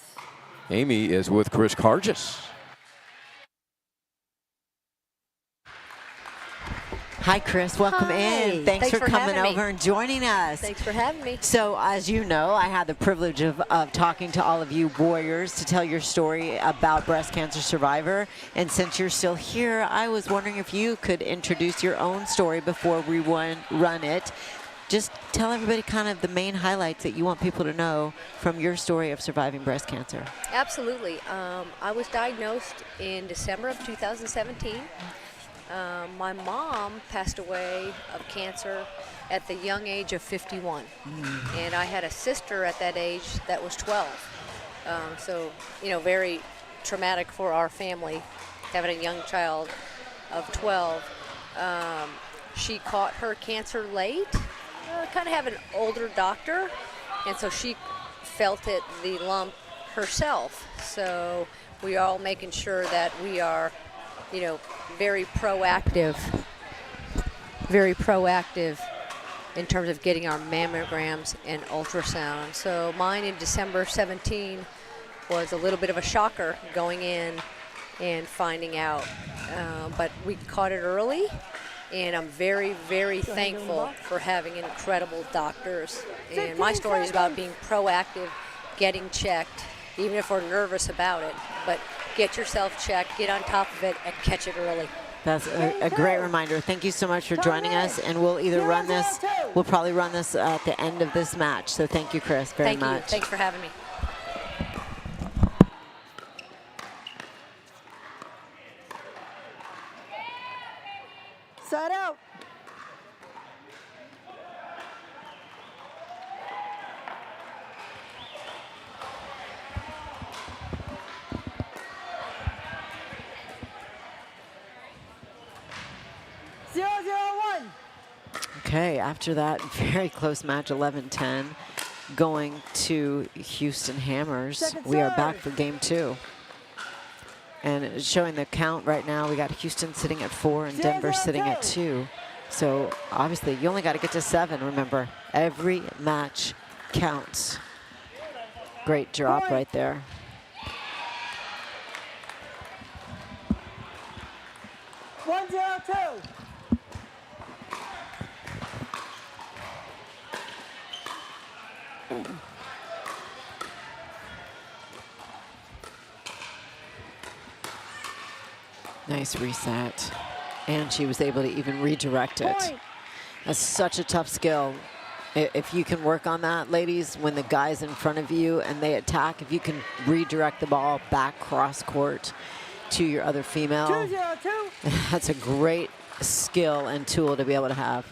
Amy is with Chris Cargis. Hi, Chris. Welcome in. Thanks for coming having me. over and joining us. Thanks for having me. So, as you know, I had the privilege of talking to all of you warriors to tell your story about breast cancer survivor. And since you're still here, I was wondering if you could introduce your own story before we run it. Just tell everybody kind of the main highlights that you want people to know from your story of surviving breast cancer. Absolutely. I was diagnosed in December of 2017. My mom passed away of cancer at the young age of 51. And I had a sister at that age that was 12. So, you know, very traumatic for our family, having a young child of 12. She caught her cancer late, kind of have an older doctor, and so she felt it, the lump, herself. So we are all making sure that we are, you know, very proactive in terms of getting our mammograms and ultrasound. So mine in December 17 was a little bit of a shocker going in and finding out, but we caught it early, and I'm very, very thankful for having incredible doctors. And my story is about being proactive, getting checked, even if we're nervous about it, but get yourself checked, get on top of it, and catch it early. That's a great reminder. Thank you so much for joining us, and we'll either run this, we'll probably run this at the end of this match. So thank you, Chris, very much. Thank you. Thanks for having me. Side out. Okay, after that very close match, 11-10, going to Houston Hammers. We are back for game 2. And it's showing the count right now. We got Houston sitting at 4 and Denver sitting at 2. So obviously you only got to get to 7, remember. Every match counts. Great drop right there. One, 0-2. Nice reset. And she was able to even redirect it. Point. That's such a tough skill. If you can work on that, ladies, when the guy's in front of you and they attack, if you can redirect the ball back cross court to your other female, 2-0-2. that's a great skill and tool to be able to have.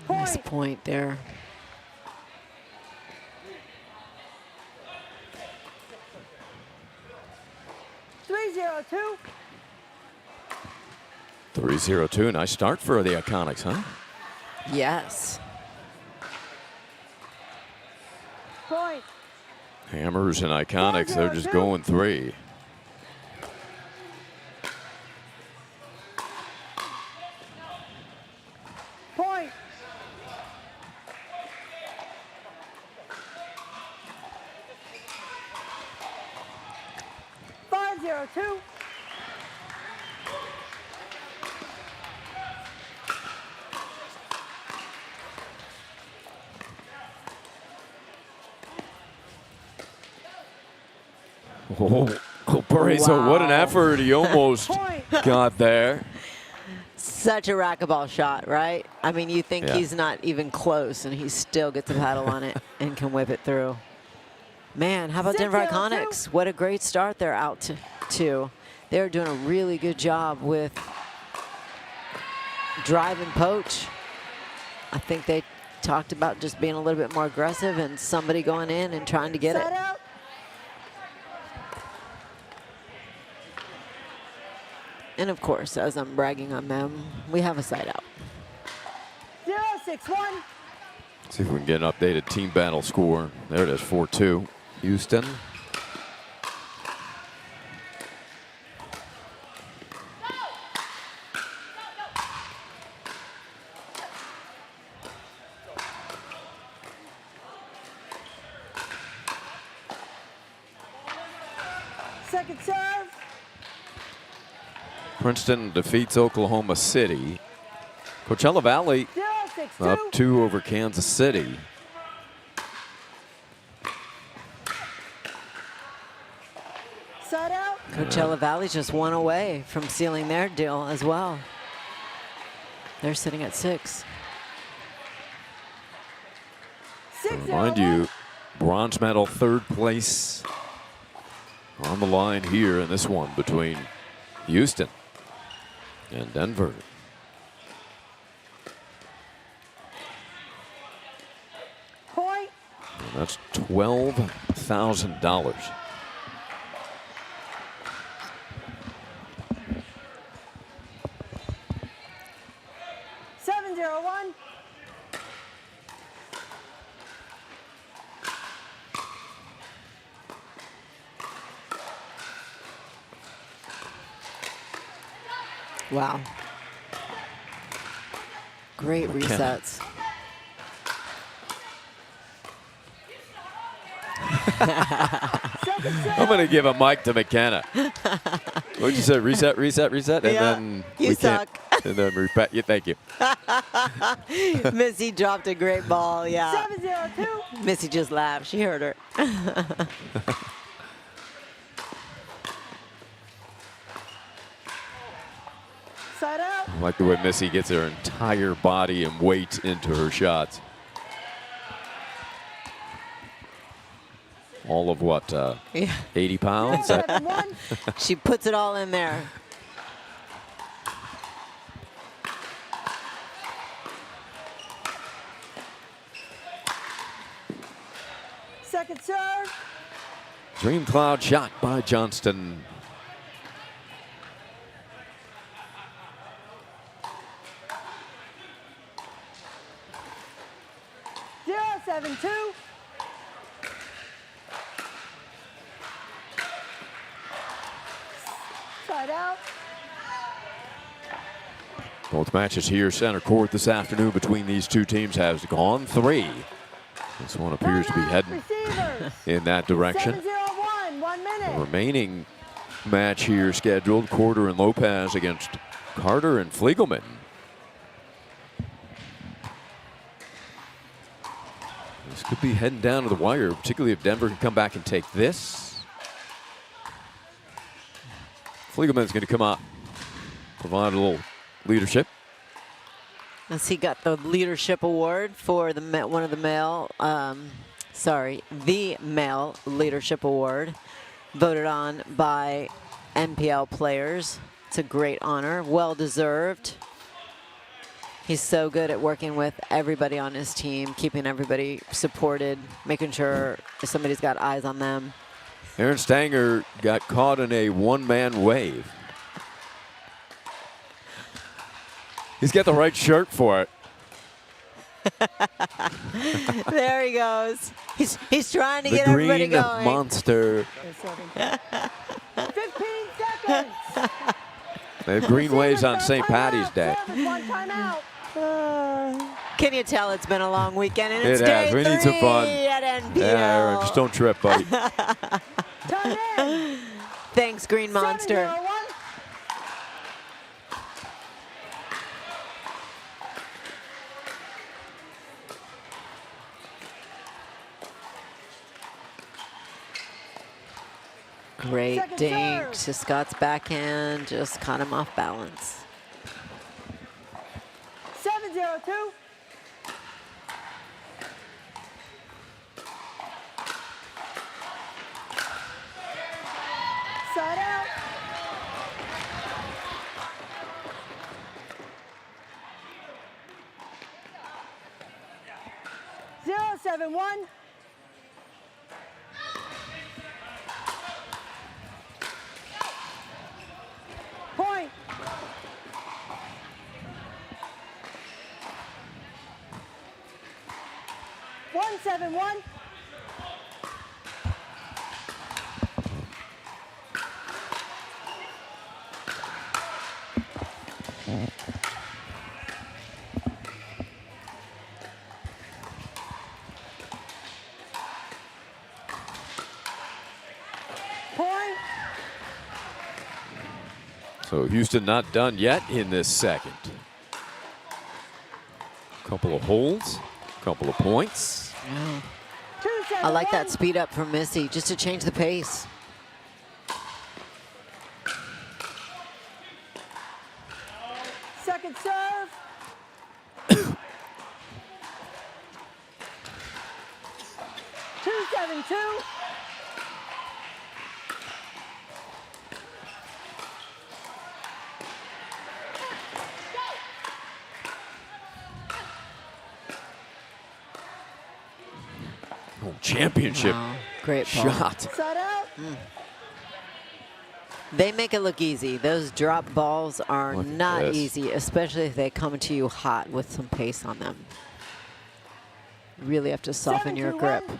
Nice point there. Two. 3-0-2. Nice start for the Iconics, huh? Yes. Point. Hammers and Iconics, they're just going 3. Point. Two. Oh, Paraiso, what an effort. He almost got there. Such a racquetball shot, right? I mean, you think Yeah. he's not even close, and he still gets a paddle on it and can whip it through. Man, how about Denver Iconics? What a great start they're out to. They're doing a really good job with drive and poach. I think they talked about just being a little bit more aggressive and somebody going in and trying to get it. Out. And of course, as I'm bragging on them, we have a side out. 0-6-1. See if we can get an updated team battle score. There it is, 4-2. Houston. Second serve. Princeton defeats Oklahoma City. Coachella Valley 0-6-2. up 2 over Kansas City. Side out. Coachella Valley's just 1 away from sealing their deal as well. They're sitting at 6. Remind you, bronze medal, 3rd place on the line here in this one between Houston and Denver. Point. And that's $12,000. Wow. Great resets. I'm going to give a mic to McKenna. What'd you say? Reset, reset, reset, and then you suck. And then repeat. Yeah, thank you. Missy dropped a great ball. Yeah. 7-0-2. Missy just laughed. She heard her. Side out. I like the way Missy gets her entire body and weight into her shots. All of what, 80 pounds? She puts it all in there. Second serve. DreamCloud shot by Johnston. Zero, 7-2. Side out. Both matches here center court this afternoon between these two teams has gone 3. This one appears to be heading in that direction. 7-0-1, 1 minute. The remaining match here scheduled, Corder and Lopez against Carter and Fliegelman. This could be heading down to the wire, particularly if Denver can come back and take this. Fliegelman's going to come out, provide a little leadership. As he got the leadership award for the the male leadership award, voted on by NPL players. It's a great honor, well deserved. He's so good at working with everybody on his team, keeping everybody supported, making sure somebody's got eyes on them. Aaron Stanger got caught in a one-man wave. He's got the right shirt for it. There he goes. He's trying to The get everybody green going. monster. 15 seconds. They have green waves on St. Patty's Day. One timeout. Can you tell it's been a long weekend? And It it's has. day We need some fun. 3 at NPL. Yeah, Aaron, just don't trip, buddy. Time in. Thanks, Green Monster. 7-0-1. Great Second dink serve. to Scott's backhand, just caught him off balance. 7-0-2. Side out. Zero, 7-1. Point. One, 7-1. Point. So Houston not done yet in this second. Couple of holds, couple of points. Yeah. 2-7-1. I like that speed up from Missy, just to change the pace. Second serve. Two, 7-2. Oh, championship Wow, great ball. shot. Side out. They make it look easy. Those drop balls are Look at not this. easy, especially if they come to you hot with some pace on them. You really have to soften your 7-2-1. grip.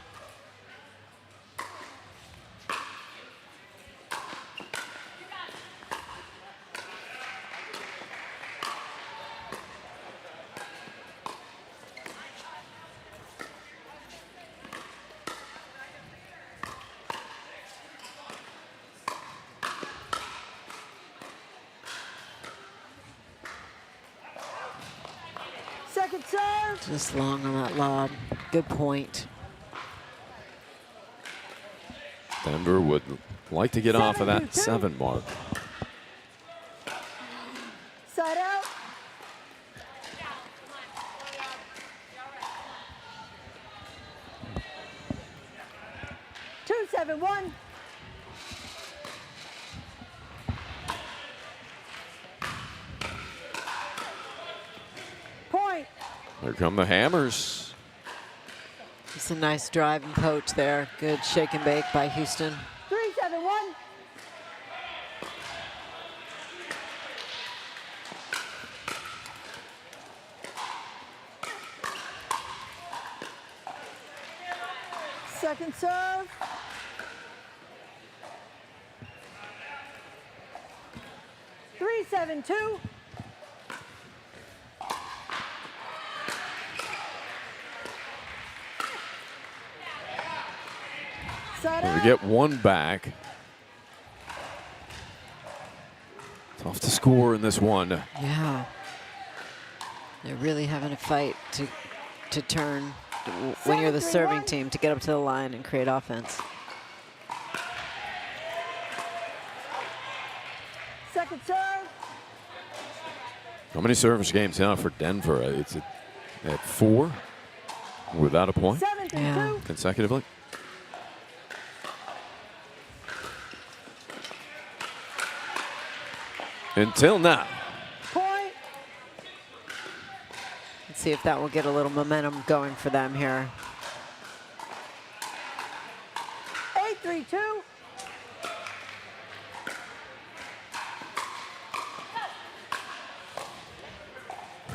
Second serve. Just long on that lob. Good point. Denver would like to get off of that 7-2. 7 mark. Side out. Two, 7-1. Point. Here come the hammers. It's a nice drive and poach there. Good shake and bake by Houston. 3-7-1. Second serve. Three, 7-2. Side We out. get one back. Tough to score in this one. Yeah. They're really having a fight to turn when you're the 7-3-1. serving team to get up to the line and create offense. Second serve. How many service games now for Denver? It's at 4 without a point 7-2. consecutively. Until now. Point. Let's see if that will get a little momentum going for them here. 8-3-2.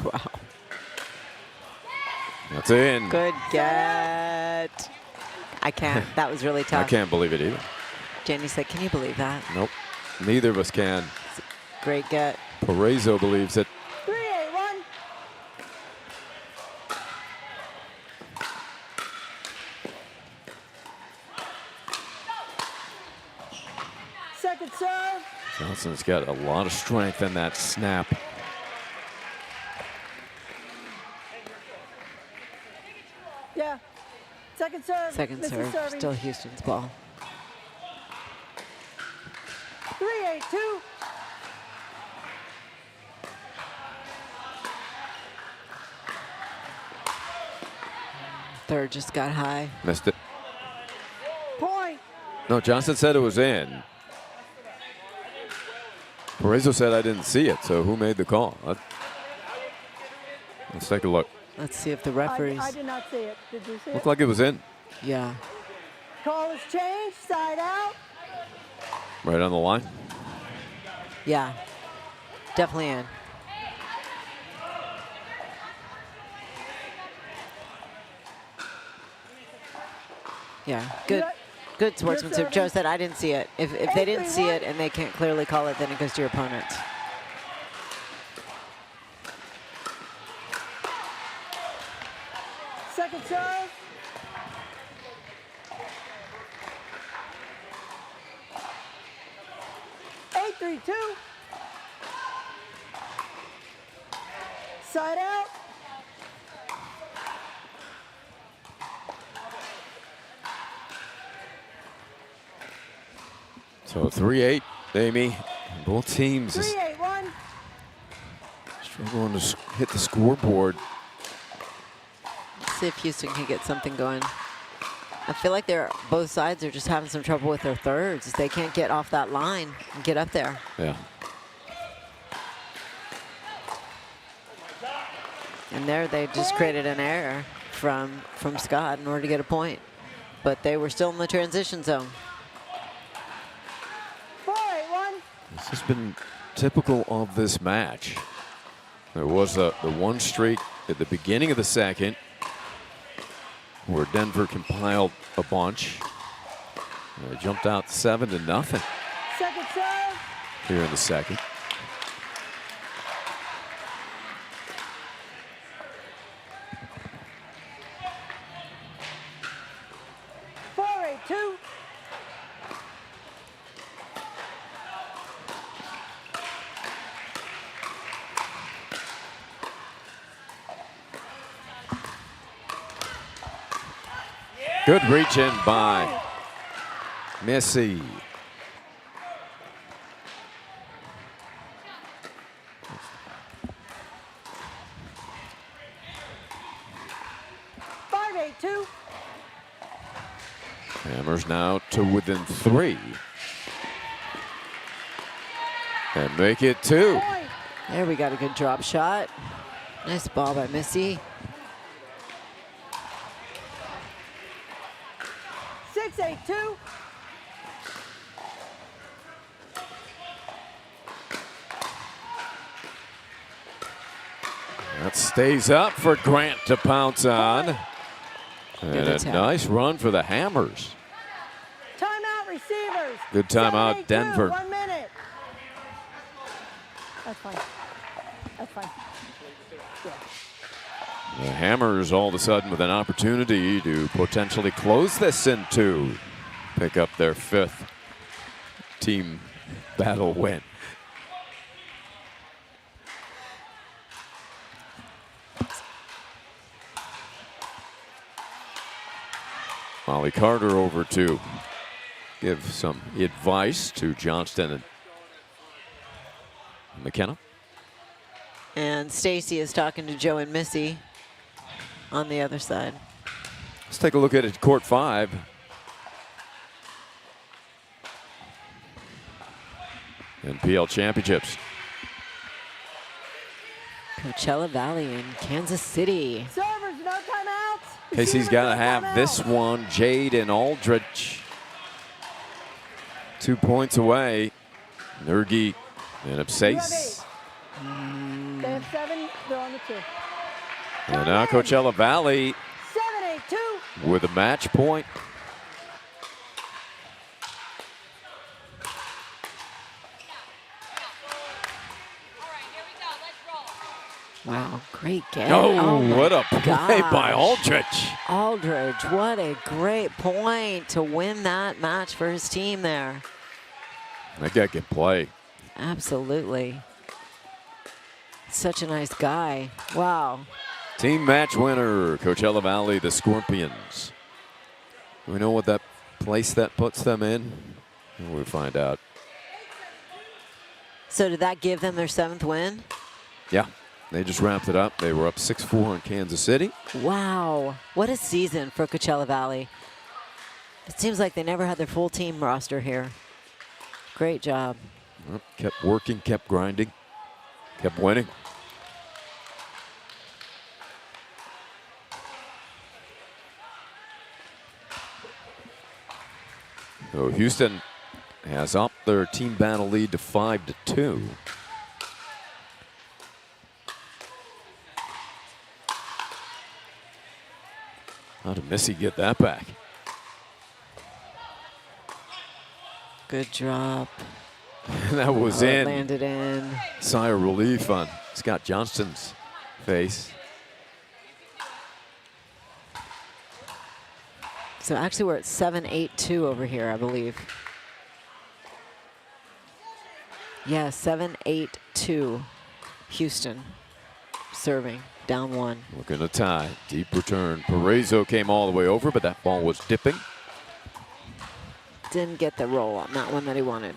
Wow. That's in. Good get. I can't. That was really I tough. can't believe it either. Jenny said, can you believe that? Nope. Neither of us can. Great get. Parezo believes it. 3-8-1. Second serve. Johnson's got a lot of strength in that snap. Yeah. Second serve. Second Misses serve. serving. Still Houston's ball. 3-8-2. Third just got high. Missed it. Point. No, Johnson said it was in. Parezo said I didn't see it, so who made the call? Let's take a look. Let's see if the referees. I did not see it. Did you see Looked it? like it was in. Yeah. Call is changed. Side out. Right on the line. Yeah. Definitely in. Yeah. Good. Good sportsmanship. Joe said I didn't see it. If they didn't see it and they can't clearly call it, then it goes to your opponent. Second serve. Eight, 3-2. Side out. So 3-8, Amy. Both teams is 3-8-1. struggling to hit the scoreboard. Let's see if Houston can get something going. I feel like both sides are just having some trouble with their thirds. They can't get off that line and get up there. Yeah. And there they just created an error from Scott in order to get a point. But they were still in the transition zone. 4-8-1. This has been typical of this match. There was the one streak at the beginning of the second where Denver compiled a bunch. They jumped out 7-0 Second serve. here in the second. Two. Good reach in by Missy. Two. Hammers now to within 3. And make it 2. There we got a good drop shot. Nice ball by Missy. 6-8-2. That stays up for Grant to pounce on. And a nice run for the Hammers. Timeout, receivers. Good timeout, Denver. 1 minute. That's fine. That's fine. Yeah. The Hammers all of a sudden with an opportunity to potentially close this in 2. Pick up their 5th team battle win. Molly Carter over to give some advice to Johnston and McKenna. And Stacy is talking to Joe and Missy on the other side. Let's take a look at it, court 5. NPL Championships. Coachella Valley in Kansas City. Servers, no timeouts. Casey's got to have this one. Jade and Aldrich. 2 points away. Nergi and Absace. They have 7. They're on the 2. And now Coachella Valley 7-8-2. with a match point. Wow, great game. Oh, what a play gosh. by Aldrich. Aldridge, what a great point to win that match for his team there. That guy can play. Absolutely. Such a nice guy. Wow. Team match winner, Coachella Valley, the Scorpions. Do we know what that place that puts them in? We'll find out. So did that give them their 7th win? Yeah, they just wrapped it up. They were up 6-4 in Kansas City. Wow, what a season for Coachella Valley. It seems like they never had their full team roster here. Great job. Well, kept working, kept grinding, kept winning. So Houston has upped their team battle lead to 5-2. How did Missy get that back? Good drop. That was Oh, it in. landed in. Sigh of relief on Scott Johnston's face. So actually we're at 7-8-2 over here, I believe. Yeah, 7-8-2. Houston serving, down 1. Looking to tie. Deep return. Parezo came all the way over, but that ball was dipping. Didn't get the roll on that one that he wanted.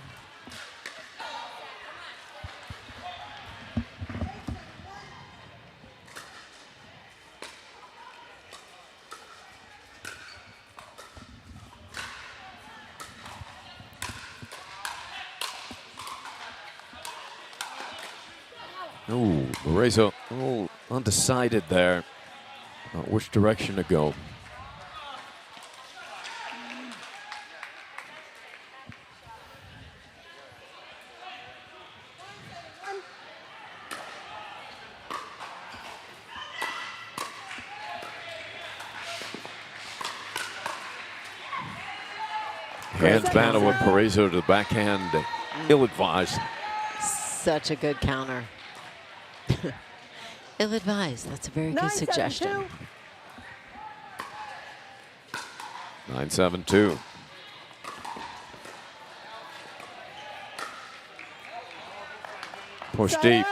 Oh, Parezo, a little undecided there. Which direction to go. Hands battle with Parezo to the backhand. Ill-advised. Such a good counter. Ill-advised, that's a very good suggestion. 9-7-2. Push deep.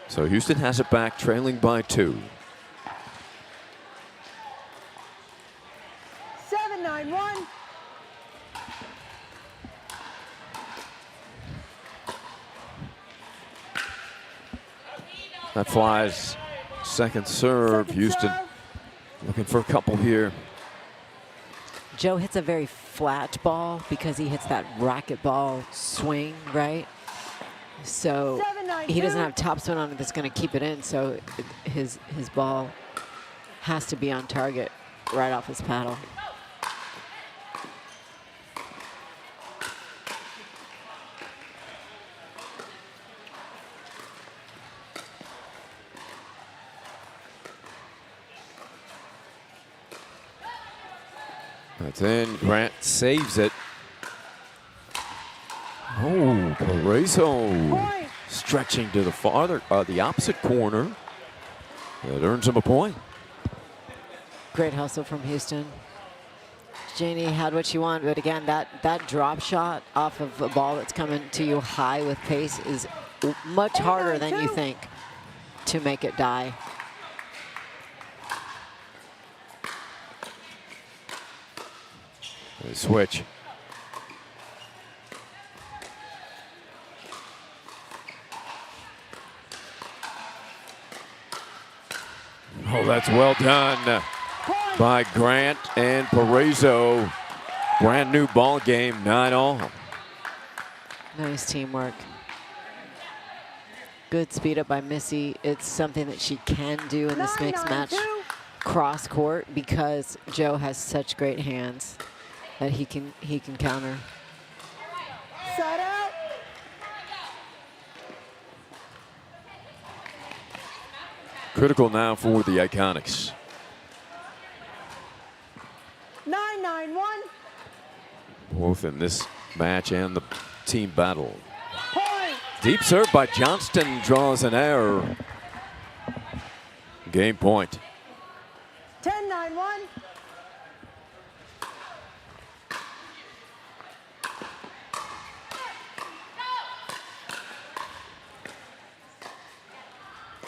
So Houston has it back, trailing by 2. 7-9-1. That flies. Second serve. Houston looking for a couple here. Joe hits a very flat ball because he hits that racquetball swing, right? So he doesn't have topspin on it that's going to keep it in. So his ball has to be on target right off his paddle. That's in. Grant saves it. Oh, Parezo stretching to the farther, the opposite corner. That earns him a point. Great hustle from Houston. Janie had what you want, but again, that drop shot off of a ball that's coming to you high with pace is much harder than you think to make it die. They switch. Oh, that's well done by Grant and Parizo. Brand new ball game, 9-all. Nice teamwork. Good speed up by Missy. It's something that she can do in this mixed match cross court because Joe has such great hands that he can counter. Set out. Critical now for the Iconics. 9-9-1. Both in this match and the team battle. Deep serve by Johnston draws an error. Game point. 10-9-1.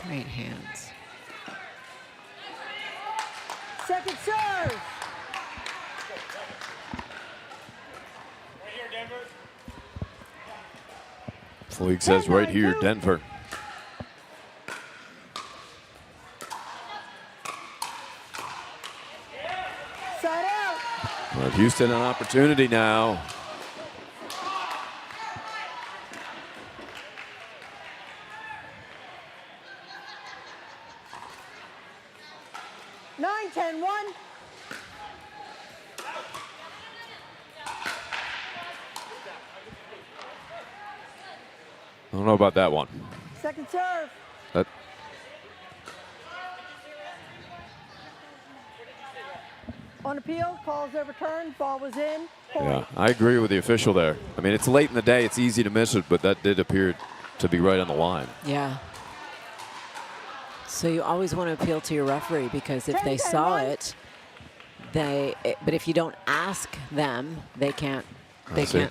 Great hands. Second serve. Fleek says right here, Denver. Set out. Well, Houston an opportunity now. Nine, 10, 1. I don't know about that one. Second serve. That, On appeal, calls overturned. Ball was in. Point. yeah, I agree with the official there. I mean, it's late in the day. It's easy to miss it, but that did appear to be right on the line. Yeah. So you always want to appeal to your referee because if they saw it, but if you don't ask them, they can't say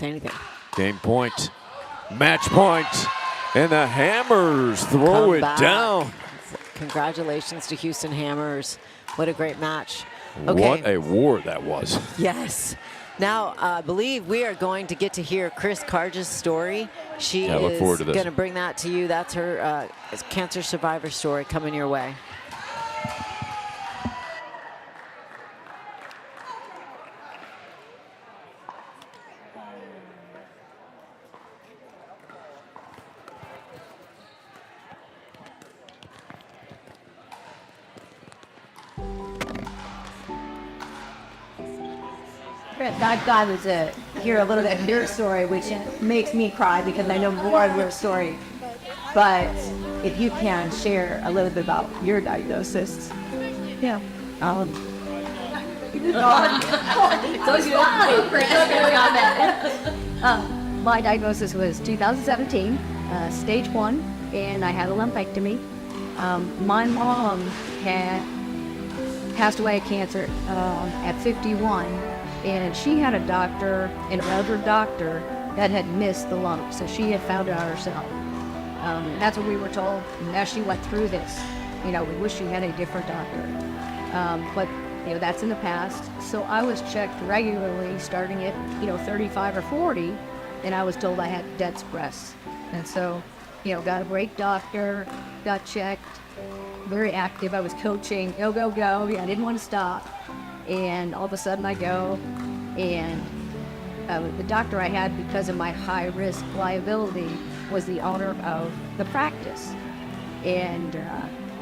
anything. Game point. Match point. And the Hammers throw Come it back. down. Congratulations to Houston Hammers. What a great match. Okay. What a war that was. Yes. Now, I believe we are going to get to hear Chris Carge's story. She Yeah, look forward to is this. going to bring that to you. That's her cancer survivor story coming your way. I thought was to hear a little bit of your story, which makes me cry because I know more of your story. But if you can share a little bit about your diagnosis. Yeah. My diagnosis was 2017, stage 1, and I had a lumpectomy. My mom had passed away of cancer at 51. And she had a doctor, an elder doctor, that had missed the lump, so she had found it out herself. That's what we were told. And as she went through this, we wish she had a different doctor. But that's in the past. So I was checked regularly, starting at 35 or 40, and I was told I had dense breasts. And so, got a great doctor, got checked, very active. I was coaching, go, go, go. I didn't want to stop. And all of a sudden I go, and the doctor I had, because of my high-risk liability, was the owner of the practice. And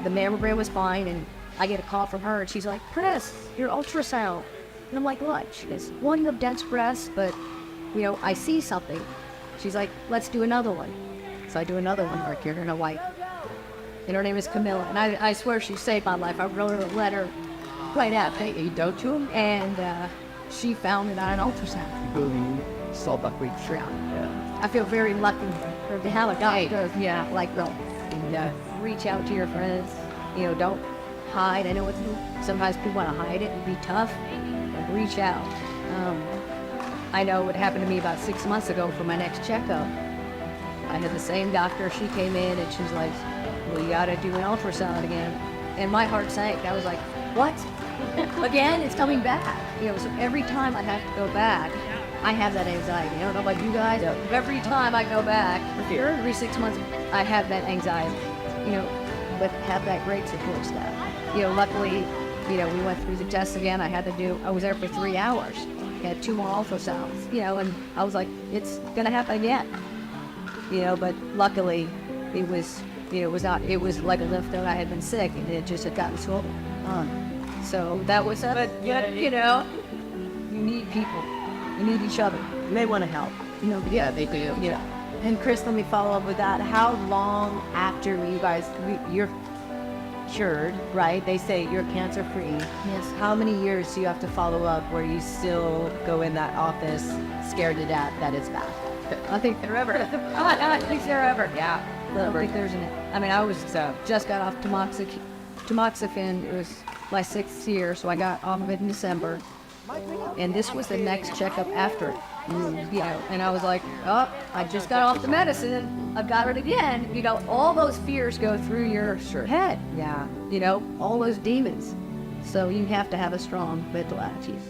the mammogram was fine, and I get a call from her, and she's like, Chris, your ultrasound. And I'm like, what? She goes, well, you have dense breasts, but, I see something. She's like, let's do another one. So I do another one right here in a white. And her name is Camilla, and I swear she saved my life. I wrote her a letter right out, you don't to him, and she found it on an ultrasound. I feel very lucky to have a doctor, like that. And reach out to your friends. Don't hide. I know sometimes people want to hide it and be tough, but reach out. I know what happened to me about 6 months ago for my next checkup. I had the same doctor. She came in and she's like, well, you got to do an ultrasound again. And my heart sank. I was like, what? Again, it's coming back. You know, so every time I have to go back, I have that anxiety. I don't know about you guys. Every time I go back, every 6 months, I have that anxiety. You know, but have that great support staff. You know, luckily, you know, we went through the tests again. I was there for 3 hours. I had 2 more ultrasounds. You know, and I was like, it's gonna happen again. You know, but luckily, it was, you know, it was like a lymph node. I had been sick, and it just had gotten swollen. So that was it. But you know, you need people. You need each other. And they want to help. You know, yeah, they do. Yeah. And Chris, let me follow up with that. How long after you're cured, right? They say you're cancer-free. Yes. How many years do you have to follow up where you still go in that office scared to death that it's back? I think forever. I think forever. Yeah. I don't think there's I mean, I was just got off tamoxifen. It was my 6th year, so I got off of it in December. And this was the next checkup after it. You know, and I was like, oh, I just got off the medicine. I've got it again. You know, all those fears go through your head. Yeah. You know, all those demons. So you have to have a strong mental attitude.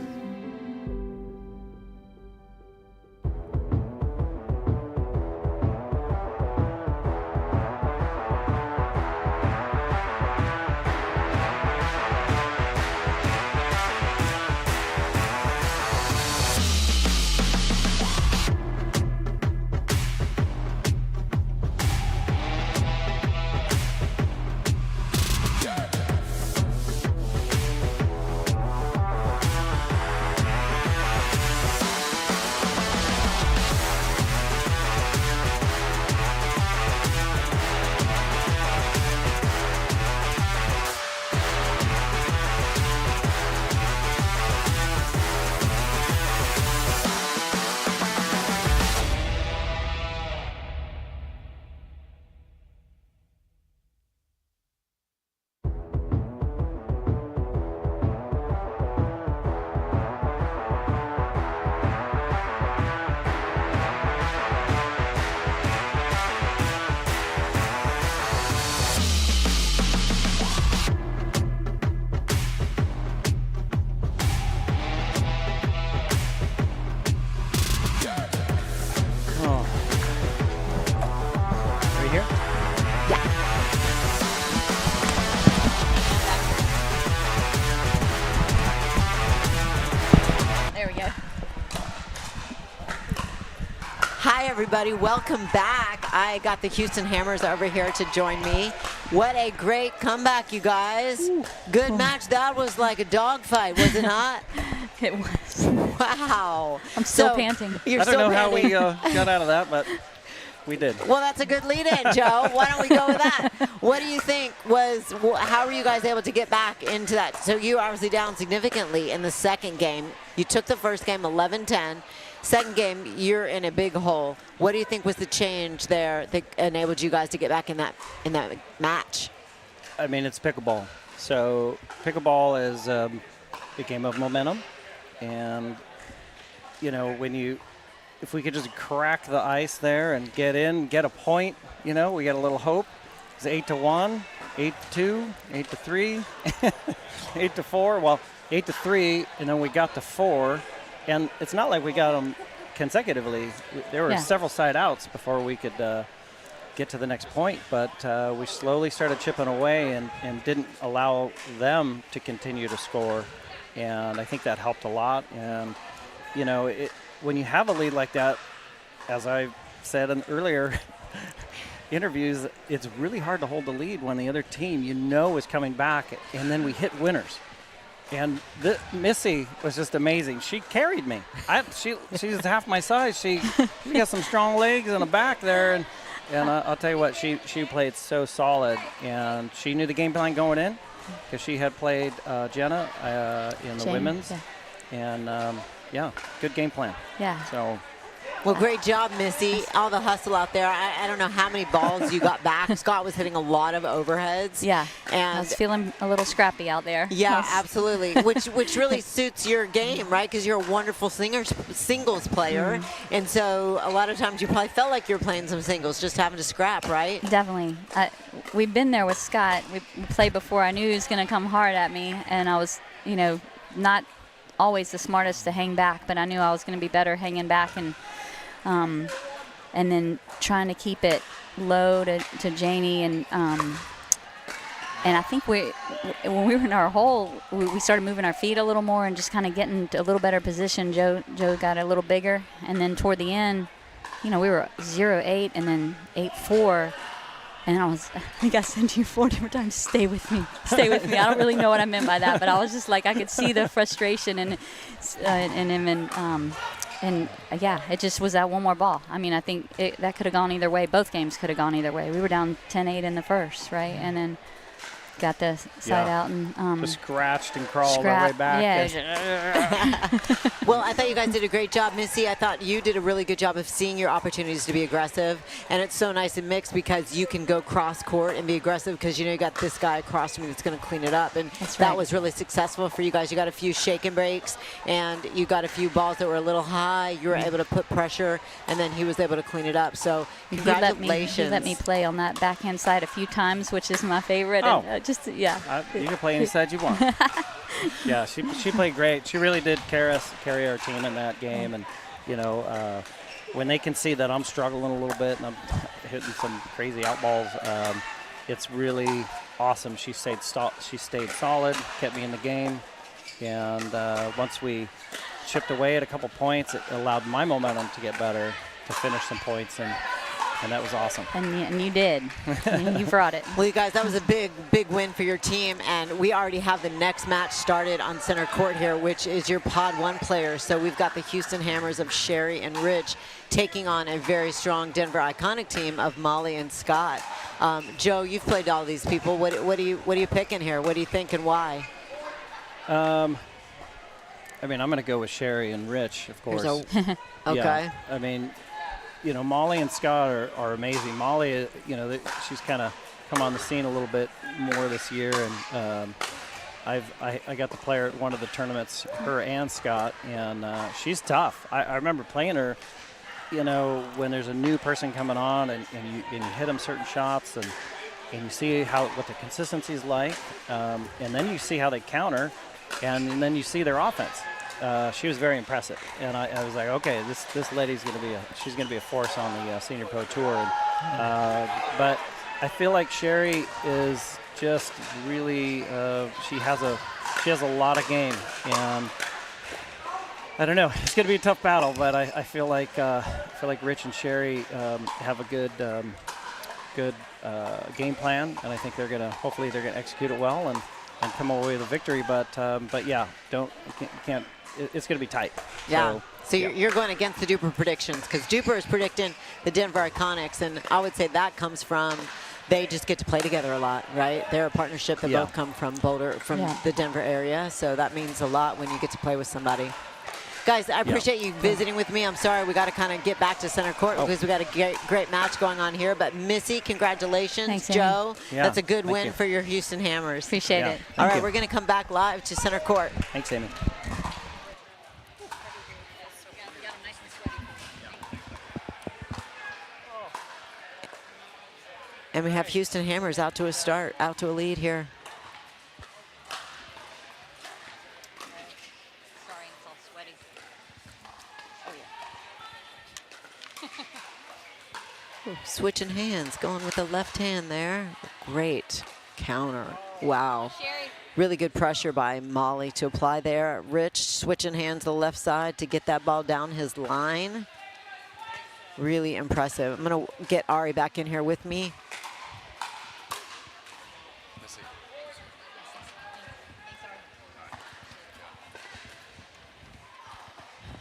Hi, everybody. Welcome back. I got the Houston Hammers over here to join me. What a great comeback, you guys. Good match. That was like a dogfight, was it not? It was. Wow. I'm still panting. You're I don't still know how we panting. got out of that, but we did. Well, that's a good lead-in, Joe. Why don't we go with that? What do you think how were you guys able to get back into that? So you were obviously down significantly in the second game. You took the first game 11-10. Second game, you're in a big hole. What do you think was the change there that enabled you guys to get back in that match? I mean, it's pickleball. So pickleball is a game of momentum. And, you know, if we could just crack the ice there and get in, get a point, you know, we got a little hope. It's 8-1, 8-2, 8-3, 8-4. Well, 8-3, and then we got to 4. And it's not like we got them consecutively. There were several side outs before we could get to the next point, but we slowly started chipping away and didn't allow them to continue to score. And I think that helped a lot. And, you know, when you have a lead like that, as I said in earlier interviews, it's really hard to hold the lead when the other team, you know, is coming back, and then we hit winners. And Missy was just amazing. She carried me. She's half my size. She got some strong legs and a back there, and I'll tell you what, she played so solid, and she knew the game plan going in because she had played Jenna in the women's, and good game plan. Yeah. So Well, great job, Missy. All the hustle out there. I don't know how many balls you got back. Scott was hitting a lot of overheads. Yeah, and I was feeling a little scrappy out there. Yeah, absolutely. which really suits your game, right? Because you're a wonderful singles player, and so a lot of times you probably felt like you were playing some singles, just having to scrap, right? Definitely. We've been there with Scott. We played before. I knew he was going to come hard at me, and I was, not always the smartest to hang back, but I knew I was going to be better hanging back and then trying to keep it low to Janie and I think when we were in our hole, we started moving our feet a little more and just kind of getting to a little better position. Joe got a little bigger, and then toward the end, we were 0-8 and then 8-4. And I think I said to you 4 different times, stay with me, stay with me. I don't really know what I meant by that, but I was just like, I could see the frustration in him, and yeah, it just was that one more ball. I mean, I think that could have gone either way. Both games could have gone either way. We were down 10-8 in the first, right? And then got the side out and just scratched and crawled our way back. Yeah. Well, I thought you guys did a great job, Missy. I thought you did a really good job of seeing your opportunities to be aggressive, and it's so nice and mixed because you can go cross court and be aggressive because you got this guy across from you that's going to clean it up, and that was really successful for you guys. You got a few shake and breaks, and you got a few balls that were a little high. You were able to put pressure, and then he was able to clean it up. So congratulations. He let me play on that backhand side a few times, which is my favorite. Oh. And, you can play any side you want. Yeah, she played great. She really did carry our team in that game, and when they can see that I'm struggling a little bit and I'm hitting some crazy outballs, it's really awesome. She stayed solid, kept me in the game, and once we chipped away at a couple points, it allowed my momentum to get better, to finish some points, and that was awesome. And you did. You brought it. Well, you guys, that was a big win for your team, and we already have the next match started on center court here, which is your Pod 1 players. So we've got the Houston Hammers of Sherry and Rich taking on a very strong Denver Iconic team of Molly and Scott. Joe, you've played all these people. What are you picking here? What do you think and why? I mean, I'm going to go with Sherry and Rich, of course. Okay. Yeah, I mean, Molly and Scott are amazing. Molly, she's kind of come on the scene a little bit more this year, and I got to play her at one of the tournaments, her and Scott, and she's tough. I remember playing her, when there's a new person coming on, and you hit them certain shots, and you see what the consistency is like, and then you see how they counter, and then you see their offense. She was very impressive, and I was like, okay, this lady's going to be she's going to be a force on the Senior Pro Tour. But I feel like Sherry is just really she has a lot of game, and I don't know, it's going to be a tough battle, but I feel like Rich and Sherry have a good game plan, and I think hopefully they're going to execute it well and come away with a victory. But yeah, can't. It's going to be tight. Yeah. So you're going against the Duper predictions, because Duper is predicting the Denver Iconics, and I would say that comes from they just get to play together a lot, right? They're a partnership that both come from Boulder, from the Denver area, so that means a lot when you get to play with somebody. Guys, I appreciate you visiting with me. I'm sorry we got to kind of get back to center court because we got a great match going on here. But Missy, congratulations. Thanks, Joe, Yeah, that's a good win you. for your Houston Hammers. Appreciate it. All right, we're going to come back live to center court. Thanks, Amy. And we have Houston Hammers out to a lead here. Ooh, switching hands, going with the left hand there. Great counter. Wow. Really good pressure by Molly to apply there. Rich switching hands to the left side to get that ball down his line. Really impressive. I'm going to get Ari back in here with me.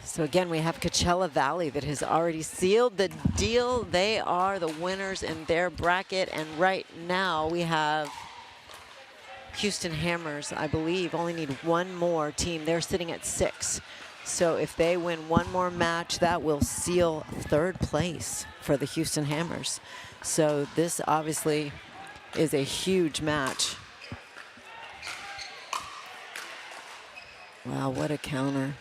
So again, we have Coachella Valley that has already sealed the deal. They are the winners in their bracket. And right now we have Houston Hammers, I believe, only need one more team. They're sitting at 6. So if they win one more match, that will seal 3rd place for the Houston Hammers. So this obviously is a huge match. Wow, what a counter.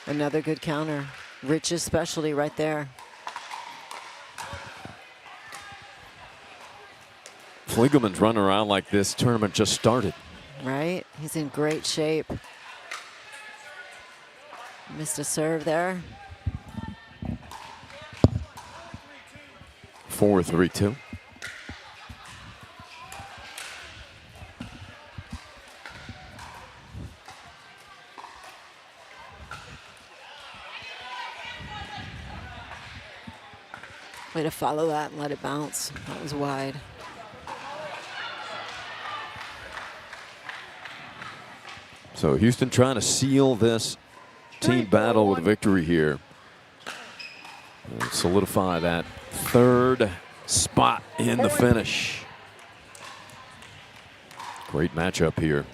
Another good counter. Rich's specialty right there. Fliegelman's running around like this tournament just started. Right? He's in great shape. Missed a serve there. 4-3-2. Way to follow that and let it bounce. That was wide. So Houston trying to seal this team battle with a victory here. And solidify that 3rd spot in the finish. Great matchup here.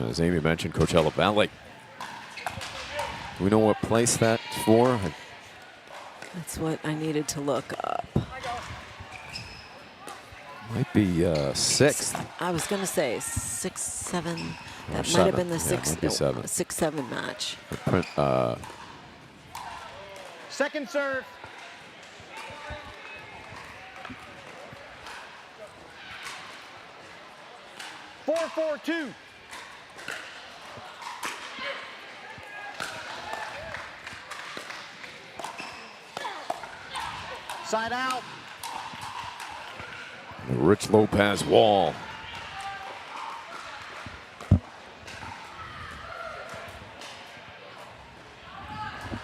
As Amy mentioned, Coachella Valley. Do we know what place that's for? That's what I needed to look up. Might be 6th. I was going to say 6, 7. That Or might have been the 7. 6-7 match. Second serve. Four, 4-2. Side out. Rich Lopez wall.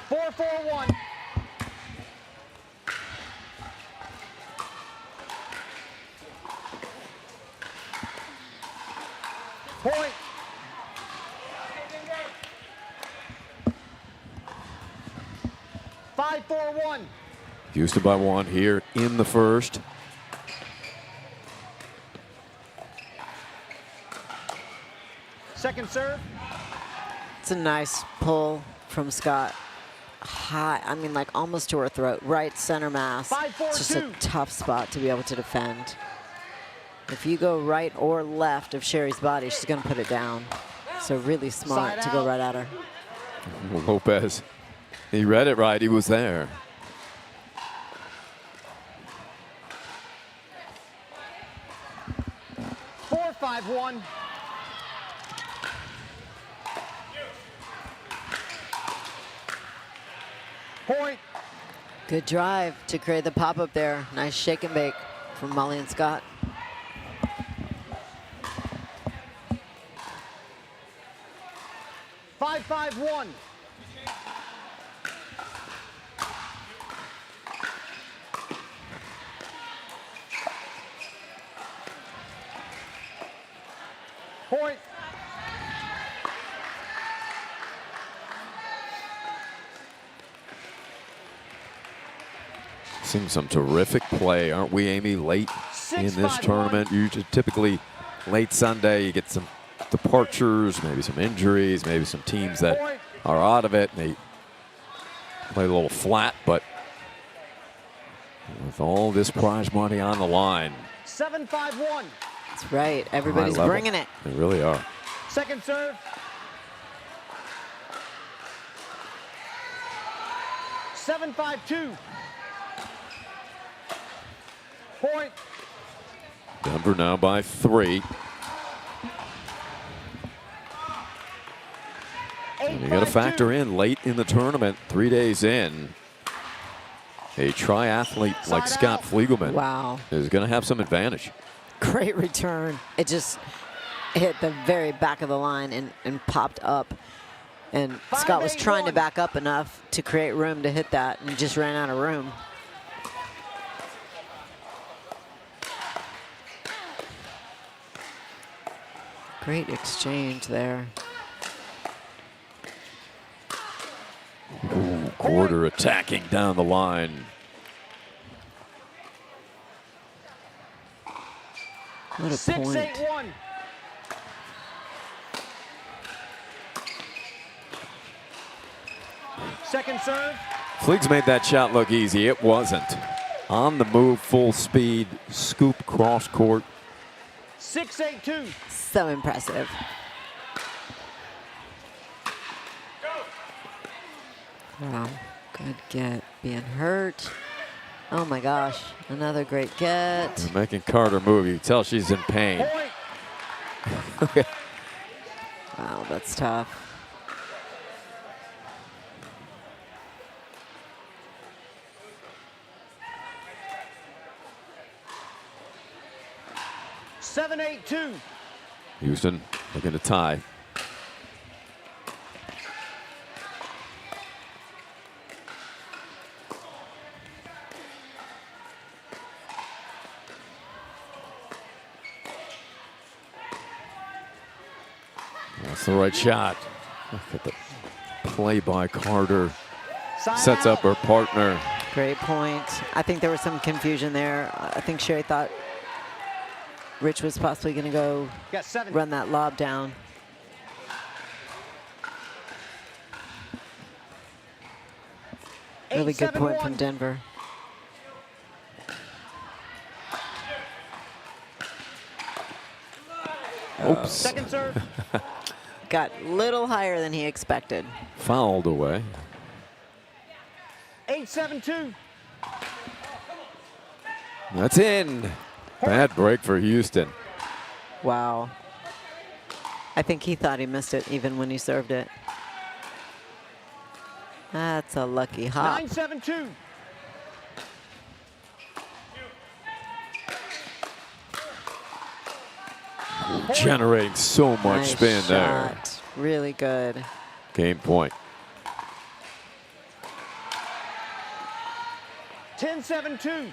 Four, 4-1. Point. Five, 4-1. Houston by 1 here in the first. Second serve. It's a nice pull from Scott. High, I mean, like almost to her throat, right center mass. 5-4-2. It's just a tough spot to be able to defend. If you go right or left of Sherry's body, she's going to put it down. So really smart to go right at her. Lopez, he read it right. He was there. Four, 5-1. Point. Good drive to create the pop-up there. Nice shake and bake from Molly and Scott. Five, 5-1. Point. Seeing some terrific play, aren't we, Amy? Late in this tournament. Usually, typically, late Sunday, you get some departures, maybe some injuries, maybe some teams that are out of it. And they play a little flat, but with all this prize money on the line. 7-5-1. That's right. Everybody's bringing it. They really are. Second serve. Seven, 5-2. Point. Denver now by 3. And you got to factor in late in the tournament, 3 days in, a triathlete like Scott Fliegelman is going to have some advantage. Great return. It just hit the very back of the line and popped up. And Scott was trying to back up enough to create room to hit that and just ran out of room. Great exchange there. Ooh, Porter attacking down the line. What a 6-8-1. Second serve. Fleegs made that shot look easy. It wasn't. On the move, full speed, scoop cross court. 6-8-2. So impressive. Wow, good get. Being hurt. Oh my gosh, another great get. They're making Carter move. You can tell she's in pain. Wow, that's tough. Seven, 8-2. Houston looking to tie. That's the right shot. Look at the play by Carter. Sets up her partner. Great point. I think there was some confusion there. I think Sherry thought Rich was possibly going to go run that lob down. Really good point from Denver. Oops. Second serve. Got a little higher than he expected. Fouled away. 8-7-2. That's in. Bad break for Houston. Wow. I think he thought he missed it even when he served it. That's a lucky hop. 9-7-2. Generating so much Nice spin there. shot. Really good. Game point. 10-7-2.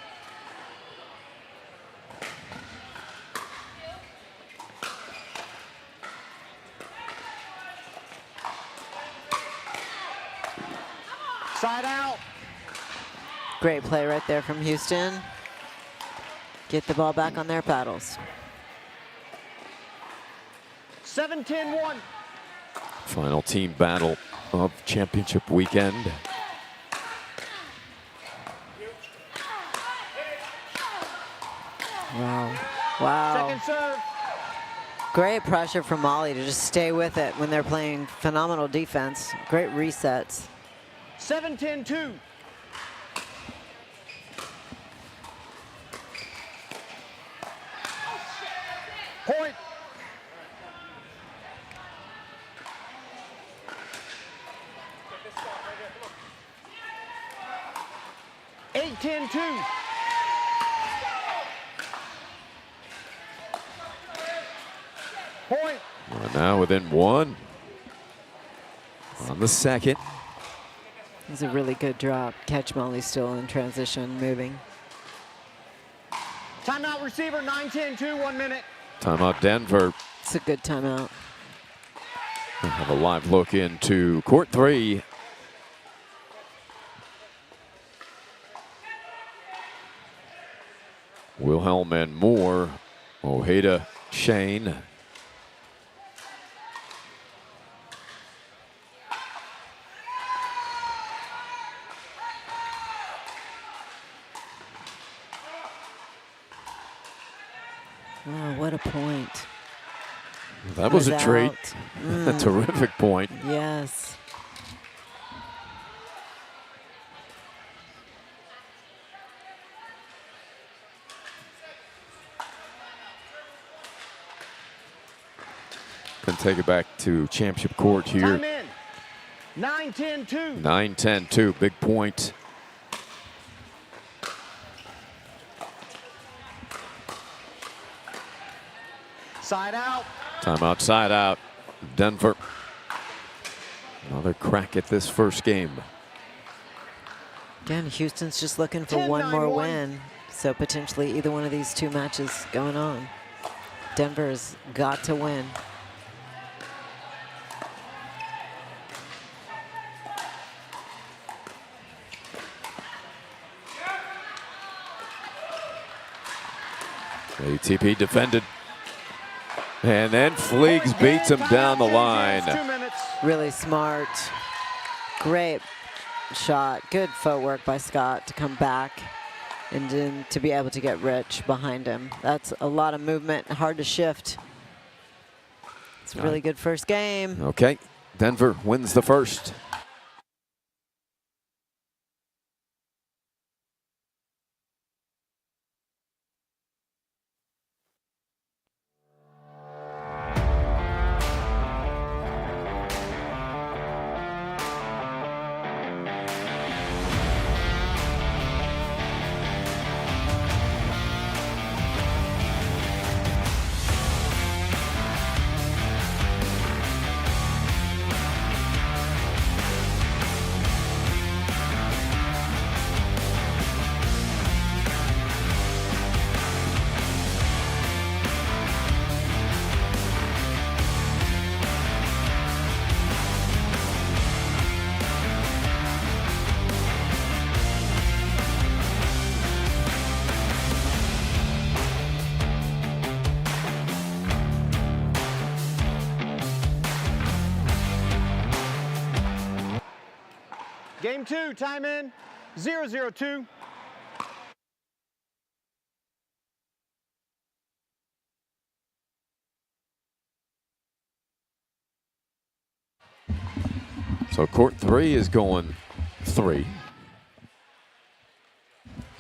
Side out. Great play right there from Houston. Get the ball back on their paddles. 7-10-1. Final team battle of championship weekend. Wow. Wow. Second serve. Great pressure from Molly to just stay with it when they're playing phenomenal defense. Great resets. 7-10-2. Point. Eight, 10-2. Point. We're now within one. On the second. It's a really good drop. Catch Molly still in transition, moving. Timeout receiver, 9-10-2, 1 minute. Timeout Denver. It's a good timeout. We'll have a live look into court 3. Wilhelm and Moore. Ojeda, Shane. Wow, what a point. That was a treat. Out. A terrific point. Yes. Can take it back to championship court here. Time in. 9-10-2. 9-10-2, big point. Side out. Timeout, side out. Denver. Another crack at this first game. Again, Houston's just looking for one more win. So potentially either one of these two matches going on. Denver's got to win. ATP defended. And then Fleegs beats him down the line. Really smart. Great shot. Good footwork by Scott to come back and then to be able to get Rich behind him. That's a lot of movement, hard to shift. It's a really good first game. Okay, Denver wins the first. Game 2, time in, 0-0-2. So court 3 is going 3.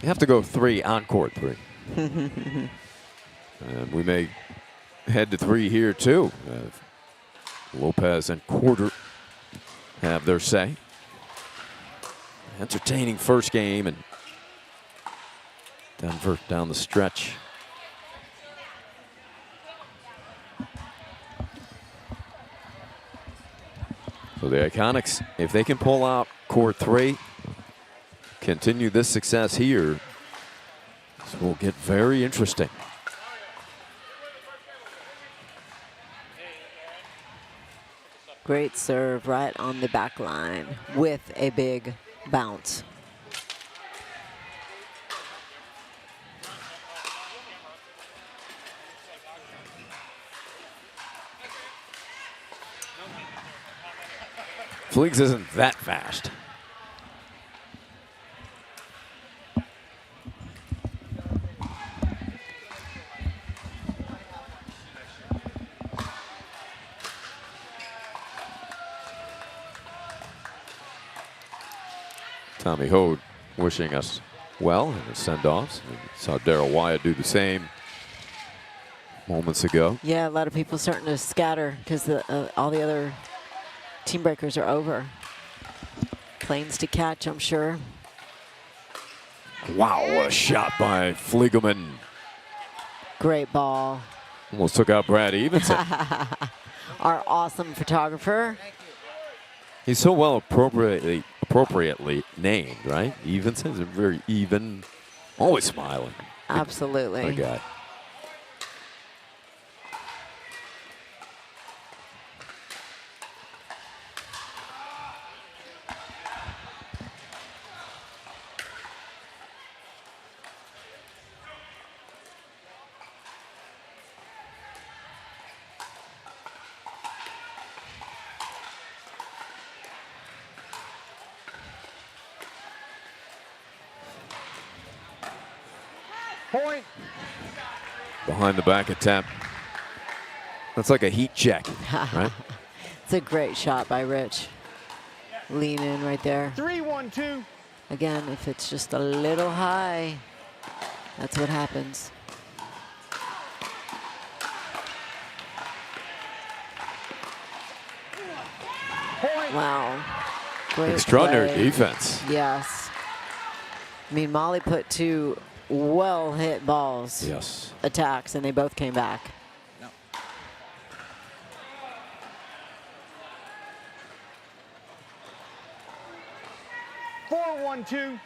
You have to go 3 on court 3. And we may head to 3 here too. Lopez and Quarter have their say. Entertaining first game, and Denver down the stretch. So the Iconics, if they can pull out court 3, continue this success here, this will get very interesting. Great serve right on the back line with a big bounce. Fleegs isn't that fast. Tommy Hode wishing us well in the send-offs. We saw Daryl Wyatt do the same moments ago. Yeah, a lot of people starting to scatter because all the other team breakers are over. Planes to catch, I'm sure. Wow, what a shot by Fliegelman. Great ball. Almost took out Brad Evenson. Our awesome photographer. He's so well appropriately named, right? Evenson is a very even, always smiling. Absolutely. What a guy. Point. Behind the back attempt. That's like a heat check, right? It's a great shot by Rich. Lean in right there. 3-1-2. Again, if it's just a little high, that's what happens. Wow. Great Extraordinary play. defense. Yes. I mean, Molly put 2 well-hit balls. Yes. Attacks, and they both came back. 4-1-2.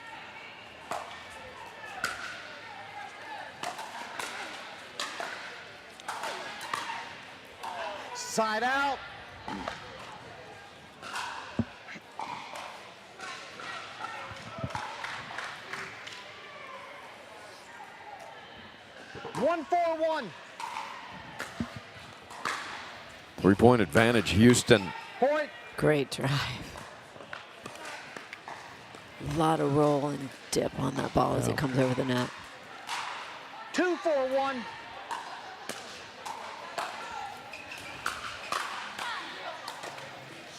Side out. 1-4-1. 3-point advantage, Houston. Point. Great drive. A lot of roll and dip on that ball as it comes over the net. 2-4-1.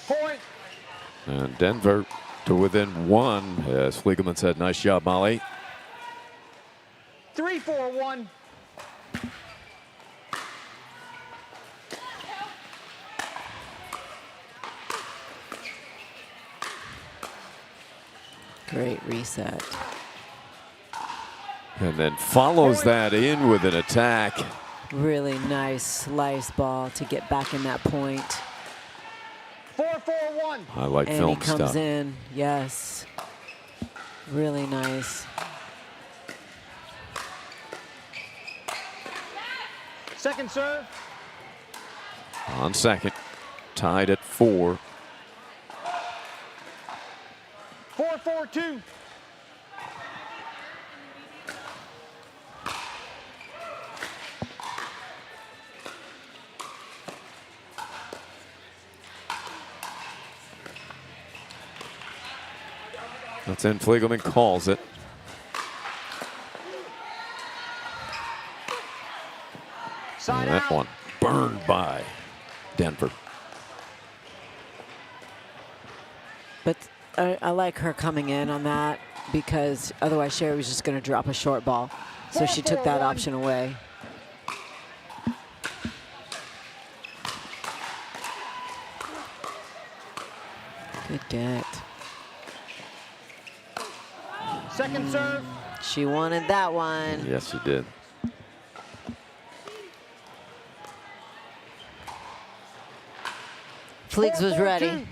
Point. And Denver to within one. As Fliegelman said, nice job, Molly. 3-4-1. Great reset. And then follows that in with an attack. Really nice slice ball to get back in that point. 4-4-1. I like and film he comes stuff. in, yes. Really nice. Second serve. On second, tied at 4. 4-4-2. That's in. Fliegelman calls it. Side And that out. one burned by Denver. But I like her coming in on that because otherwise Sherry was just going to drop a short ball. So she took that 4-4-1. option away. Good get. Second serve. She wanted that one. Yes, he did. Fleeks was 4-4-2. ready.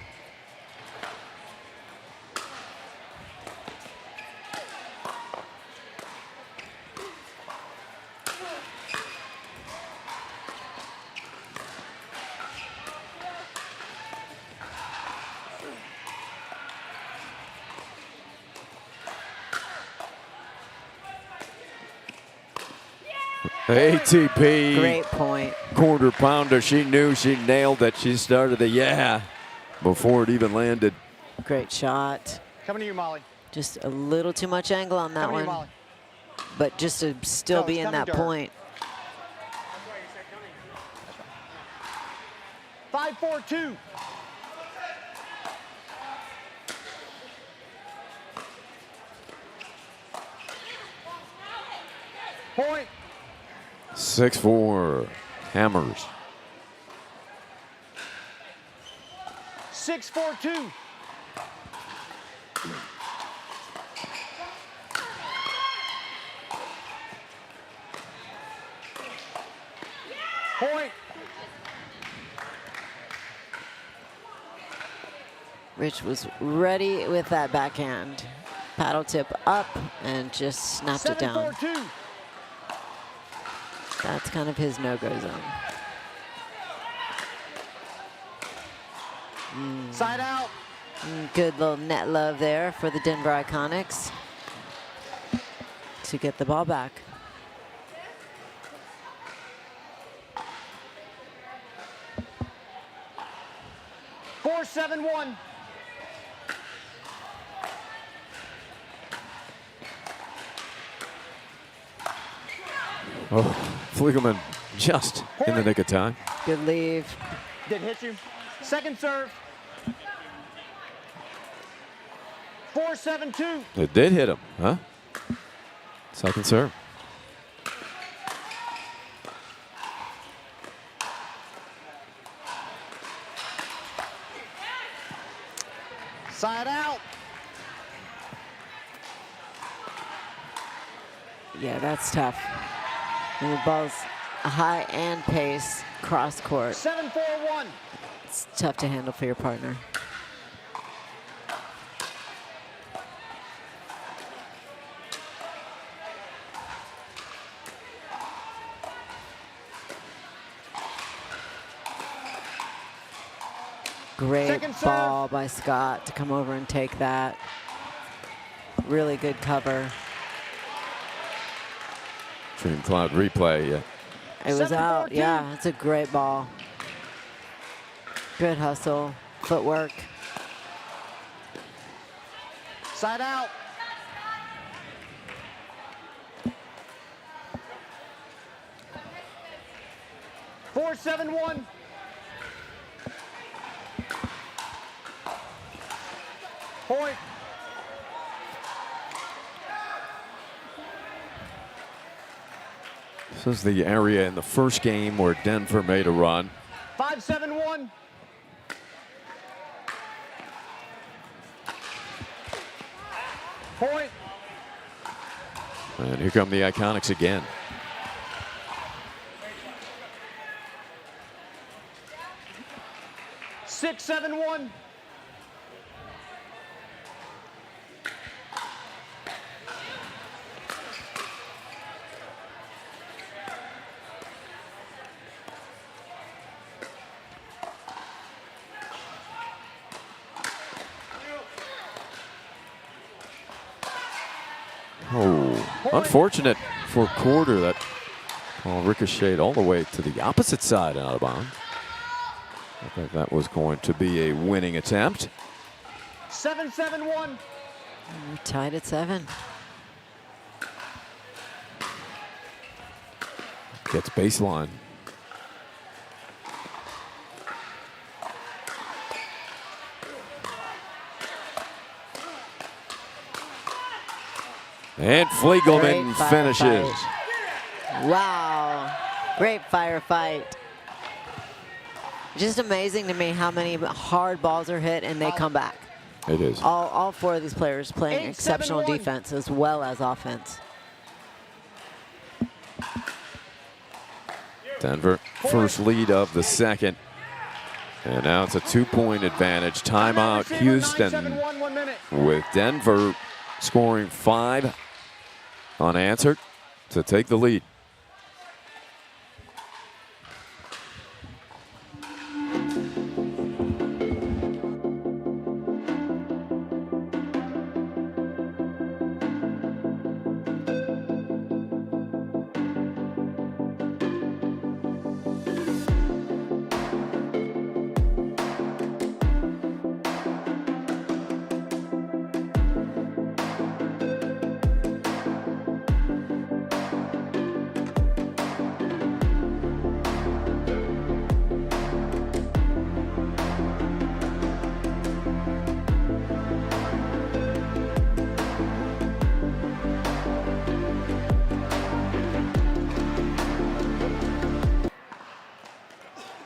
ATP. Great point. Quarter pounder. She knew she nailed it. She started the before it even landed. Great shot. Coming to you, Molly. Just a little too much angle on that Coming to you, one. Molly. But just to still No, be it's in coming that to her. point. 5-4-2. Point. 6-4. Hammers. 6-4-2. Point. Rich was ready with that backhand. Paddle tip up and just snapped it down. 7-4-2. That's kind of his no-go zone. Side out. Good little net love there for the Denver Iconics to get the ball back. 4-7-1. Oh, Fliegelman just in the nick of time. Good leave. Did hit you. Second serve. 4-7-2. It did hit him, huh? Second serve. Side out. Yeah, that's tough. And the ball's high and pace, cross court. 7-4-1. It's tough to handle for your partner. Great Second serve. ball by Scott to come over and take that. Really good cover. DreamCloud replay. It was out. Yeah, it's a great ball. Good hustle, footwork. Side out. Four, 7-1. Point. This is the area in the first game where Denver made a run. 5-7-1. Point. And here come the Iconics again. Six, 7-1. Oh, unfortunate for Quarter. That ball ricocheted all the way to the opposite side and out of bounds. I think that was going to be a winning attempt. 7-7-1. We're tied at 7. Gets baseline. And Fliegelman finishes. Wow, great firefight. Just amazing to me how many hard balls are hit and they come back. It is. All 4 of these players playing exceptional 8-7-1. defense as well as offense. Denver first lead of the second. And now it's a 2-point advantage. Timeout Houston, 9-7-1, 1 minute. with Denver scoring 5 unanswered to take the lead.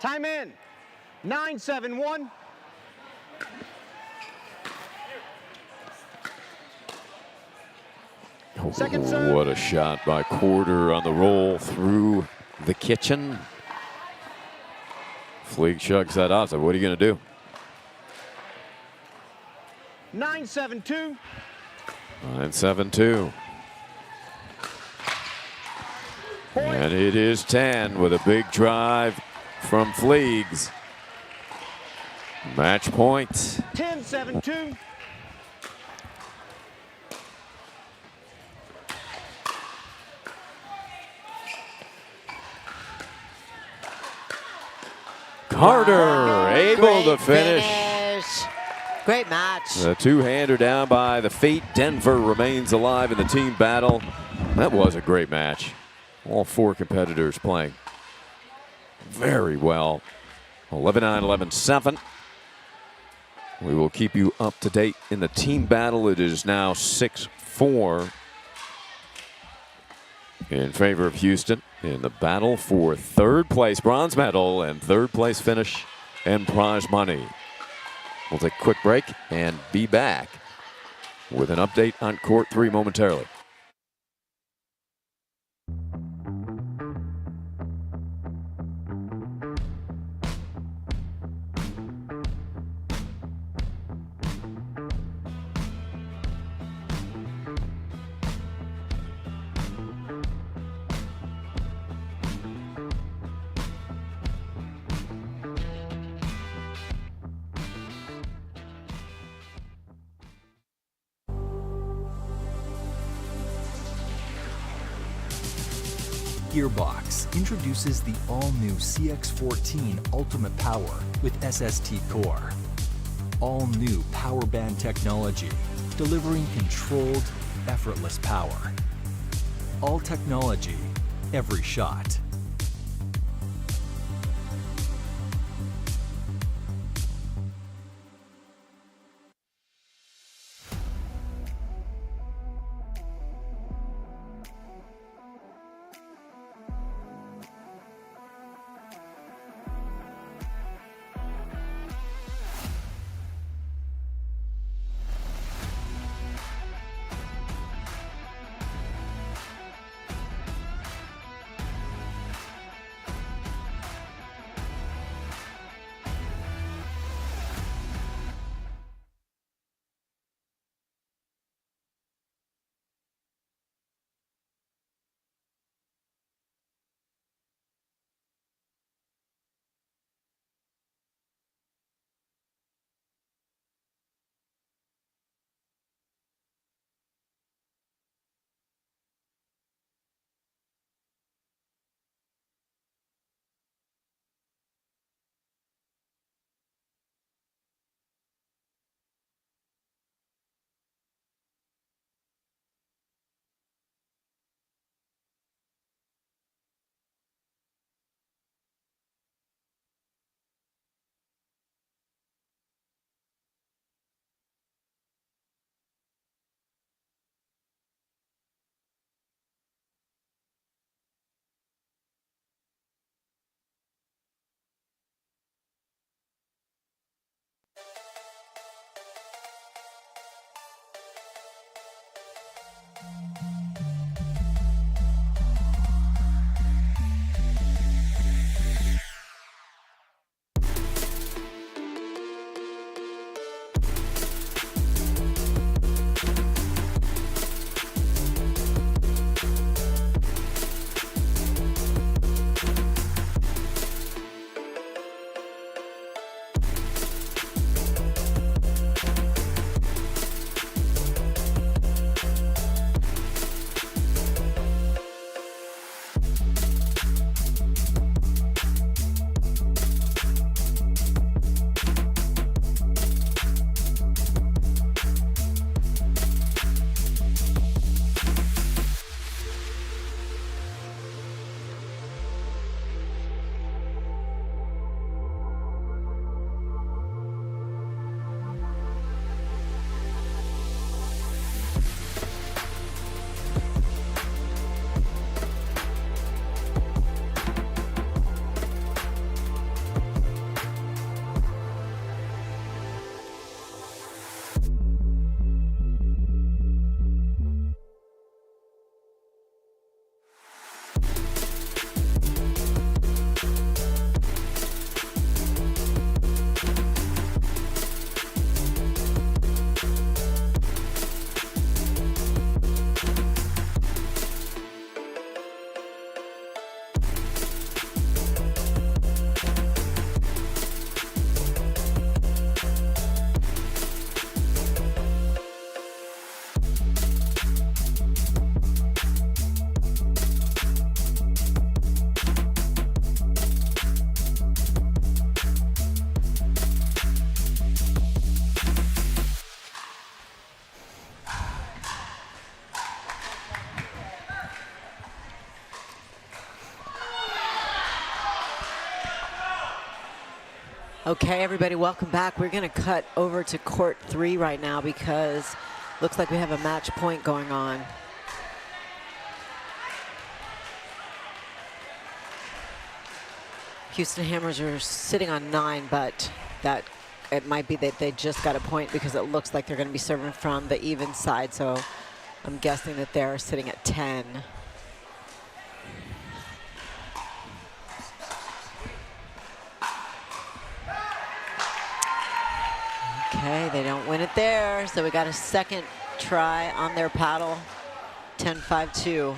Time in. 9-7-1. Second serve. What a shot by Quarter on the roll through the kitchen. Fleek chugs that off. So what are you going to do? 9-7-2. 9-7-2. And it is 10 with a big drive from Fleegs. Match point. 10-7-2. Carter able to finish. Great match. The two-hander down by the Fate. Denver remains alive in the team battle. That was a great match. All 4 competitors playing very well. 11-9, 11-7. We will keep you up to date in the team battle. It is now 6-4 in favor of Houston in the battle for 3rd place bronze medal and 3rd place finish and prize money. We'll take a quick break and be back with an update on Court 3 momentarily. Gearbox introduces the all-new CX14 Ultimate Power with SST Core. All-new power band technology, delivering controlled, effortless power. All technology, every shot. Okay, everybody, welcome back. We're going to cut over to court 3 right now because looks like we have a match point going on. Houston Hammers are sitting on 9, but that it might be that they just got a point because it looks like they're going to be serving from the even side. So I'm guessing that they're sitting at 10. Okay, they don't win it there, so we got a second try on their paddle. 10-5-2.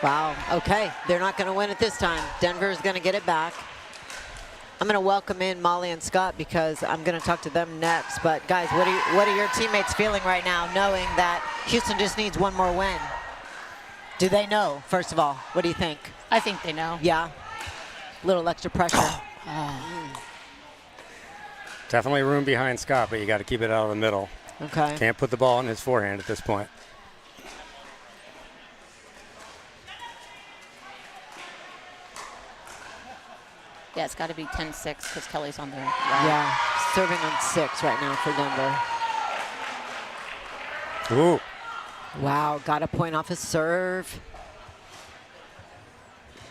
Wow, okay, they're not going to win it this time. Denver's going to get it back. I'm going to welcome in Molly and Scott because I'm going to talk to them next. But guys, what are your teammates feeling right now, knowing that Houston just needs one more win? Do they know, first of all? What do you think? I think they know. Yeah? A little extra pressure. Definitely room behind Scott, but you got to keep it out of the middle. Okay. Can't put the ball in his forehand at this point. Yeah, it's got to be 10-6 because Kelly's on the right. Yeah, serving on 6 right now for Denver. Ooh. Wow, got a point off his serve.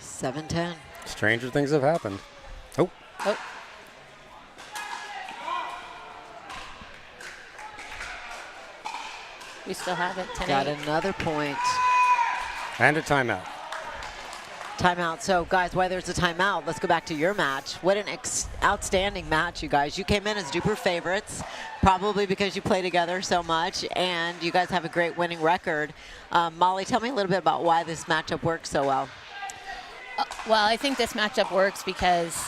7-10. Stranger things have happened. Oh. Oh. We still have it. 10-8. Got another point. And a timeout. Timeout. So, guys, while there's a timeout, let's go back to your match. What an outstanding match, you guys. You came in as Duper favorites, probably because you play together so much, and you guys have a great winning record. Molly, tell me a little bit about why this matchup works so well. Well, I think this matchup works because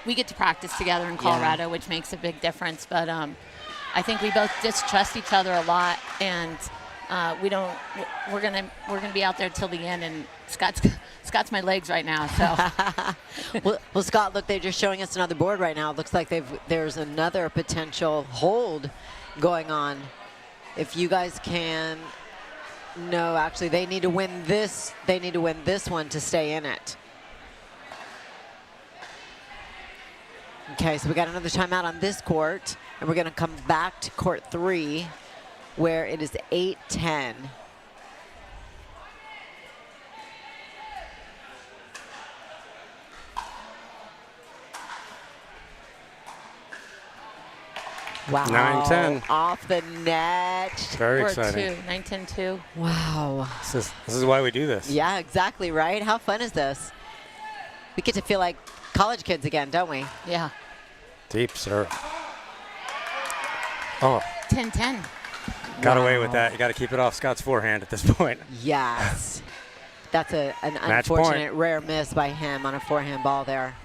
we get to practice together in Colorado, which makes a big difference. But I think we both distrust each other a lot, and we're gonna be out there till the end. And Scott's my legs right now. So well, Scott, look, they're just showing us another board right now. It looks like there's another potential hold going on. If you guys can. No, actually, they need to win this. They need to win this one to stay in it. Okay, so we got another timeout on this court, and we're going to come back to court 3, where it is 8-10. Wow. 9-10. Off the net. Very exciting. 9-10-2. Wow. This is why we do this. Yeah, exactly, right? How fun is this? We get to feel like college kids again, don't we? Yeah. Deep serve. Oh. 10-10. Got away with that. You got to keep it off Scott's forehand at this point. Yes. That's an Match unfortunate, point. rare miss by him on a forehand ball there.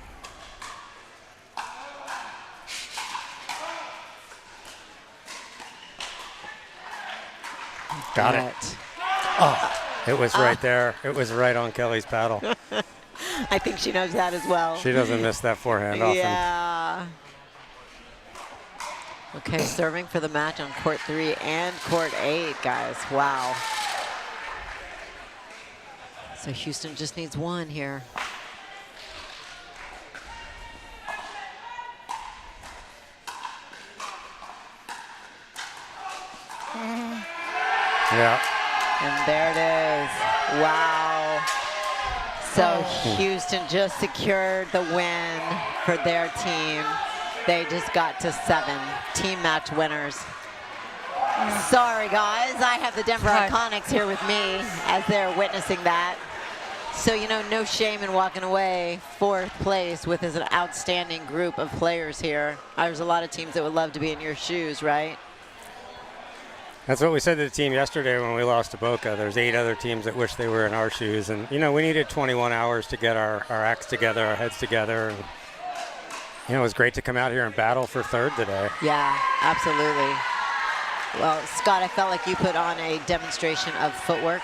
Got it. Oh, it was right there. It was right on Kelly's paddle. I think she knows that as well. She doesn't miss that forehand often. Yeah. Okay, serving for the match on court 3 and court 8, guys. Wow. So Houston just needs one here. Yeah. And there it is. Wow. So Houston just secured the win for their team. They just got to 7 team match winners. Sorry, guys. I have the Denver Iconics here with me as they're witnessing that. So, you know, no shame in walking away 4th place with an outstanding group of players here. There's a lot of teams that would love to be in your shoes, right? That's what we said to the team yesterday when we lost to Boca. There's 8 other teams that wish they were in our shoes. And, you know, we needed 21 hours to get our acts together, our heads together. And, you know, it was great to come out here and battle for 3rd today. Yeah, absolutely. Well, Scott, I felt like you put on a demonstration of footwork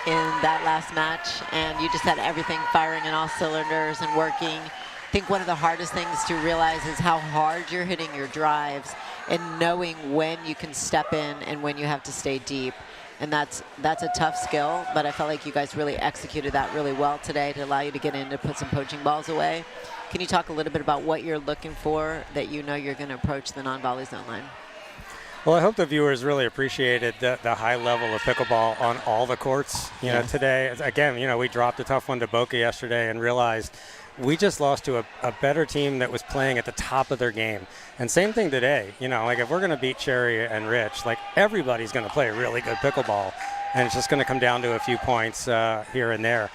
in that last match, and you just had everything firing in all cylinders and working. I think one of the hardest things to realize is how hard you're hitting your drives and knowing when you can step in and when you have to stay deep. And that's a tough skill, but I felt like you guys really executed that really well today to allow you to get in to put some poaching balls away. Can you talk a little bit about what you're looking for that you know you're going to approach the non-volley zone line? Well, I hope the viewers really appreciated the high level of pickleball on all the courts. You know, today, again, you know, we dropped a tough one to Boca yesterday and realized we just lost to a better team that was playing at the top of their game. And same thing today. You know, like if we're going to beat Sherry and Rich, like everybody's going to play really good pickleball. And it's just going to come down to a few points here and there.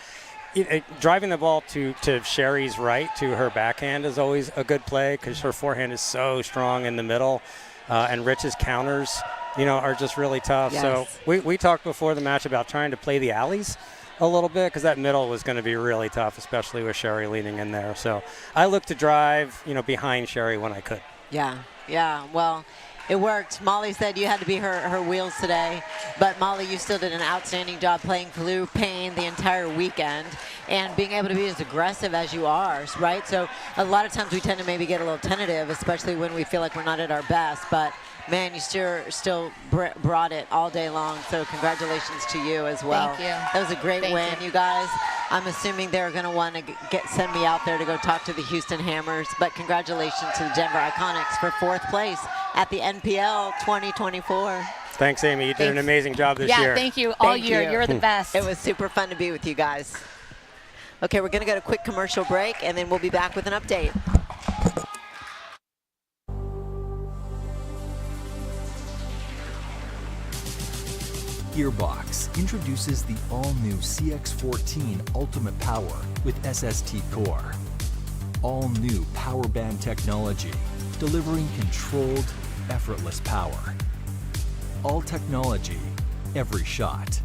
Driving the ball to Sherry's right, to her backhand is always a good play because her forehand is so strong in the middle. And Rich's counters, you know, are just really tough. Yes. So we talked before the match about trying to play the alleys a little bit because that middle was going to be really tough, especially with Sherry leading in there. So I looked to drive, behind Sherry when I could. Yeah, well, it worked. Molly said you had to be her wheels today, but Molly, you still did an outstanding job playing through pain the entire weekend and being able to be as aggressive as you are, right? So a lot of times we tend to maybe get a little tentative, especially when we feel like we're not at our best, but man, you still brought it all day long, so congratulations to you as well. Thank you. That was a great win, you guys. I'm assuming they're going to want to send me out there to go talk to the Houston Hammers, but congratulations to the Denver Iconics for 4th place at the NPL 2024. Thanks, Amy. You did an amazing job this year. Yeah, thank you all year. You're the best. It was super fun to be with you guys. Okay, we're going to get a quick commercial break, and then we'll be back with an update. Gearbox introduces the all-new CX14 Ultimate Power with SST Core. All-new power band technology, delivering controlled, effortless power. All technology, every shot.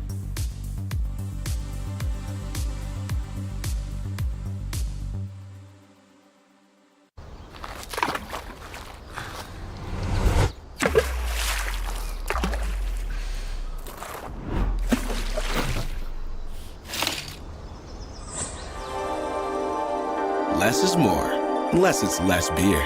Less is more. Less is less beer.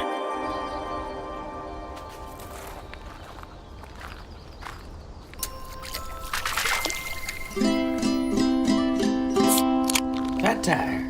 Fat Tire.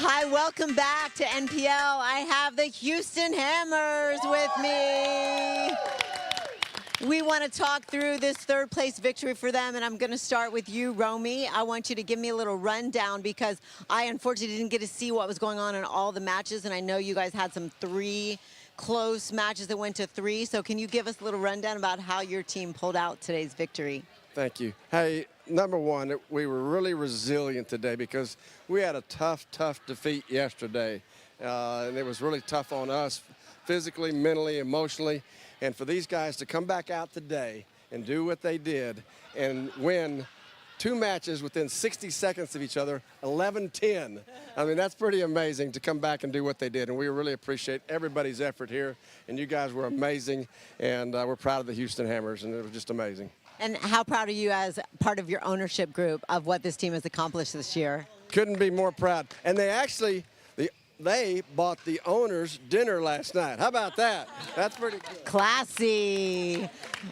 Hi, welcome back to NPL. I have the Houston Hammers with me. We want to talk through this third place victory for them, and I'm going to start with you, Romy. I want you to give me a little rundown because I unfortunately didn't get to see what was going on in all the matches, and I know you guys had some 3 close matches that went to 3. So can you give us a little rundown about how your team pulled out today's victory? Thank you. Hey, number one, we were really resilient today because we had a tough defeat yesterday. And it was really tough on us physically, mentally, emotionally. And for these guys to come back out today and do what they did and win 2 matches within 60 seconds of each other, 11-10. I mean, that's pretty amazing to come back and do what they did. And we really appreciate everybody's effort here. And you guys were amazing. And we're proud of the Houston Hammers. And it was just amazing. And how proud are you as part of your ownership group of what this team has accomplished this year? Couldn't be more proud. And they actually, they bought the owners dinner last night. How about that? That's pretty good. Classy.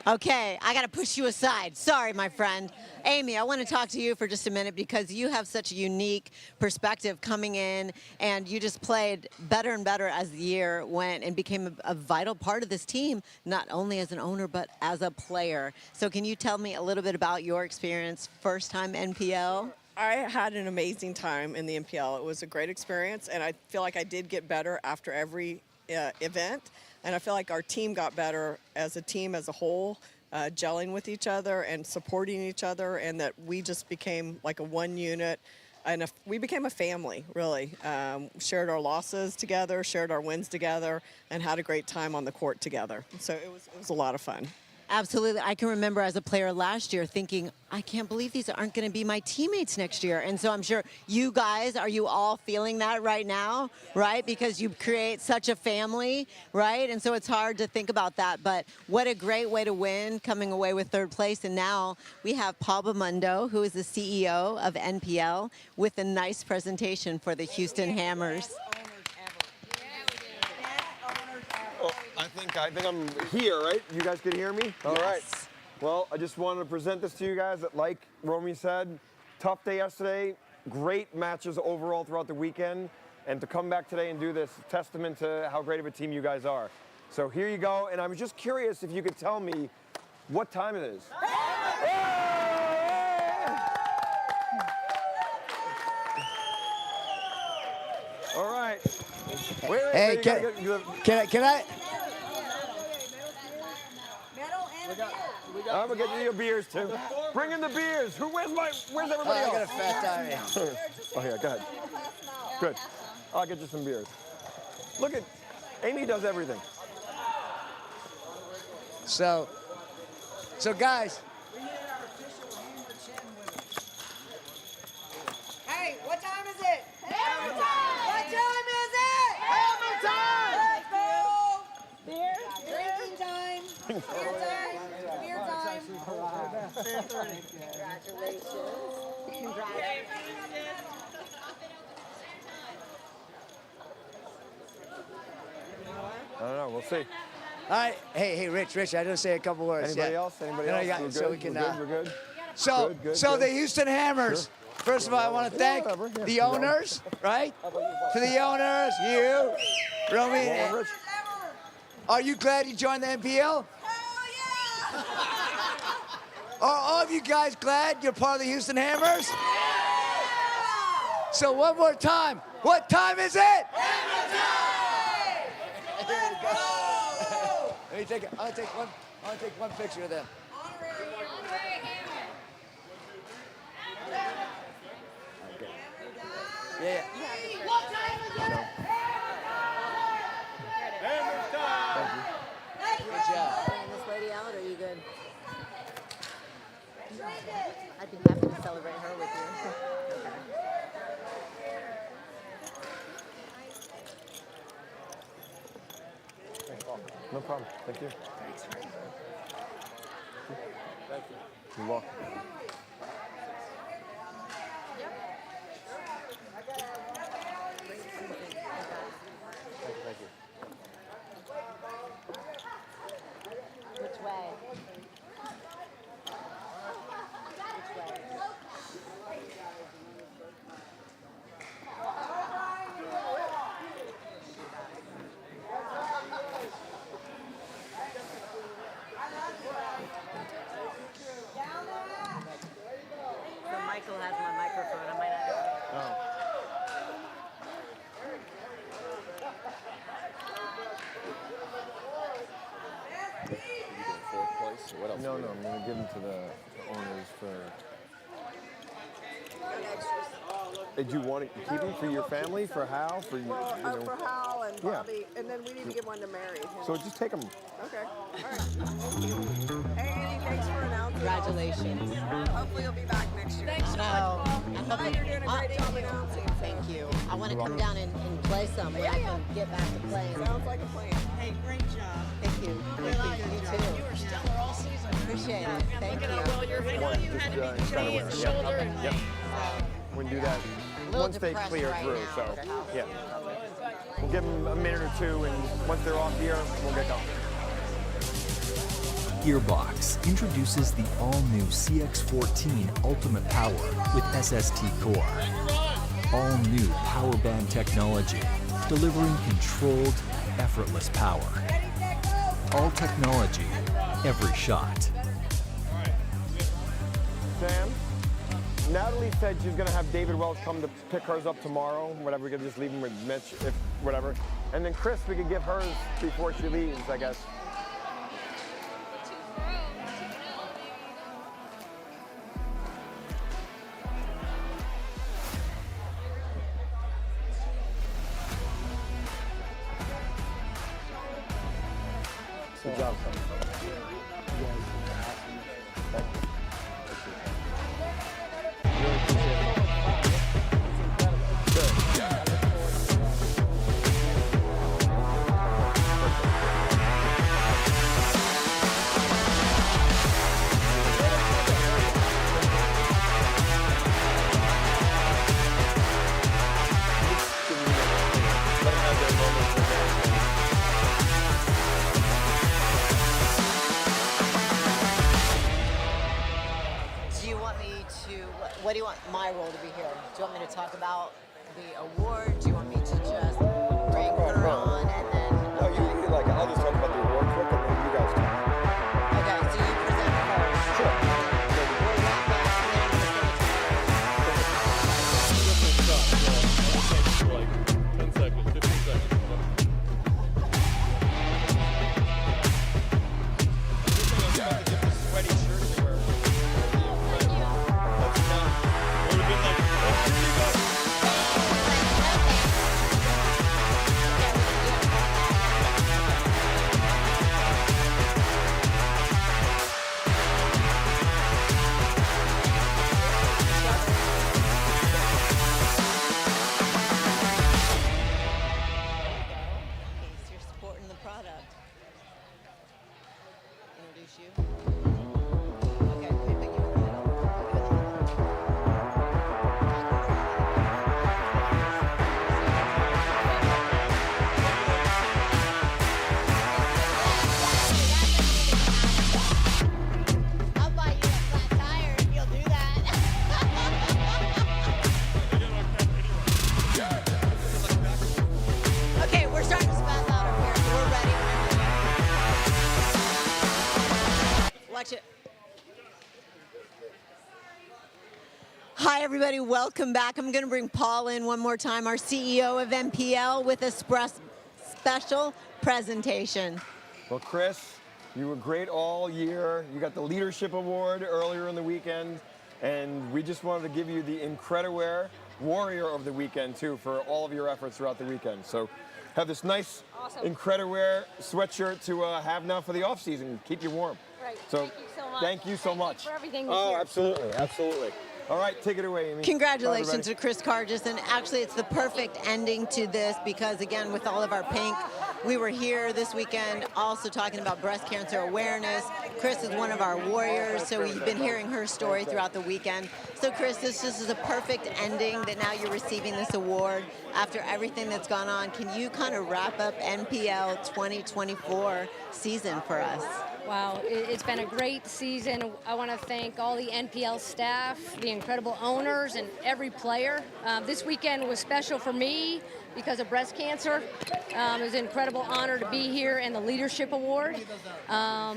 Okay, I got to push you aside. Sorry, my friend. Amy, I want to talk to you for just a minute because you have such a unique perspective coming in, and you just played better and better as the year went and became a vital part of this team, not only as an owner but as a player. So can you tell me a little bit about your experience, first time NPL? I had an amazing time in the NPL. It was a great experience, and I feel like I did get better after every event, and I feel like our team got better as a team as a whole, gelling with each other and supporting each other, and that we just became like a one unit, and we became a family, really. Shared our losses together, shared our wins together, and had a great time on the court together. So it was a lot of fun. Absolutely. I can remember as a player last year thinking, I can't believe these aren't going to be my teammates next year. And so I'm sure you guys, are you all feeling that right now, right? Because you create such a family, right? And so it's hard to think about that. But what a great way to win, coming away with third place. And now we have Paul Bamundo, who is the CEO of NPL, with a nice presentation for the Houston Hammers. I think I'm here, right? You guys can hear me? All right. Well, I just wanted to present this to you guys that, like Romy said, tough day yesterday, great matches overall throughout the weekend, and to come back today and do this, testament to how great of a team you guys are. So here you go, and I was just curious if you could tell me what time it is. All right. Hey, can I? I'm gonna get you your beers too. Bring in the beers. Where's everybody else? I got a fat tire. Oh yeah, go ahead. Good. I'll get you some beers. Look at, Amy does everything. So guys. Hey, what time is it? Hammer time! What time is it? Hammer time! Let's go! Beer? Drinking time. Beer time. Beer time. Congratulations. I don't know. We'll see. All right. Hey, Rich, I just say a couple words. Anybody else? Anybody else? We're So we good? can. We're good? So Good. the Houston Hammers. Sure. First of all, I want to thank the owners, right? To the owners, you, Romy. Are you glad you joined the NPL? Are all of you guys glad you're part of the Houston Hammers? So one more time. What time is it? Hammer time! Let me take it. I'll take one picture of them. Yeah. What time is it? Hammer time! Good job. Bringing this lady out, or are you good? I'd be happy to celebrate her with you. No problem. Thank you. Thanks. Thank you. You're welcome. Thank you. Which way? Which way? No, I'm going to give them to the owners for... Did you want to keep them for your family, for Hal, for you? Well, you know? for Hal and Yeah. Bobby, and then we need to give one to Mary. So just take them. Okay. All right. Thank you. Hey, Andy, thanks for announcing. Congratulations. Hopefully you'll be back next year. Thanks so much, Paul. You're doing a great job announcing. Thank you. I want to come down and play some when I can get back to playing. Sounds like a plan. Hey, great job. Thank you. Thank you. You too. You were stellar all season. Appreciate it. Thank you. Well, your hip, you had to be knee and shoulder. And Yep. We can do that once they clear right through. now. So, yeah. We'll give them a minute or two, and once they're off here, we'll get going. Gearbox introduces the all-new CX14 Ultimate Power with SST Core. All-new power band technology, delivering controlled, effortless power. All technology, every shot. Sam, Natalie said she's going to have David Welch come to pick hers up tomorrow. Whatever, we could just leave him with Mitch, if whatever. And then Chris, we could give hers before she leaves, I guess. Good job, son. Thank you. Really appreciate it. Good. Do you want me to, what do you want my role to be here? Do you want me to talk about the award? Do you want me to just bring her on and then? No, you can like, I'll just talk about the award quick and then you guys talk. Okay, so you present first. Sure. Like 10 seconds, 15 seconds. You're supporting the product. Introduce you. Okay, we pick you I'll buy you a flat tire if you'll do that. Okay, we're starting to spaz out up here, so we're ready. Watch it. Hi, everybody. Welcome back. I'm going to bring Paul in one more time, our CEO of MPL, with a special presentation. Well, Chris, you were great all year. You got the Leadership Award earlier in the weekend, and we just wanted to give you the Incrediwear Warrior of the Weekend, too, for all of your efforts throughout the weekend. So have this nice Incrediwear sweatshirt to have now for the off-season. Keep you warm. Right. So Thank you so much. thank you so much. For everything this Oh, year. absolutely, absolutely. All right, take it away, Amy. Congratulations Bye, to Chris Cargis, and actually it's the perfect ending to this because, again, with all of our pink, we were here this weekend also talking about breast cancer awareness. Chris is one of our warriors, so we've been hearing her story throughout the weekend. So Chris, this is a perfect ending that now you're receiving this award after everything that's gone on. Can you kind of wrap up NPL 2024 season for us? Wow, it's been a great season. I want to thank all the NPL staff, the incredible owners, and every player. This weekend was special for me because of breast cancer. It was an incredible honor to be here and the Leadership Award.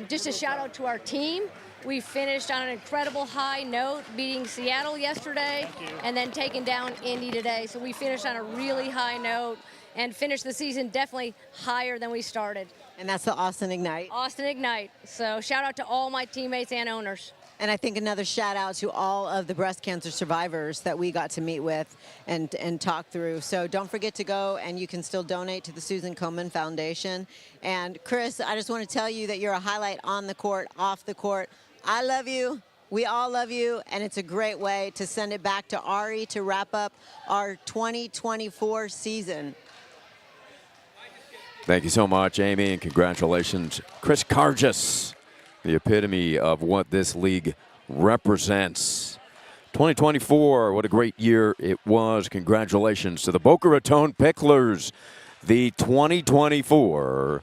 Just a shout out to our team. We finished on an incredible high note, beating Seattle yesterday and then taking down Indy today. So we finished on a really high note and finished the season definitely higher than we started. And that's the Austin Ignite. Austin Ignite. So shout out to all my teammates and owners. And I think another shout out to all of the breast cancer survivors that we got to meet with and talk through. So don't forget to go, and you can still donate to the Susan Komen Foundation. And Chris, I just want to tell you that you're a highlight on the court, off the court. I love you. We all love you, and it's a great way to send it back to Ari to wrap up our 2024 season. Thank you so much, Amy, and congratulations. Chris Karjas, the epitome of what this league represents. 2024, what a great year it was. Congratulations to the Boca Raton Picklers, the 2024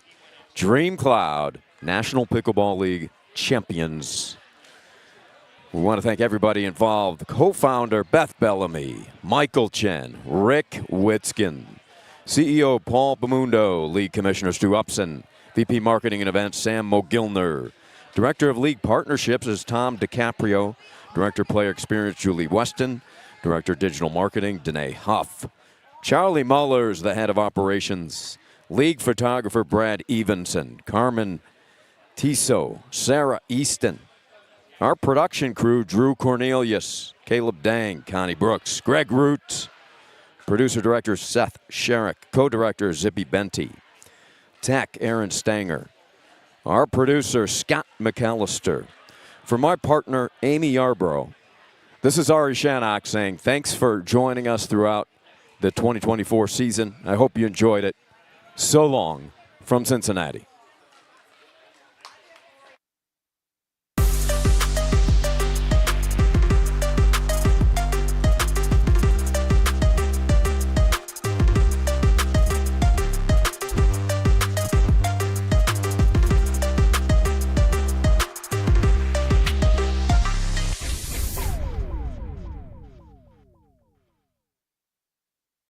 DreamCloud National Pickleball League champions. We want to thank everybody involved. Co-founder Beth Bellamy, Michael Chen, Rick Witzkin, CEO Paul Bamundo, League Commissioner Stu Upson, VP Marketing and Events Sam Mogilner, Director of League Partnerships is Tom DiCaprio, Director Player Experience Julie Weston, Director Digital Marketing Danae Huff, Charlie Mullers, the Head of Operations, League Photographer Brad Evenson, Carmen Tiso, Sarah Easton, our production crew Drew Cornelius, Caleb Dang, Connie Brooks, Greg Root, Producer Director Seth Sherrick, Co-Director Zippy Benty, Tech Aaron Stanger, our producer Scott McAllister. For my partner Amy Yarbrough, this is Ari Shannock saying thanks for joining us throughout the 2024 season. I hope you enjoyed it. So long from Cincinnati.